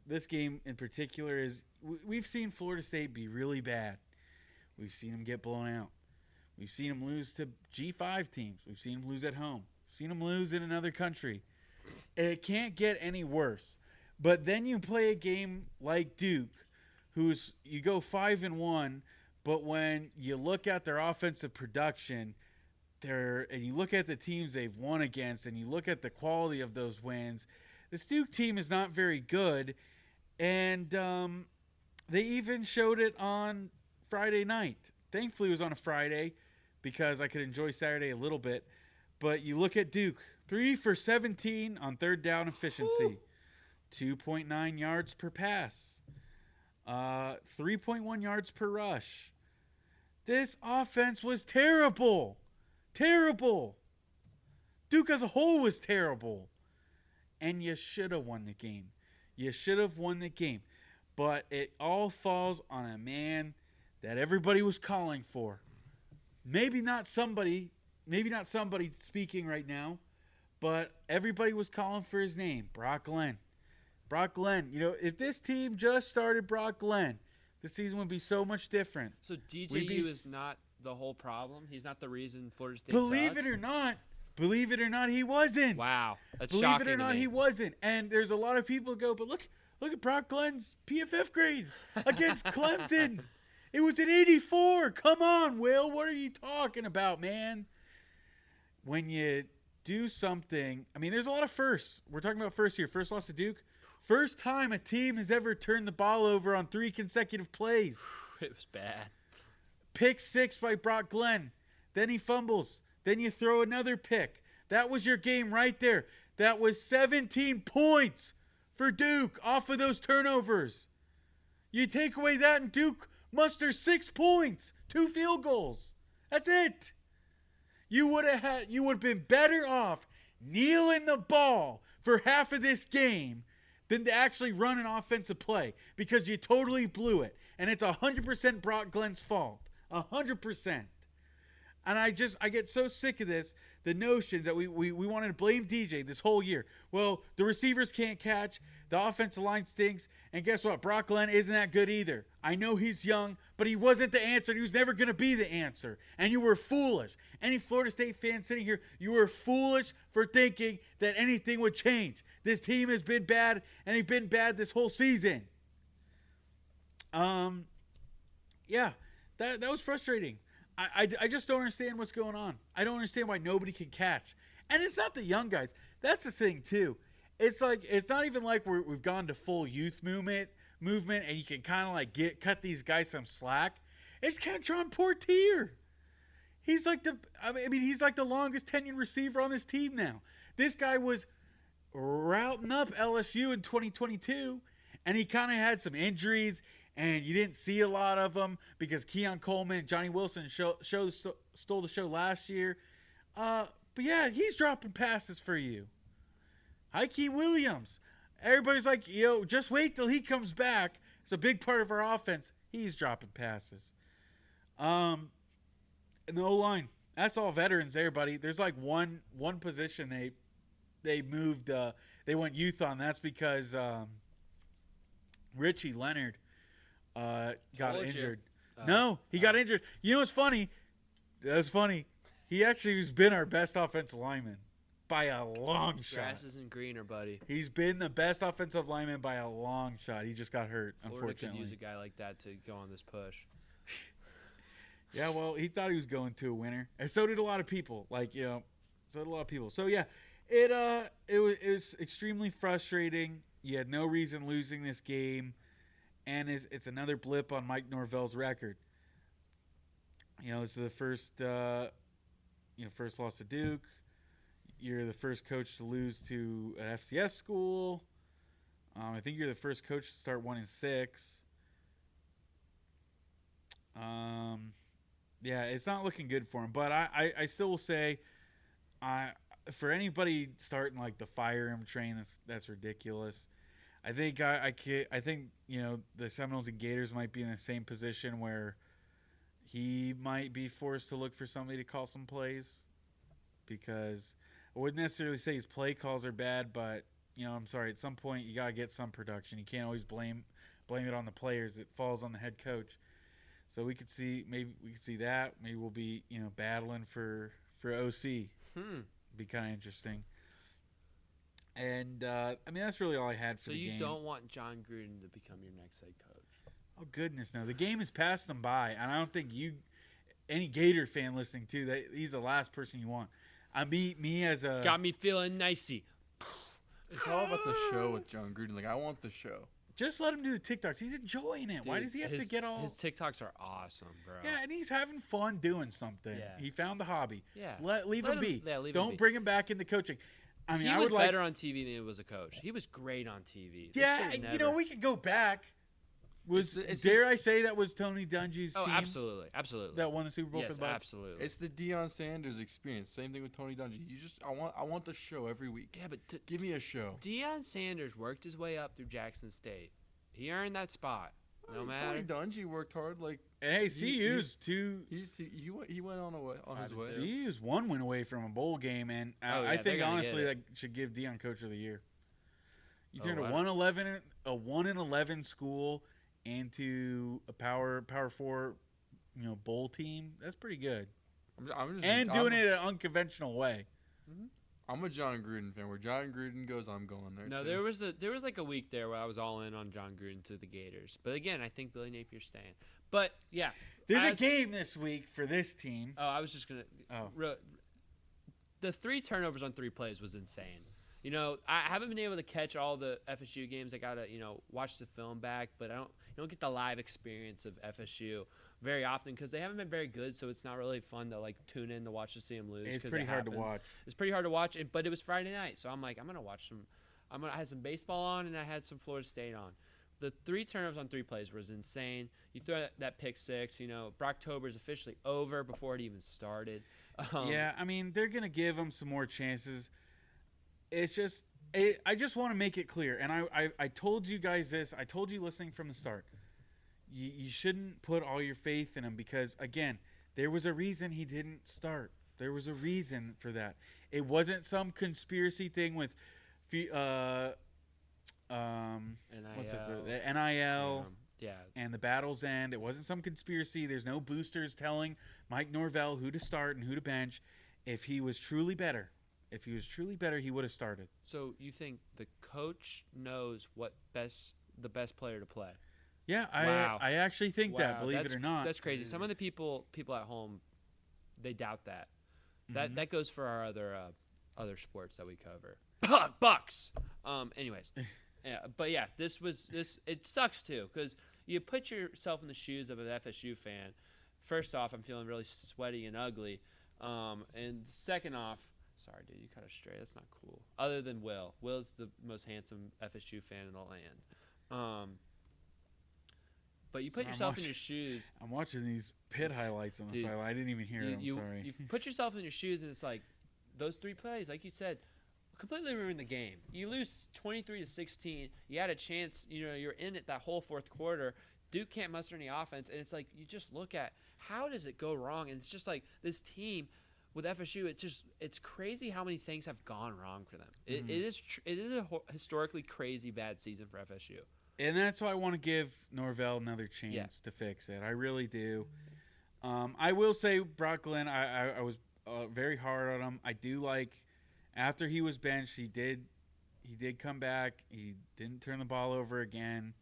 this game in particular is we've seen Florida State be really bad. We've seen them get blown out. We've seen them lose to G5 teams. We've seen them lose at home. We've seen them lose in another country. It can't get any worse. But then you play a game like Duke, you go 5-1, but when you look at their offensive production, and you look at the teams they've won against, and you look at the quality of those wins, this Duke team is not very good. And they even showed it on Friday night. Thankfully, it was on a Friday because I could enjoy Saturday a little bit. But you look at Duke, 3 for 17 on third down efficiency, 2.9 yards per pass, 3.1 yards per rush. This offense was terrible. Terrible. Duke as a whole was terrible. And you should have won the game. You should have won the game. But it all falls on a man that everybody was calling for. Maybe not somebody speaking right now, but everybody was calling for his name, Brock Glenn. Brock Glenn, if this team just started Brock Glenn, the season would be so much different. So DJU is not the whole problem? He's not the reason Florida State Believe sucks? it or not, he wasn't. Wow. That's Believe shocking it or not, to me. he wasn't. And there's a lot of people who go, but look at Brock Glenn's PFF grade against Clemson. It was an 84. Come on, Will. What are you talking about, man? When you do something, there's a lot of firsts. We're talking about first here. First loss to Duke. First time a team has ever turned the ball over on 3 consecutive plays. It was bad. Pick 6 by Brock Glenn. Then he fumbles. Then you throw another pick. That was your game right there. That was 17 points for Duke off of those turnovers. You take away that and Duke musters 6 points, 2 field goals. That's it. You would have been better off kneeling the ball for half of this game than to actually run an offensive play because you totally blew it. And it's 100% Brock Glenn's fault. 100%. And I get so sick of this, the notion that we wanted to blame DJ this whole year. Well, the receivers can't catch, the offensive line stinks, and guess what? Brock Glenn isn't that good either. I know he's young, but he wasn't the answer. He was never going to be the answer. And you were foolish. Any Florida State fan sitting here, you were foolish for thinking that anything would change. This team has been bad, and they've been bad this whole season. Yeah, that was frustrating. I just don't understand what's going on. I don't understand why nobody can catch. And it's not the young guys. That's the thing, too. It's not even like we've gone to full youth movement and you can kind of cut these guys some slack. It's Kentron Portier. He's like the longest tenured receiver on this team now. This guy was routing up LSU in 2022, and he kind of had some injuries. And you didn't see a lot of them because Keon Coleman and Johnny Wilson stole the show last year. But yeah, he's dropping passes for you. Hakeem Williams. Everybody's like, just wait till he comes back. It's a big part of our offense. He's dropping passes. And the O-line. That's all veterans there, buddy. There's like one position they moved. They went youth on. That's because Richie Leonard got injured. No, he got injured. You know what's funny? That's funny. He actually has been our best offensive lineman by a long shot. Grass isn't greener, buddy. He's been the best offensive lineman by a long shot. He just got hurt, Florida unfortunately. could use a guy like that to go on this push. Yeah, well, he thought he was going to a winner, and so did a lot of people. So yeah, it was extremely frustrating. You had no reason losing this game. and it's another blip on Mike Norvell's record. This is the first first loss to Duke. You're the first coach to lose to an FCS school. I think you're the first coach to start 1-6. Yeah, it's not looking good for him. But I still will say, for anybody starting like the fire him train, that's ridiculous. I think the Seminoles and Gators might be in the same position where he might be forced to look for somebody to call some plays, because I wouldn't necessarily say his play calls are bad, but I'm sorry, at some point you gotta get some production. You can't always blame it on the players. It falls on the head coach. So we could see that. Maybe we'll be battling for OC. Be kind of interesting. And that's really all I had for the game. So you don't want John Gruden to become your next head coach? Oh goodness, no! The game has passed them by, and I don't think any Gator fan listening to that, he's the last person you want. Me as a got me feeling nicey. It's all about the show with John Gruden. Like, I want the show. Just let him do the TikToks. He's enjoying it. Dude, why does he have to get all? His TikToks are awesome, bro. Yeah, and he's having fun doing something. Yeah. He found the hobby. Yeah. Leave him be. Yeah, leave him Don't be. bring him back into coaching. He was better on TV than he was a coach. He was great on TV. Yeah, we could go back. Dare I say that was Tony Dungy's team? Oh, absolutely, absolutely. That won the Super Bowl for the Bucs? Absolutely. It's the Deion Sanders experience. Same thing with Tony Dungy. I want the show every week. Yeah, but give me a show. Deion Sanders worked his way up through Jackson State. He earned that spot. No matter. Tony Dungy worked hard. Like, and hey, CU's two. He went on his way. CU's one win away from a bowl game, and I think honestly that should give Deion Coach of the Year. You turned a 1-11 school into a Power 4, bowl team. That's pretty good. I'm doing it an unconventional way. Mm-hmm. I'm a John Gruden fan. Where John Gruden goes, I'm going there. No, too. there was like a week there where I was all in on John Gruden to the Gators. But again, I think Billy Napier's staying. But yeah, there's a game this week for this team. Oh, I was just gonna. The 3 turnovers on 3 plays was insane. I haven't been able to catch all the FSU games. I gotta watch the film back, but you don't get the live experience of FSU very often because they haven't been very good. So it's not really fun to tune in to watch to see them lose. It's pretty hard to watch. It's pretty hard to watch, but it was Friday night, so I'm like, I'm gonna watch some. I had some baseball on and I had some Florida State on. The 3 turnovers on 3 plays was insane. You throw that pick 6. Brocktober is officially over before it even started. Yeah, they're gonna give them some more chances. It's just, I just want to make it clear, and I told you guys this. I told you listening from the start. You shouldn't put all your faith in him because, again, there was a reason he didn't start. There was a reason for that. It wasn't some conspiracy thing with NIL. What's it? The NIL. Yeah. And the battle's end. It wasn't some conspiracy. There's no boosters telling Mike Norvell who to start and who to bench. If he was truly better, he would have started. So you think the coach knows the best player to play? Yeah, Wow. I actually think that, believe it or not. That's crazy. Some of the people at home, they doubt that. That goes for our other sports that we cover. Bucs. Anyways. Yeah, but yeah, this it sucks too because you put yourself in the shoes of an FSU fan. First off, I'm feeling really sweaty and ugly. And second off, sorry, dude, you cut us straight. That's not cool. Other than Will. Will's the most handsome FSU fan in the land. But you put yourself in your shoes. I'm watching these pit highlights on the sideline. I didn't even hear it. I'm sorry. You put yourself in your shoes, and it's like those 3 plays, like you said, completely ruined the game. You lose 23-16. You had a chance. You're in it that whole fourth quarter. Duke can't muster any offense, and it's like you just look at how does it go wrong, and it's just like this team with FSU. It's crazy how many things have gone wrong for them. It is a historically crazy bad season for FSU. And that's why I want to give Norvell another chance to fix it. I really do. I will say Brock Glenn, I was very hard on him. I do like after he was benched, he did come back. He didn't turn the ball over again.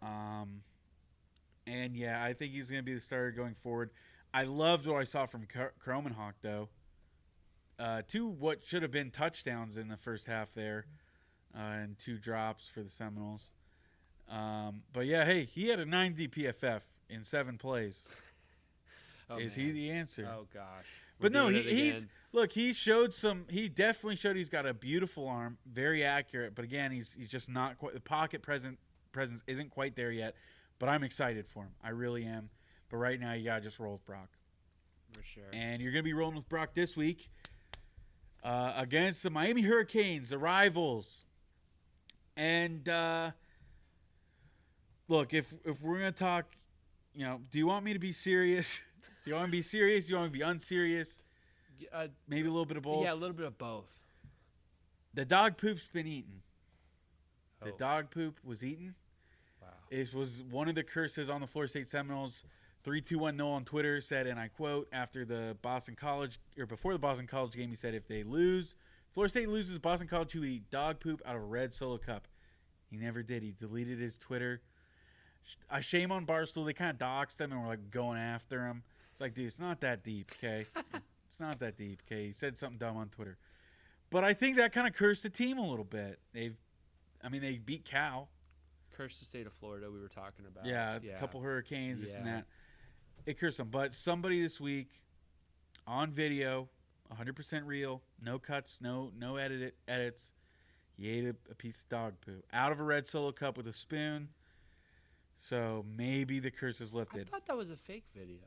And yeah, I think he's going to be the starter going forward. I loved what I saw from Kromenhoek though. 2 what should have been touchdowns in the first half there, and 2 drops for the Seminoles. But yeah, hey, he had a 90 PFF in 7 plays. Oh, Is man. he the answer? Oh gosh. But no, We're doing it he's again. look. He showed some. He definitely showed he's got a beautiful arm, very accurate. But again, he's just not quite. The pocket presence isn't quite there yet. But I'm excited for him. I really am. But right now, you gotta just roll with Brock. For sure. And you're gonna be rolling with Brock this week against the Miami Hurricanes, the rivals. And look, if we're gonna talk, do you want me to be serious? Do you want me to be serious? Do you want me to be unserious? Maybe a little bit of both. Yeah, a little bit of both. The dog poop's been eaten. The Oh. dog poop was eaten. Wow. It was one of the curses on the Florida State Seminoles. 321 Noel on Twitter said, and I quote, before the Boston College game, he said, if Florida State loses Boston College, he would eat dog poop out of a red Solo cup. He never did. He deleted his Twitter. I shame on Barstool. They kind of doxed him and were like going after him. It's like, dude, it's not that deep, okay? It's not that deep, okay? He said something dumb on Twitter. But I think that kind of cursed the team a little bit. They beat Cal. Curse the state of Florida we were talking about. Yeah, a couple hurricanes, this and Yeah. that. It cursed them. But somebody this week on video, 100% real, no cuts, no edits. He ate a piece of dog poo out of a red Solo cup with a spoon. So maybe the curse is I lifted. thought that was a fake video.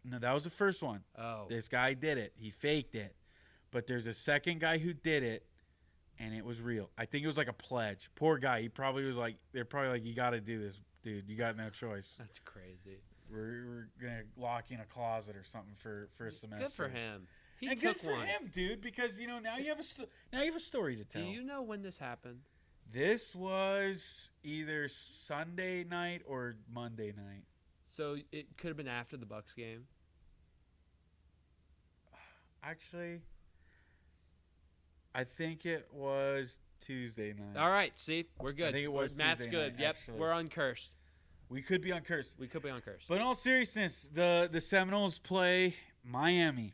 No, that was the first one. Oh. This guy did it. He faked it. But there's a second guy who did it, and it was real. I think it was like a pledge. Poor guy. He probably was like, they're probably like, you got to do this, dude. You got no choice. That's crazy. We're going to lock you in a closet or something for a semester. Good for him. He And took good for one. him, dude, because, now you have a story to tell. Do you know when this happened? This was either Sunday night or Monday night. So it could have been after the Bucs game. Actually, I think it was Tuesday night. All right, see, we're good. I think it was Matt's Tuesday good. night, Yep, actually. we're uncursed. We could be uncursed. We could be uncursed. But in all seriousness, the Seminoles play Miami,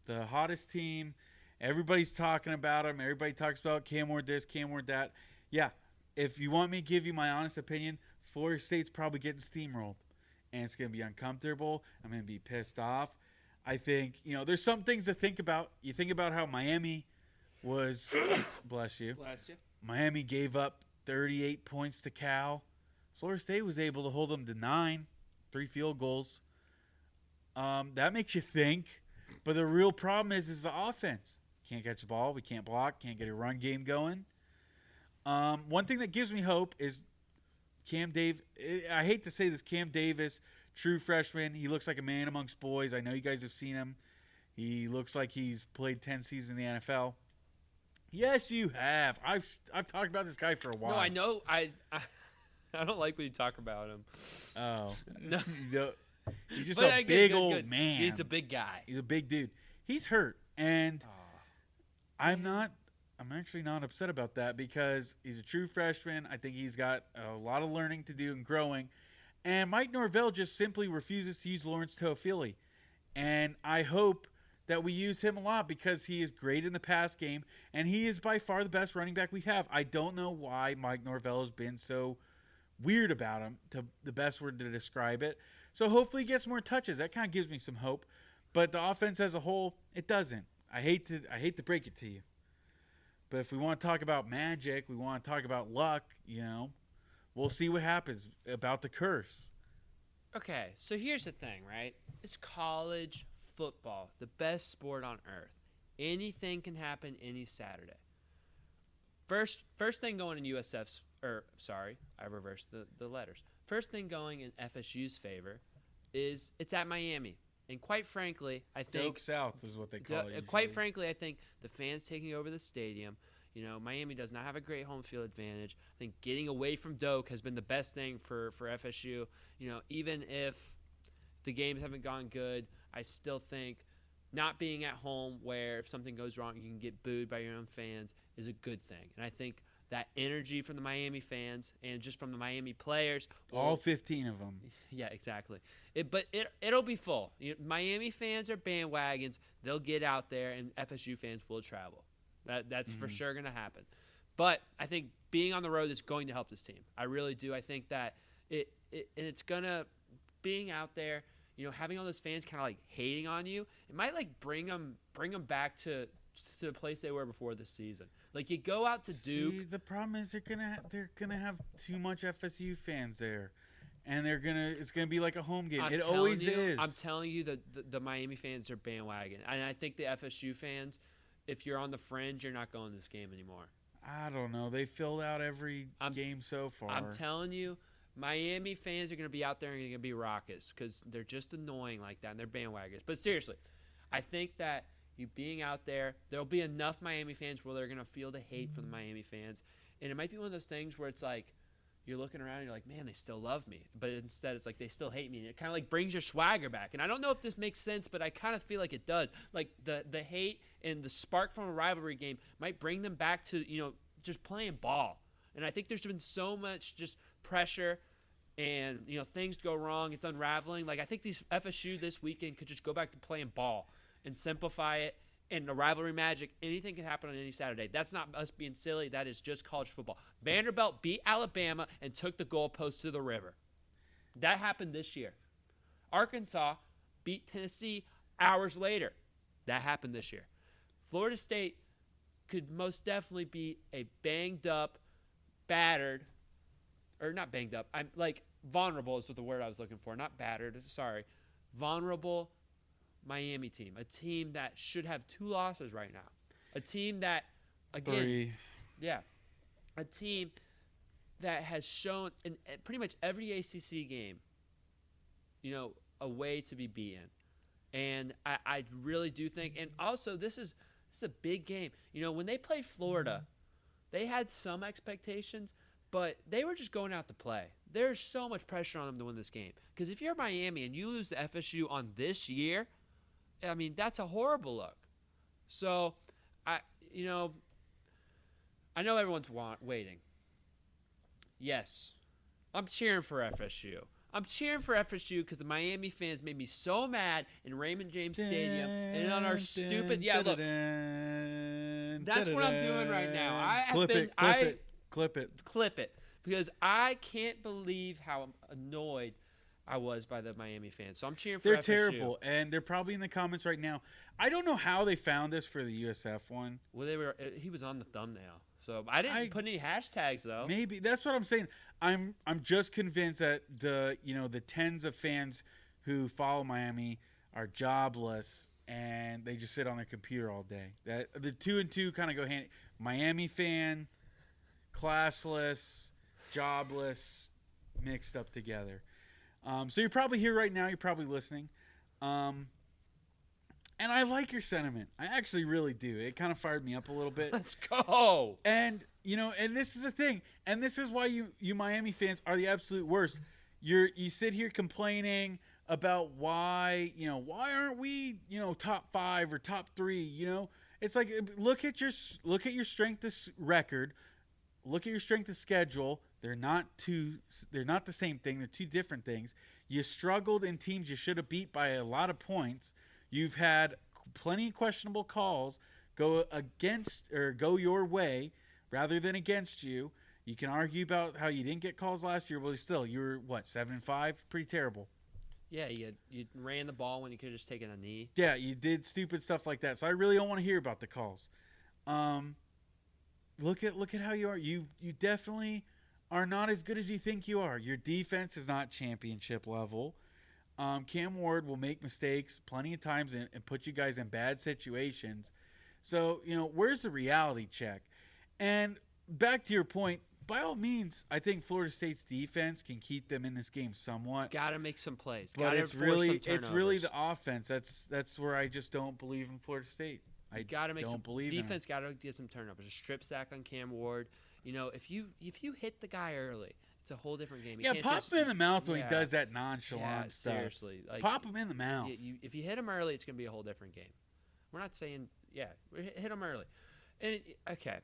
the hottest team. Everybody's talking about them. Everybody talks about Cam Ward this, Cam Ward that. Yeah, if you want me to give you my honest opinion, Florida State's probably getting steamrolled. And it's going to be uncomfortable. I'm going to be pissed off. I think, there's some things to think about. You think about how Miami was, bless you. Bless you. Miami gave up 38 points to Cal. Florida State was able to hold them to 9, 3 field goals. That makes you think. But the real problem is the offense. Can't catch the ball. We can't block. Can't get a run game going. One thing that gives me hope is I hate to say this, Cam Davis, true freshman. He looks like a man amongst boys. I know you guys have seen him. He looks like he's played 10 seasons in the NFL. Yes, you have. I've talked about this guy for a while. No, I know. I don't like when you talk about him. Oh. No. He's just But a good, big good, old good. man. He's a big guy. He's a big dude. He's hurt. And I'm actually not upset about that because he's a true freshman. I think he's got a lot of learning to do and growing. And Mike Norvell just simply refuses to use Lawrence Toafili. And I hope that we use him a lot because he is great in the pass game, and he is by far the best running back we have. I don't know why Mike Norvell has been so weird about him, to the best word to describe it. So hopefully he gets more touches. That kind of gives me some hope. But the offense as a whole, it doesn't. I hate to break it to you. But if we want to talk about magic, we want to talk about luck, we'll see what happens about the curse. Okay, so here's the thing, right? It's college football, the best sport on earth. Anything can happen any Saturday. First thing going in USF's, I reversed the letters. First thing going in FSU's favor is it's at Miami. And quite frankly, I think Doak South is what they call it. quite usually. frankly, I think the fans taking over the stadium, Miami does not have a great home field advantage. I think getting away from Doak has been the best thing for FSU. Even if the games haven't gone good, I still think not being at home where if something goes wrong, you can get booed by your own fans is a good thing. And I think that energy from the Miami fans and just from the Miami players. All 15 of them. Yeah, exactly. It'll be full. Miami fans are bandwagons. They'll get out there, and FSU fans will travel. That's for sure going to happen. But I think being on the road is going to help this team. I really do. I think that it's gonna being out there, having all those fans kind of like hating on you. It might like bring them back to the place they were before this season. Like you go out to Duke. See, the problem is they're gonna have too much FSU fans there, and it's gonna be like a home game. It always is. I'm telling you that the Miami fans are bandwagon, and I think the FSU fans, if you're on the fringe, you're not going to this game anymore. I don't know. They filled out every game so far. I'm telling you, Miami fans are going to be out there and going to be raucous because they're just annoying like that, and they're bandwagons. But seriously, I think that you being out there, there'll be enough Miami fans where they're going to feel the hate from the Miami fans. And it might be one of those things where it's like you're looking around and you're like, man, they still love me. But instead it's like they still hate me. And it kind of like brings your swagger back. And I don't know if this makes sense, but I kind of feel like it does. Like the hate and the spark from a rivalry game might bring them back to, just playing ball. And I think there's been so much just pressure and, things go wrong. It's unraveling. Like I think these FSU this weekend could just go back to playing ball and simplify it. And the rivalry magic, anything can happen on any Saturday. That's not us being silly. That is just college football. Vanderbilt beat Alabama and took the goalpost to the river. That happened this year. Arkansas beat Tennessee hours later. That happened this year. Florida State could most definitely be a banged up, battered, or not banged up. I'm like vulnerable is the word I was looking for. Not battered. Sorry. Vulnerable Miami team, a team that should have 2 losses right now, a team that, again, 3. Yeah, a team that has shown in pretty much every ACC game, a way to be beaten, and I really do think, and also this is a big game. When they played Florida, they had some expectations, but they were just going out to play. There's so much pressure on them to win this game because if you're Miami and you lose to FSU on this year, I mean, that's a horrible look. So, I know everyone's waiting. Yes, I'm cheering for FSU. I'm cheering for FSU because the Miami fans made me so mad in Raymond James Stadium and on our stupid. Yeah, look, that's what I'm doing right now. Clip it. Because I can't believe how annoyed I was by the Miami fans. So I'm cheering for They're FSU. terrible, and they're probably in the comments right now. I don't know how they found this for the USF one. Well, he was on the thumbnail. So I didn't put any hashtags though. Maybe that's what I'm saying. I'm just convinced that the tens of fans who follow Miami are jobless and they just sit on their computer all day. That the 2 and 2 kind of go hand. Miami fan, classless, jobless, mixed up together. So you're probably here right now. You're probably listening. And I like your sentiment. I actually really do. It kind of fired me up a little bit. Let's go. And, and this is the thing. And this is why you Miami fans are the absolute worst. You sit here complaining about why aren't we, top 5 or top 3, It's like look at your strength of record. Look at your strength of schedule. They're not the same thing. They're 2 different things. You struggled in teams you should have beat by a lot of points. You've had plenty of questionable calls go against or go your way rather than against you. You can argue about how you didn't get calls last year, but still, you were 7-5, pretty terrible. Yeah, you ran the ball when you could have just taken a knee. Yeah, you did stupid stuff like that. So I really don't want to hear about the calls. Look at how you are. You definitely are not as good as you think you are. Your defense is not championship level. Cam Ward will make mistakes plenty of times and put you guys in bad situations. So, where's the reality check? And back to your point, by all means, I think Florida State's defense can keep them in this game somewhat. Got to make some plays. But it's really the offense. That's where I just don't believe in Florida State. I don't believe in it. Defense got to get some turnovers. A strip sack on Cam Ward. If you hit the guy early, it's a whole different game. Yeah, pop him in the mouth when he does that nonchalant stuff. Seriously. Pop him in the mouth. If you hit him early, it's going to be a whole different game. We're not saying, hit him early. And okay,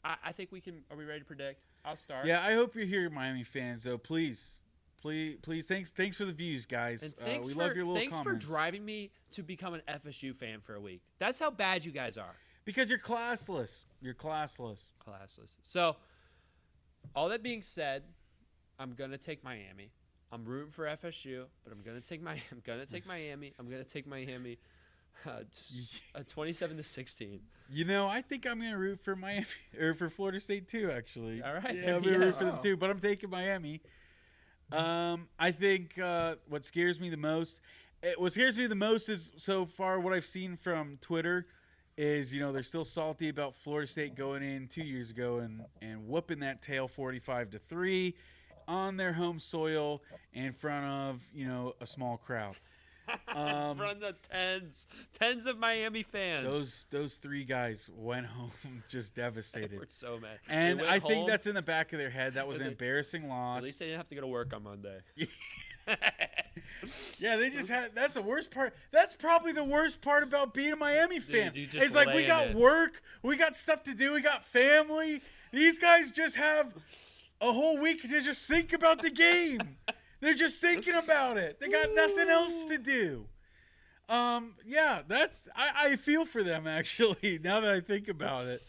I think we can. Are we ready to predict? I'll start. Yeah, I hope you're here, Miami fans. Though, please. Thanks for the views, guys. And we love your little comments. Thanks for driving me to become an FSU fan for a week. That's how bad you guys are. Because you're classless. You're classless. Classless. So, All that being said, I'm gonna take Miami. I'm rooting for FSU, but I'm gonna take Miami. I'm gonna take Miami. 27-16. You know, I think I'm gonna root for Miami or for Florida State too. Actually, All right. Yeah, I'm gonna root for them Wow. too, but I'm taking Miami. I think what scares me the most is so far what I've seen from Twitter is, you know, they're still salty about Florida State going in 2 years ago and whooping that tail 45-3 on their home soil in front of, you know, a small crowd. In front of tens of Miami fans. Those three guys went home just devastated. We're so mad. And They went I think home. that's in the back of their head. That was an At embarrassing loss. At least they didn't have to go to work on Monday. Yeah, they just had. That's the worst part. That's probably the worst part about being a Miami fan. you just It's like we laying got it. work, we got stuff to do, we got family. These guys just have a whole week to just think about the game. They're just thinking about it. They got nothing else to do. Yeah, I feel for them actually. Now that I think about it.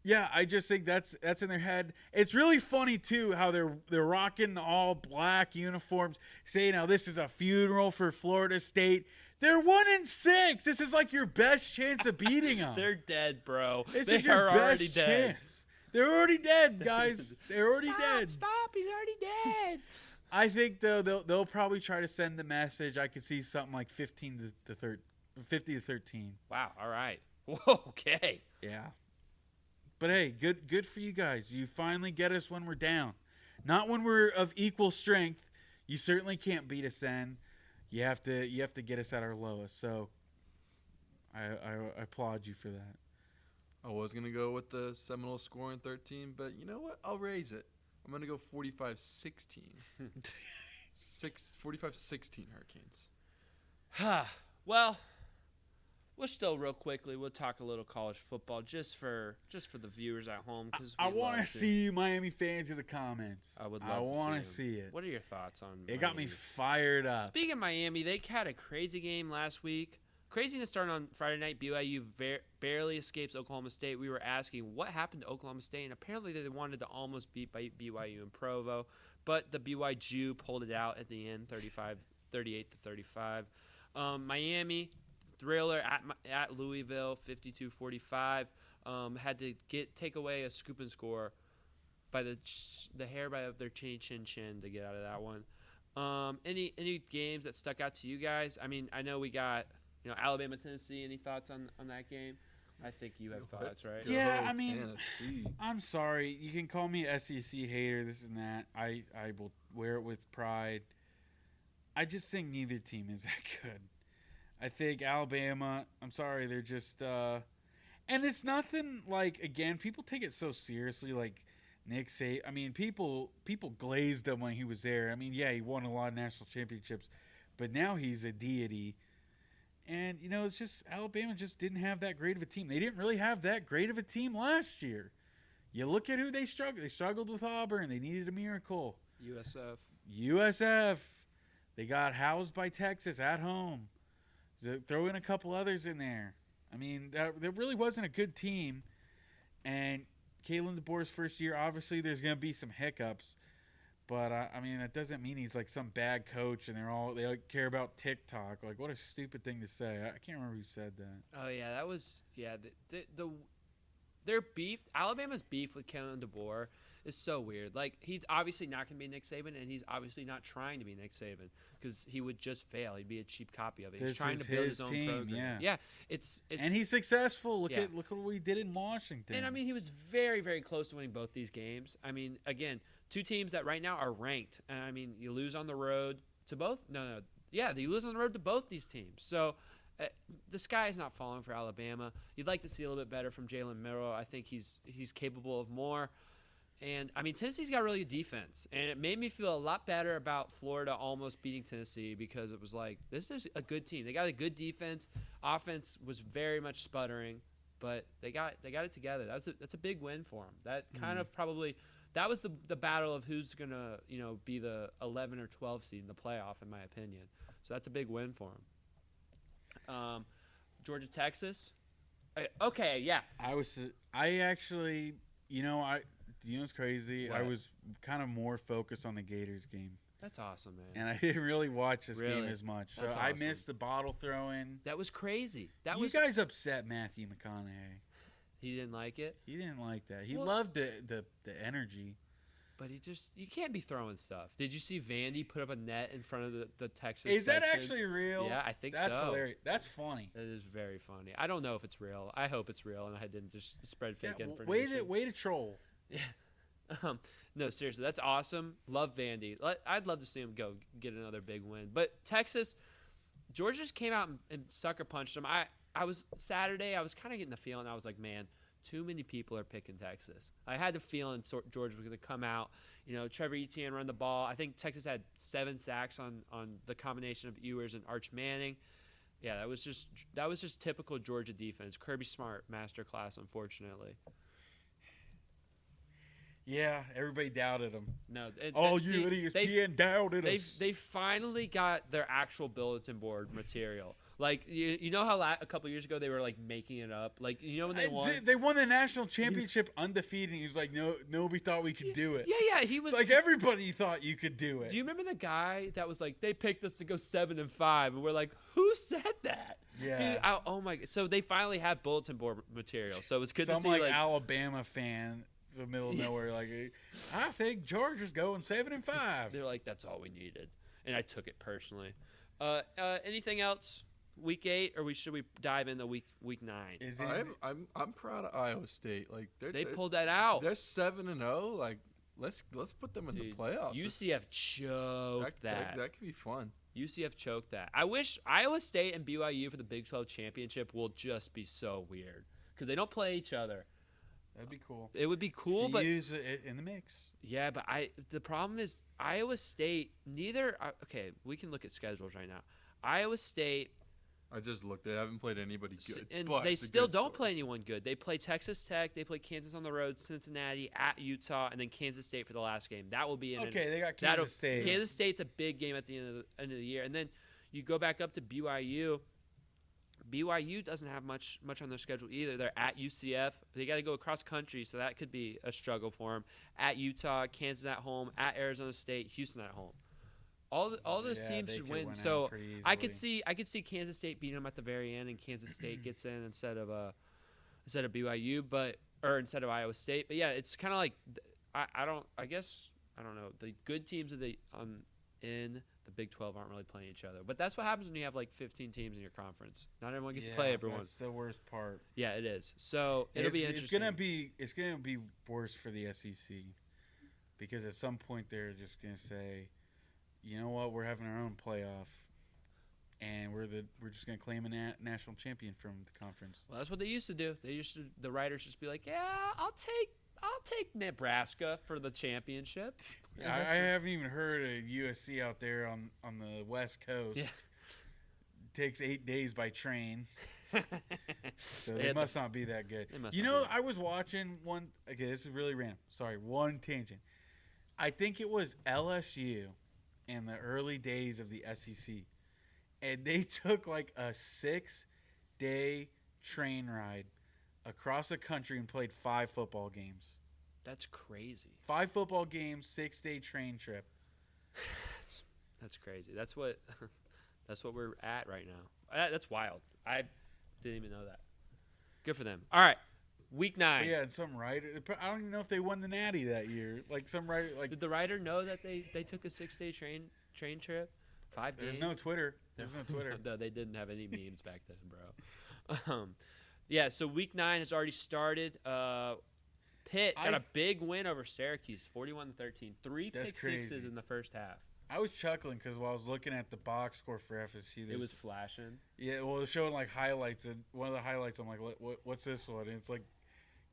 Yeah, I just think that's in their head. It's really funny too how they're rocking the all black uniforms, saying how this is a funeral for Florida State. They're 1-6. This is like your best chance of beating them. They're dead, bro. This They is your are best already dead. chance. They're already dead, guys. They're already dead. Stop! He's already dead. I think though they'll probably try to send the message. I could see something like 50 to 13. Wow. All right. Whoa, okay. Yeah. But hey, good for you guys. You finally get us when we're down. Not when we're of equal strength. You certainly can't beat us then. You have to get us at our lowest. So I applaud you for that. I was going to go with the Seminoles scoring 13, but you know what? I'll raise it. I'm going to go 45-16. 45-16 Hurricanes. Well, we'll still real quickly. We'll talk a little college football just for the viewers at home because I want to see you Miami fans in the comments. I would love. I want to to see it. What are your thoughts on? It got me Miami? fired up. Speaking of Miami, they had a crazy game last week. Craziness started on Friday night. BYU barely escapes Oklahoma State. We were asking what happened to Oklahoma State, and apparently they wanted to almost beat BYU in Provo, but the BYU pulled it out at the end, 38-35. Miami thriller at Louisville, 52-45. Had to take away a scoop and score by the hair of their chin to get out of that one. Any games that stuck out to you guys? I mean, I know we got Alabama, Tennessee. Any thoughts on that game? I think you have thoughts, right? Yeah, Go I mean, Tennessee. I'm sorry. You can call me SEC hater, this and that. I will wear it with pride. I just think neither team is that good. I think Alabama, I'm sorry, they're just and it's nothing like, again, people take it so seriously, like Nick Saban. I mean, people glazed him when he was there. I mean, yeah, he won a lot of national championships, but now he's a deity. And, it's just Alabama just didn't have that great of a team. They didn't really have that great of a team last year. You look at who they struggled. They struggled with Auburn. They needed a miracle. USF. They got housed by Texas at home. Throw in a couple others in there. I mean, there really wasn't a good team. And Kalen DeBoer's first year, obviously there's going to be some hiccups. But, I mean, that doesn't mean he's like some bad coach and they care about TikTok. Like, what a stupid thing to say. I can't remember who said that. Oh, yeah, that was – yeah, their beef – Alabama's beef with Kellen DeBoer is so weird. Like, he's obviously not going to be Nick Saban, and he's obviously not trying to be Nick Saban because he would just fail. He'd be a cheap copy of it. He's trying to build his own team, program. yeah. It's and he's successful. Look Yeah. at what he did in Washington. And, I mean, he was very, very close to winning both these games. I mean, again – two teams that right now are ranked. And, I mean, you lose on the road to both. No. Yeah, you lose on the road to both these teams. So the sky is not falling for Alabama. You'd like to see a little bit better from Jalen Milroe. I think he's capable of more. And, I mean, Tennessee's got really good defense. And it made me feel a lot better about Florida almost beating Tennessee because it was like, this is a good team. They got a good defense. Offense was very much sputtering. But they got it together. That's a big win for them. That kind of probably – that was the battle of who's going to, be the 11 or 12 seed in the playoff, in my opinion. So that's a big win for them. Georgia, Texas. Okay, yeah. I actually You know, it's crazy. I What? was kind of more focused on the Gators game, That's awesome, man. and I didn't really watch this game Really? as much. So That's I awesome. missed the bottle throwing. That was crazy. That You was guys upset Matthew McConaughey. he didn't like it, He didn't like that. He Well- loved the energy. but you can't be throwing stuff. Did you see Vandy put up a net in front of the Texas? Is that section? actually real? Yeah, I think That's so. hilarious. That's funny. That is very funny. I don't know if it's real. I hope it's real, and I didn't just spread fake Yeah, information. way to troll. No, seriously, that's awesome. Love Vandy. I'd love to see him go get another big win. But Texas, Georgia just came out and sucker punched them. I was Saturday. I was kind of getting the feeling. I was like, man, too many people are picking Texas. I had the feeling Georgia was going to come out. You know, Trevor Etienne run the ball. I think Texas had 7 sacks on the combination of Ewers and Arch Manning. Yeah, that was just typical Georgia defense. Kirby Smart masterclass, unfortunately. Yeah, everybody doubted him. No, You at ESPN doubted us. They finally got their actual bulletin board material. Like you know how a couple years ago they were like making it up. Like you know when they won. They won the national championship undefeated. And he was like, no, nobody thought we could do it. Yeah, he was It's like everybody thought you could do it. Do you remember the guy that was like, they picked us to go 7-5, and we're like, who said that? Yeah. Oh my god! So they finally have bulletin board material. So it's good Some to see like like Alabama fan, in the middle of nowhere, like, I think Georgia's going 7-5. they're like, that's all we needed, and I took it personally. Anything else? Week 8, or should we dive into week 9? Is it? I'm proud of Iowa State. Like They pulled that out. They're 7-0. Like let's put them in Dude, the playoffs. UCF choked that. That could be fun. UCF choked that. I wish Iowa State and BYU for the Big 12 championship will just be so weird because they don't play each other. That'd be cool. It would be cool, but CU's in the mix. yeah, but the problem is Iowa State. Okay, we can look at schedules right now. Iowa State. I just looked. They haven't played anybody good, And but they it's a still good don't story. play anyone good. They play Texas Tech, they play Kansas on the road, Cincinnati, at Utah, and then Kansas State for the last game. That will be Okay, they got that'll- Kansas State. Kansas State's a big game at the end of the year, and then you go back up to BYU. BYU doesn't have much on their schedule either. They're at UCF. They got to go across country, so that could be a struggle for them. At Utah, Kansas at home, at Arizona State, Houston at home. All those Yeah, teams they should could win. win So out pretty I could easily. see Kansas State beating them at the very end, and Kansas State gets in instead of BYU, or instead of Iowa State. But yeah, it's kind of like I don't know. The good teams in the Big 12 aren't really playing each other. But that's what happens when you have like 15 teams in your conference. Not everyone gets to play everyone. That's the worst part. Yeah, it is. So it'll be interesting. It's gonna be worse for the SEC because at some point they're just gonna say, you know what, we're having our own playoff, and we're just gonna claim a national champion from the conference. Well, that's what they used to do. The writers just be like, yeah, I'll take Nebraska for the championship. And I that's- haven't even heard of USC out there on the West Coast. Yeah. Takes 8 days by train. So They they had must not be that good. They must You not know, be. I was watching one. Okay, this is really random. Sorry, one tangent. I think it was LSU in the early days of the SEC, and they took like a 6-day train ride across the country and played 5 football games. That's crazy. 5 football games, 6-day train trip. That's crazy. That's what we're at right now. That's wild. I didn't even know that. Good for them. All right, week 9. But yeah, and some writer. I don't even know if they won the Natty that year. Like some writer, like Did the writer know that they took a 6-day train trip? 5 days. there's no Twitter. There's no Twitter. No, they didn't have any memes back then, bro. Yeah. So week 9 has already started. Pitt got a big win over Syracuse, 41-13. 3 That's pick sixes crazy. in the first half. I was chuckling because while I was looking at the box score for FSC, It was flashing. yeah, well, it was showing like highlights, and one of the highlights, I'm like, what's this one? And it's like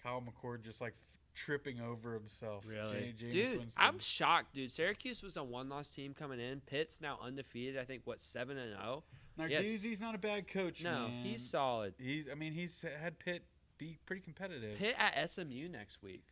Kyle McCord just like tripping over himself. Really? James Dude, Winston. I'm shocked, dude. Syracuse was a 1-loss team coming in. Pitt's now undefeated. I think 7-0. Narduzzi's not a bad coach. No, man. he's solid. He's had Pitt be pretty competitive. Pitt at SMU next week.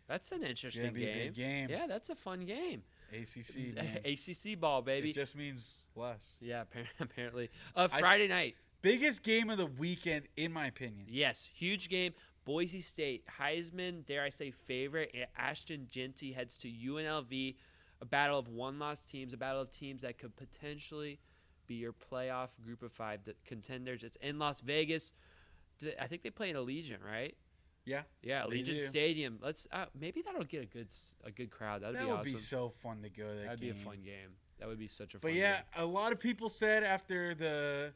That's an It's interesting gonna be a big game. Yeah, that's a fun game. ACC, man. ACC ball, baby. It just means less. Yeah, apparently. Friday night. Biggest game of the weekend, in my opinion. Yes, huge game. Boise State, Heisman, dare I say, favorite, Ashton Jeanty heads to UNLV, a battle of one-loss teams, a battle of teams that could potentially be your playoff group of 5 contenders. It's in Las Vegas. I think they play in Allegiant, right? Yeah. Yeah, they do. Allegiant Stadium. Let's maybe that'll get a good crowd. That'd be awesome. That would be so fun to go to that That'd game. be a fun game. That would be such a fun But yeah, game. a lot of people said after the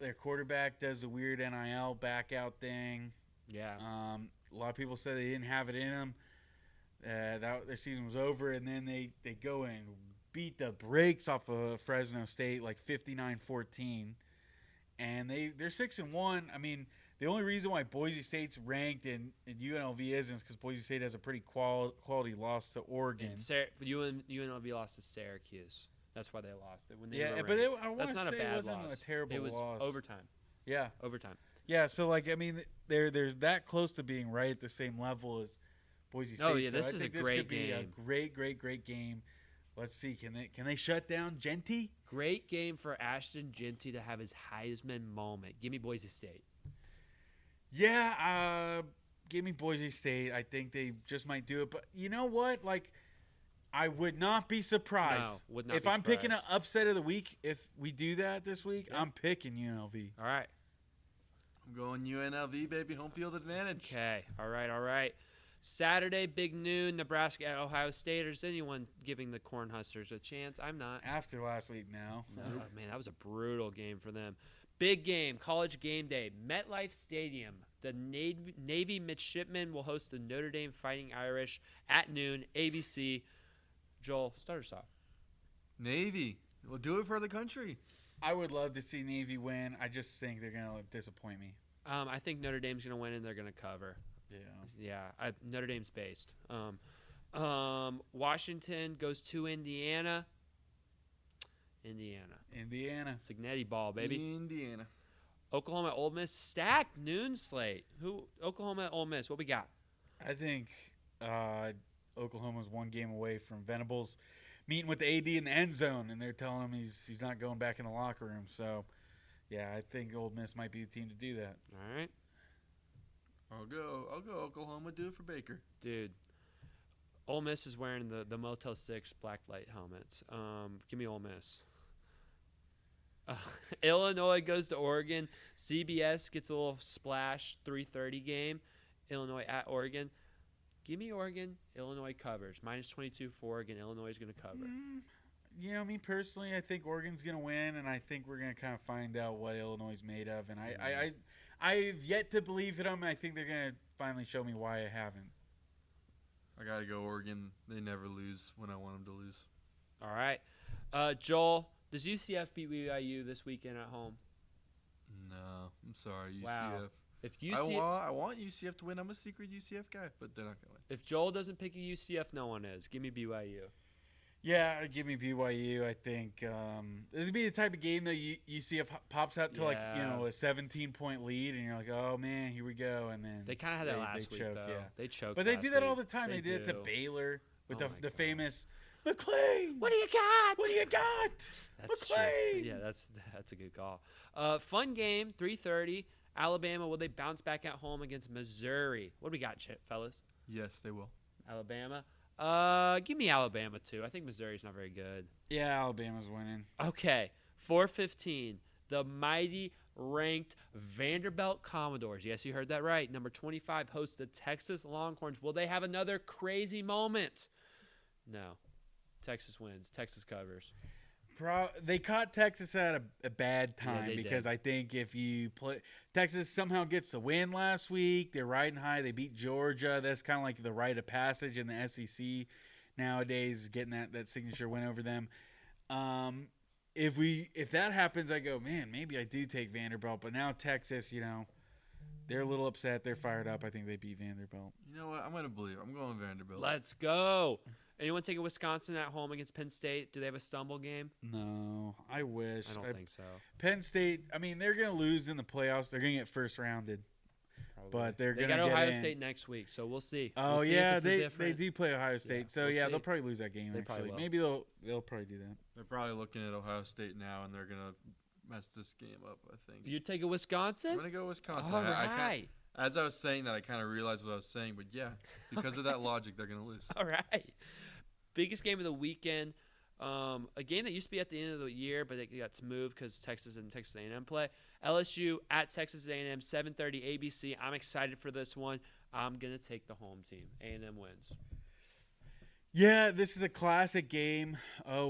their quarterback does the weird NIL back out thing. Yeah. A lot of people said they didn't have it in them. That their season was over, and then they go and beat the brakes off of Fresno State like 59-14, and they're 6-1. I mean, the only reason why Boise State's ranked and UNLV isn't is because Boise State has a pretty quality loss to Oregon. UNLV lost to Syracuse. That's why they lost it. When they were but ranked. I want That's to not say a bad it wasn't loss. a terrible It was loss. overtime. Yeah. Overtime. Yeah, so like I mean, they're that close to being right at the same level as Boise State. Oh yeah, so this I is a think great could be game. a great game. Let's see, can they shut down Jeanty? Great game for Ashton Jeanty to have his Heisman moment. Give me Boise State. Yeah, give me Boise State. I think they just might do it. But you know what? Like, I would not be surprised. No, would not if be I'm picking an surprised. upset of the week, if we do that this week, Yeah. I'm picking UNLV. All right. I'm going UNLV, baby. Home field advantage. Okay. All right. Saturday, big noon, Nebraska at Ohio State. Is anyone giving the Cornhuskers a chance? I'm not. After last week now. Oh, man, that was a brutal game for them. Big game, college game day, MetLife Stadium. The Navy midshipmen will host the Notre Dame Fighting Irish at noon, ABC. Joel, start us off. Navy. We'll do it for the country. I would love to see Navy win. I just think they're going to disappoint me. I think Notre Dame's going to win and they're going to cover. Yeah. Yeah, Notre Dame's based. Washington goes to Indiana. Signetti ball, baby. Indiana. Oklahoma, Ole Miss, stacked noon slate. Oklahoma, Ole Miss, what we got? I think Oklahoma's one game away from Venables meeting with the AD in the end zone, and they're telling him he's not going back in the locker room. So, yeah, I think Ole Miss might be the team to do that. All right. I'll go Oklahoma. Do it for Baker. Dude, Ole Miss is wearing the Motel 6 black light helmets. Give me Ole Miss. Illinois goes to Oregon. CBS gets a little splash 3:30 game. Illinois at Oregon. Give me Oregon. Illinois covers. -22 for Oregon. Illinois is going to cover. You know, me personally, I think Oregon's going to win, and I think we're going to kind of find out what Illinois is made of. And I've yet to believe in them. I think they're going to finally show me why I haven't. I got to go Oregon. They never lose when I want them to lose. All right. Joel, does UCF beat BYU this weekend at home? No, I'm sorry, UCF. Wow. If I want UCF to win. I'm a secret UCF guy, but they're not going to win. If Joel doesn't pick a UCF, no one is. Give me BYU. Yeah, give me BYU. I think this would be the type of game that UCF pops out to like a 17-point lead, and you're like, oh man, here we go, and then They kind of had that last week, choke, though. Yeah. They choked. But they last do that all week. the time. They did it to do. Baylor with Oh my the God. famous McLean. What do you got? What do you got? That's McLean. true. Yeah, that's a good call. Fun game, 3:30. Alabama, will they bounce back at home against Missouri? What do we got, fellas? Yes, they will. Alabama. Give me Alabama too. I think Missouri's not very good. Yeah, Alabama's winning. Okay, 4:15. The mighty ranked Vanderbilt Commodores. Yes, you heard that right. Number 25 hosts the Texas Longhorns. Will they have another crazy moment? No. Texas wins. Texas covers. They caught Texas at a bad time they because did. I think if you play Texas somehow gets the win last week, they're riding high. They beat Georgia. That's kind of like the rite of passage in the SEC nowadays, getting that signature win over them. If that happens, I go, man, maybe I do take Vanderbilt. But now Texas, they're a little upset. They're fired up. I think they beat Vanderbilt. You know what? I'm going to believe. I'm going Vanderbilt. Let's go. Anyone taking Wisconsin at home against Penn State? Do they have a stumble game? No, I wish. I don't think so. Penn State, I mean, they're going to lose in the playoffs. They're going to get first rounded. Probably. But they're They going to got get Ohio in. State next week, so we'll see. Oh, We'll see if yeah, it's a they different- do play Ohio State. Yeah, So, we'll see. they'll probably lose that game, They probably actually. will. Maybe they'll probably do that. They're probably looking at Ohio State now, and they're going to mess this game up, I think. You take a Wisconsin? I'm going to go Wisconsin. All I right. as I was saying that, I kind of realized what I was saying. But, yeah, because of that logic, they're going to lose. All right. Biggest game of the weekend. A game that used to be at the end of the year, but it got moved because Texas and Texas A&M play. LSU at Texas A&M, 7:30 ABC. I'm excited for this one. I'm going to take the home team. A&M wins. Yeah, this is a classic game. Oh,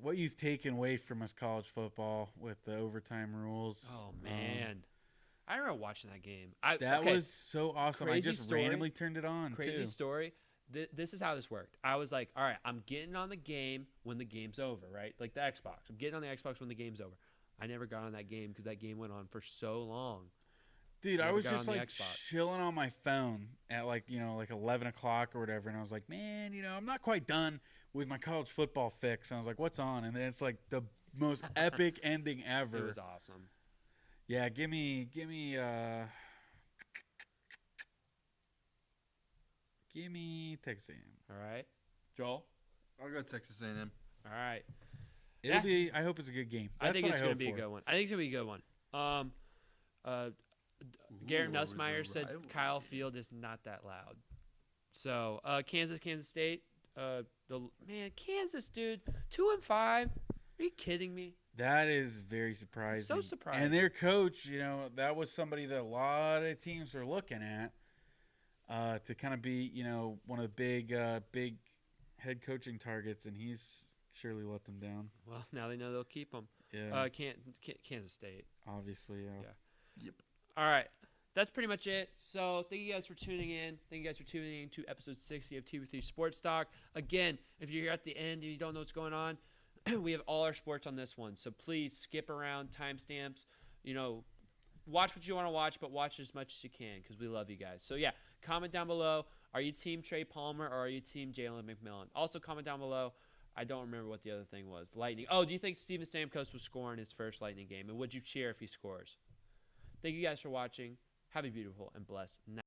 what you've taken away from us college football with the overtime rules. Oh, man. I remember watching that game. That was so awesome. I Crazy just story. randomly turned it on, Crazy too. story. This is how this worked. I was like, all right, I'm getting on the game when the game's over, right? Like the Xbox. I'm getting on the Xbox when the game's over. I never got on that game because that game went on for so long. Dude, I Never was got just on the like Xbox. chilling on my phone at like 11 o'clock or whatever. And I was like, man, I'm not quite done with my college football fix. And I was like, what's on? And then it's like the most epic ending ever. It was awesome. Yeah, give me Texas A&M. All right. Joel? I'll go Texas A&M. All right. It'll be. I hope it's a good game. I think it's going to be a good one. I think it's going to be a good one. Garrett Nussmeier said Kyle Field is not that loud. So, Kansas State. Kansas, dude, 2-5. Are you kidding me? That is very surprising. So surprising. And their coach, that was somebody that a lot of teams are looking at to kind of be, one of the big head coaching targets, and he's surely let them down. Well, now they know they'll keep him. Yeah. Kansas State. Obviously, yeah. Yep. All right. That's pretty much it. So thank you guys for tuning in. Thank you guys for tuning in to episode 60 of TV3 Sports Talk. Again, if you're here at the end and you don't know what's going on, we have all our sports on this one. So please skip around timestamps. Watch what you want to watch, but watch as much as you can because we love you guys. So, yeah, comment down below. Are you team Trey Palmer or are you team Jalen McMillan? Also, comment down below. I don't remember what the other thing was. Lightning. Oh, do you think Steven Stamkos will score in his first Lightning game? And would you cheer if he scores? Thank you guys for watching. Have a beautiful and blessed night.